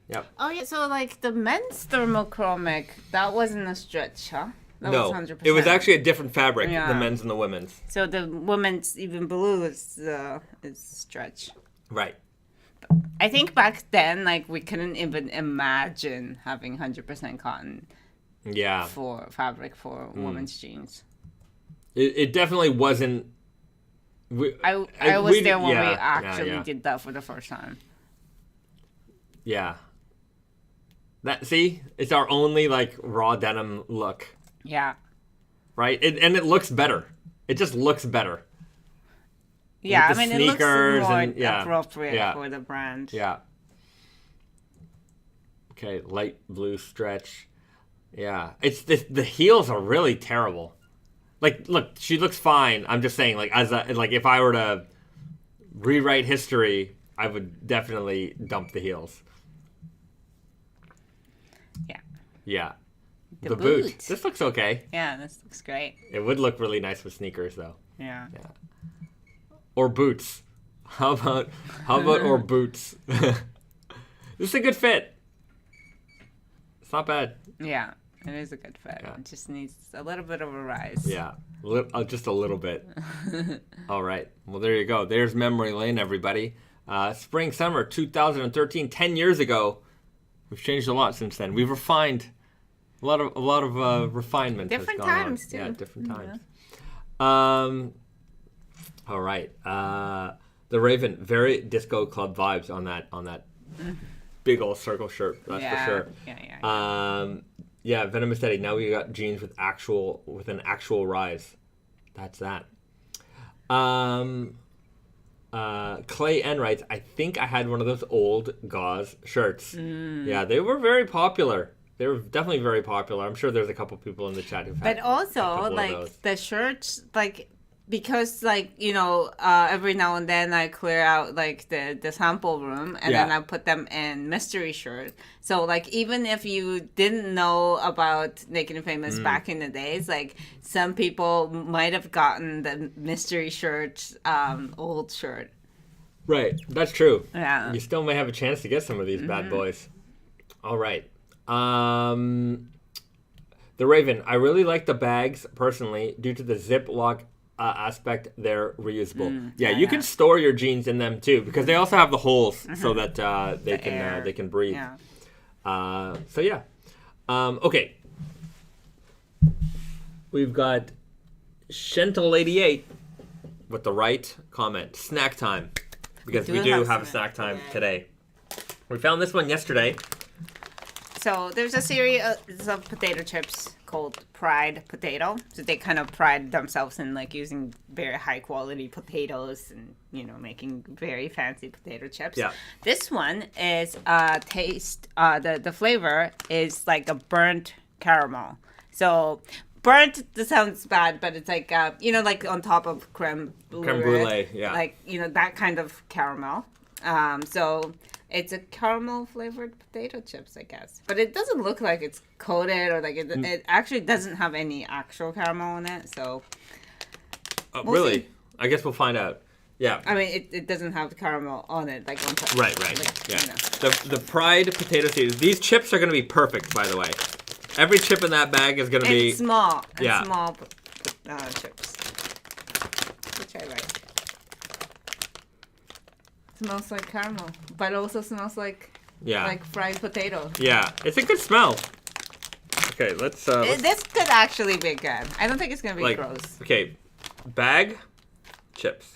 Yep. Oh, yeah. So, like, the men's thermochromic, that wasn't a stretch, huh? That No. was 100%. It was actually a different fabric, Yeah. the men's and the women's. So, the women's, even blue, is stretch. Right. I think back then, like, we couldn't even imagine having 100% cotton Yeah. for fabric for women's jeans. It definitely wasn't. I was there when we actually did that for the first time. Yeah. See, it's our only like raw denim look, Yeah. right? And it looks better. It just looks better. Yeah, With I the mean, it looks sneakers more and- yeah, appropriate yeah. for the brand. Yeah. Okay, light blue stretch. Yeah, it's the heels are really terrible. Like, look, she looks fine. I'm just saying, like, if I were to rewrite history, I would definitely dump the heels. Yeah. Yeah. The boot. boots. This looks okay. Yeah, this looks great. It would look really nice with sneakers, though. Yeah. Or boots. How about or boots? This is a good fit. It's not bad. Yeah, it is a good fit. Yeah. It just needs a little bit of a rise. Yeah, just a little bit. All right. Well, there you go. There's memory lane, everybody. Spring, summer 2013, 10 years ago. We've changed a lot since then. We've refined a lot of refinement. Different has gone times, on. too. Yeah, different Yeah. times. All right. The Raven, very disco club vibes on that big old circle shirt. That's for sure. Yeah. Venomous Teddy. Now we got jeans with an actual rise. That's that. Clay N writes, I think I had one of those old gauze shirts. Yeah, they were very popular. They were definitely very popular. I'm sure there's a couple people in the chat who've had But also, like, the shirts, like, because, like, you know, every now and then I clear out, like, the sample room, and then I put them in mystery shirt. So, like, even if you didn't know about Naked and Famous back in the days, like, some people might have gotten the mystery shirt, old shirt. Right, that's true. Yeah. You still may have a chance to get some of these bad boys. All right. The Raven, I really like the bags, personally, due to the zip lock aspect. They're reusable. You can store your jeans in them too, because they also have the holes so that they can breathe. Yeah. Okay. We've got Shentel88 with the right comment. Snack time, because we do have a snack time today. We found this one yesterday. So there's a series of potato chips called Pride Potato. So they kind of pride themselves in like using very high quality potatoes and, you know, making very fancy potato chips. Yeah. This one is the flavor is like a burnt caramel. So burnt, this sounds bad, but it's like, you know, like on top of creme brulee. Creme brulee, yeah. Like, you know, that kind of caramel. So it's a caramel flavored potato chips, I guess. But it doesn't look like it's coated or like it actually doesn't have any actual caramel in it. So we'll really? see. I guess we'll find out. Yeah. I mean, it doesn't have the caramel on it, like on top. Right. Like, Yeah. you know. The Pride potato seeds. These chips are going to be perfect, by the way. Every chip in that bag is going to be... It's small. Yeah. Small chips. Which I like. Smells like caramel, but also smells like Yeah. Like fried potato. Yeah, it's a good smell. Okay, let's This could actually be good. I don't think it's gonna be like, gross. okay, bag, chips.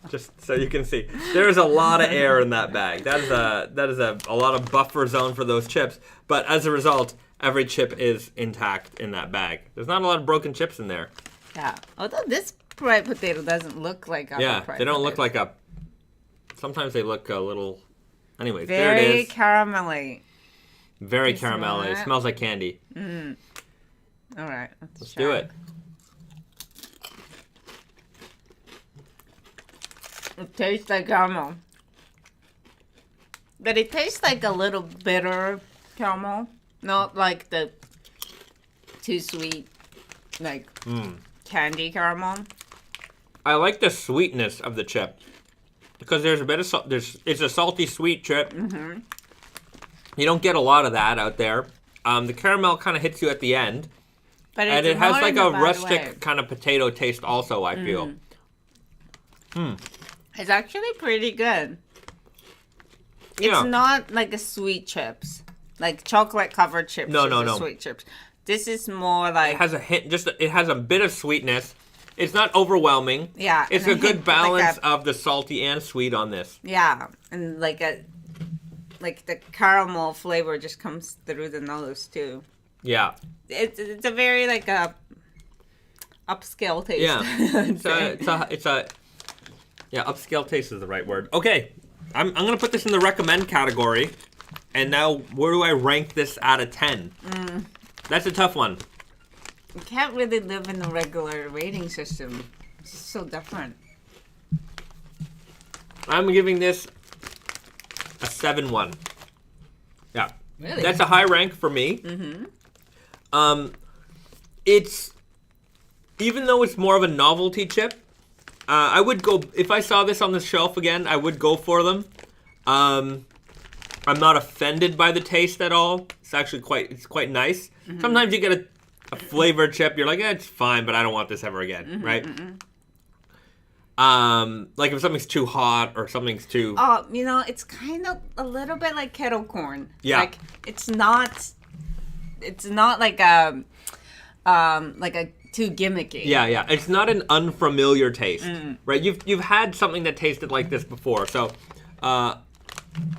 Just so you can see, there's a lot of air in that bag. That is a lot of buffer zone for those chips. But as a result, every chip is intact in that bag. There's not a lot of broken chips in there. Yeah. Although this fried potato doesn't look like a fried They don't potato. look like a. Sometimes they look a little. Anyways, Very there it is. caramelly. Very You smell caramelly. It it? smells like candy. All right. Let's do it. It tastes like caramel. But it tastes like a little bitter caramel. Not like the too sweet, like candy caramel. I like the sweetness of the chip because there's a bit of salt. It's a salty sweet chip. Mm-hmm. You don't get a lot of that out there. The caramel kind of hits you at the end, But and it's it has not like in a bad way. rustic kind of potato taste. Also, I feel. It's actually pretty good. Yeah. It's not like a sweet chips, like chocolate covered chips. No, is no, a no. Sweet chips. This is more like It has a hint. It has a bit of sweetness. It's not overwhelming. Yeah, It's and a a good hint, like balance a- of the salty and sweet on this. yeah, and like the caramel flavor just comes through the nose too. Yeah. It's a very like a upscale taste. Yeah. I'd say. It's a yeah, upscale taste is the right word. Okay. I'm gonna put this in the recommend category. And now where do I rank this out of 10? That's a tough one. You can't really live in a regular rating system. It's so different. I'm giving this a 7-1. Yeah. Really? That's a high rank for me. Mm-hmm. It's even though it's more of a novelty chip, I would go if I saw this on the shelf again. I would go for them. I'm not offended by the taste at all. It's actually quite nice. Mm-hmm. Sometimes you get a flavored chip. You're like, it's fine, but I don't want this ever again, right? Like if something's too hot or something's too. Oh, it's kind of a little bit like kettle corn. Yeah. Like it's not like a too gimmicky. Yeah. It's not an unfamiliar taste, right? You've had something that tasted like this before, so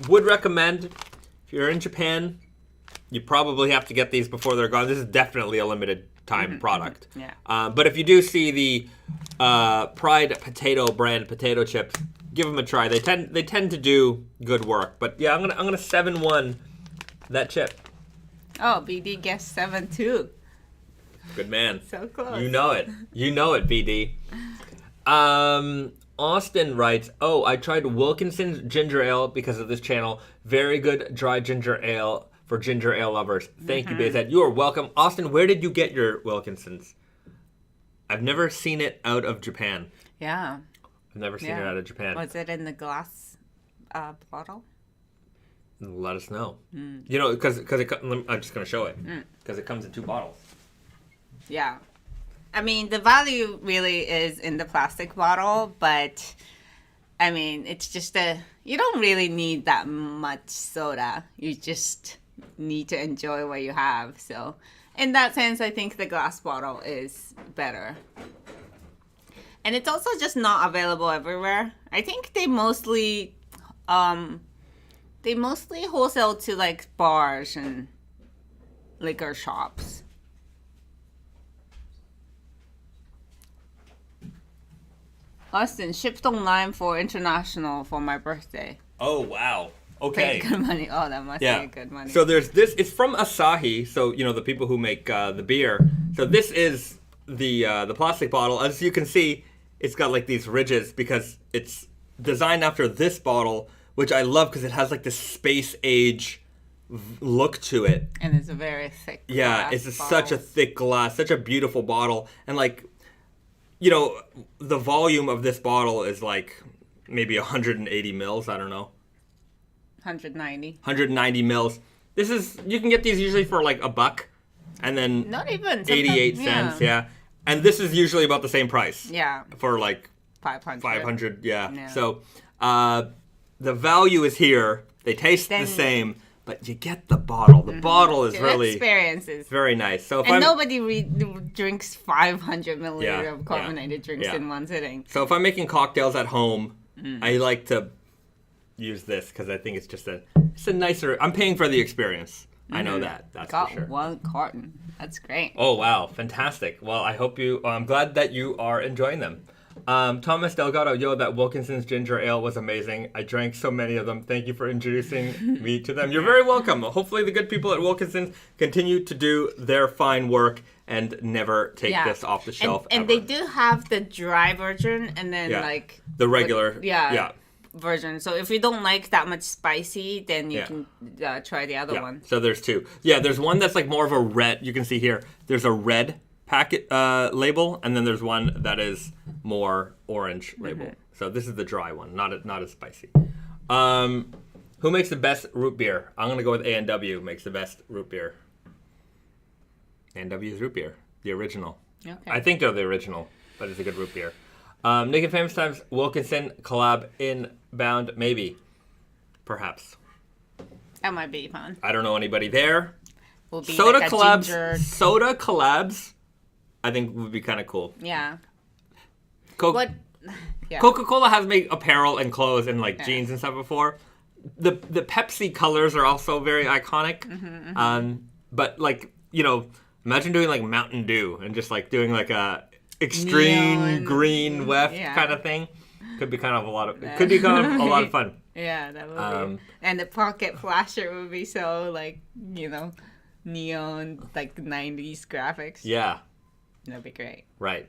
would recommend if you're in Japan, you probably have to get these before they're gone. This is definitely a limited time product. Yeah. But if you do see the Pride Potato brand potato chips, give them a try. They tend to do good work. But yeah, I'm gonna 7-1 that chip. Oh, BD guessed 7 too. Good man. So close. You know it, BD. Austin writes, "Oh, I tried Wilkinson's ginger ale because of this channel. Very good dry ginger ale for ginger ale lovers. Thank you, BZ. You are welcome." Austin, where did you get your Wilkinson's? I've never seen it out of Japan. Yeah. I've never seen it out of Japan. Was it in the glass bottle? Let us know. Because I'm just going to show it. Because it comes in 2 bottles. Yeah. I mean, the value really is in the plastic bottle, but I mean, it's just you don't really need that much soda. You just need to enjoy what you have. So, in that sense, I think the glass bottle is better. And it's also just not available everywhere. I think they mostly wholesale to like bars and liquor shops. Austin, shipped online for international for my birthday. Oh, wow. Okay. Paid good money. Oh, that must be good money. So there's this. It's from Asahi. So the people who make the beer. So this is the plastic bottle. As you can see, it's got like these ridges because it's designed after this bottle, which I love because it has like this space age look to it. And it's a very thick. Yeah, it's such a thick glass, such a beautiful bottle, and like, the volume of this bottle is like maybe 180 mils. I don't know. 190. 190 mils. You can get these usually for like $1, and then Not even 88 cents. Yeah, and this is usually about the same price. Yeah. For like 500. 500. Yeah. Yeah. So, the value is here. They taste the Then- same, but you get the bottle. The bottle is The really experiences. very nice. So if And I'm nobody drinks 500 milliliters Yeah, of carbonated drinks yeah. in one sitting. so if I'm making cocktails at home, Mm. I like to use this because I think it's just a nicer. I'm paying for the experience. I know that. That's Got for sure. one carton. That's great. Oh wow, fantastic! Well, I hope you. I'm glad that you are enjoying them. Thomas Delgado, yo, that Wilkinson's ginger ale was amazing. I drank so many of them. Thank you for introducing me to them. You're very welcome. Hopefully, the good people at Wilkinson's continue to do their fine work and never take this off the shelf. And ever. they do have the dry version and then Yeah. like the regular. yeah. version. So if you don't like that much spicy, then you Yeah. can try the other one. So there's two. Yeah, there's one that's like more of a red. You can see here. There's a red packet label, and then there's one that is more orange label. So this is the dry one, not as spicy. Who makes the best root beer? I'm gonna go with A&W makes the best root beer. A&W's root beer, the original. Okay. I think they're the original, but it's a good root beer. Naked Famous Times Wilkinson collab inbound, maybe, perhaps. That might be fun. I don't know anybody there. Will be Soda like a collabs. ginger- Soda collabs. I think would be kind of cool. Yeah. Co- What? Yeah. Coca-Cola has made apparel and clothes and like jeans and stuff before. The Pepsi colors are also very iconic. But like, you know, imagine doing like Mountain Dew and just like doing like a extreme Neon. green weft Yeah. kind of thing. Could be kind of a lot of fun. Yeah, that would be. And the pocket flasher would be so like, you know, neon, like 90s graphics. Yeah, That'd be great. right.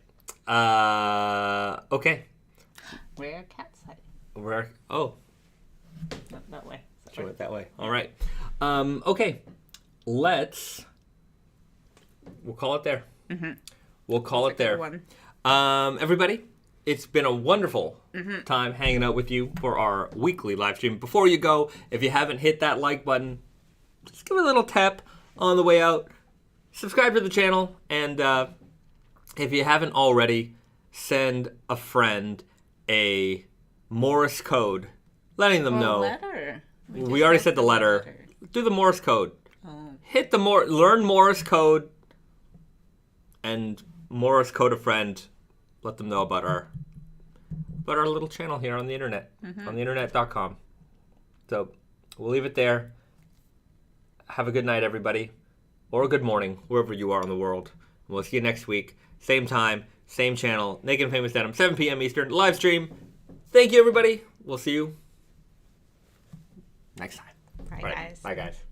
Okay. Where cat's hiding? Oh, Not that way. she went that way. All right. Okay. We'll call it there. We'll call it there. One. Everybody, it's been a wonderful time hanging out with you for our weekly live stream. Before you go, if you haven't hit that like button, just give it a little tap on the way out. Subscribe to the channel, and if you haven't already, send a friend a Morse code, letting them know. Letter. We already said the letter. Do the Morse code. Oh. Hit the learn Morse code, and Morse code a friend. Let them know about our little channel here on the internet, on the internet.com. So we'll leave it there. Have a good night, everybody, or a good morning, wherever you are in the world. We'll see you next week, same time, same channel, Naked and Famous Denim, 7 p.m. Eastern, live stream. Thank you, everybody. We'll see you next time. Bye, Right. guys. Bye, guys.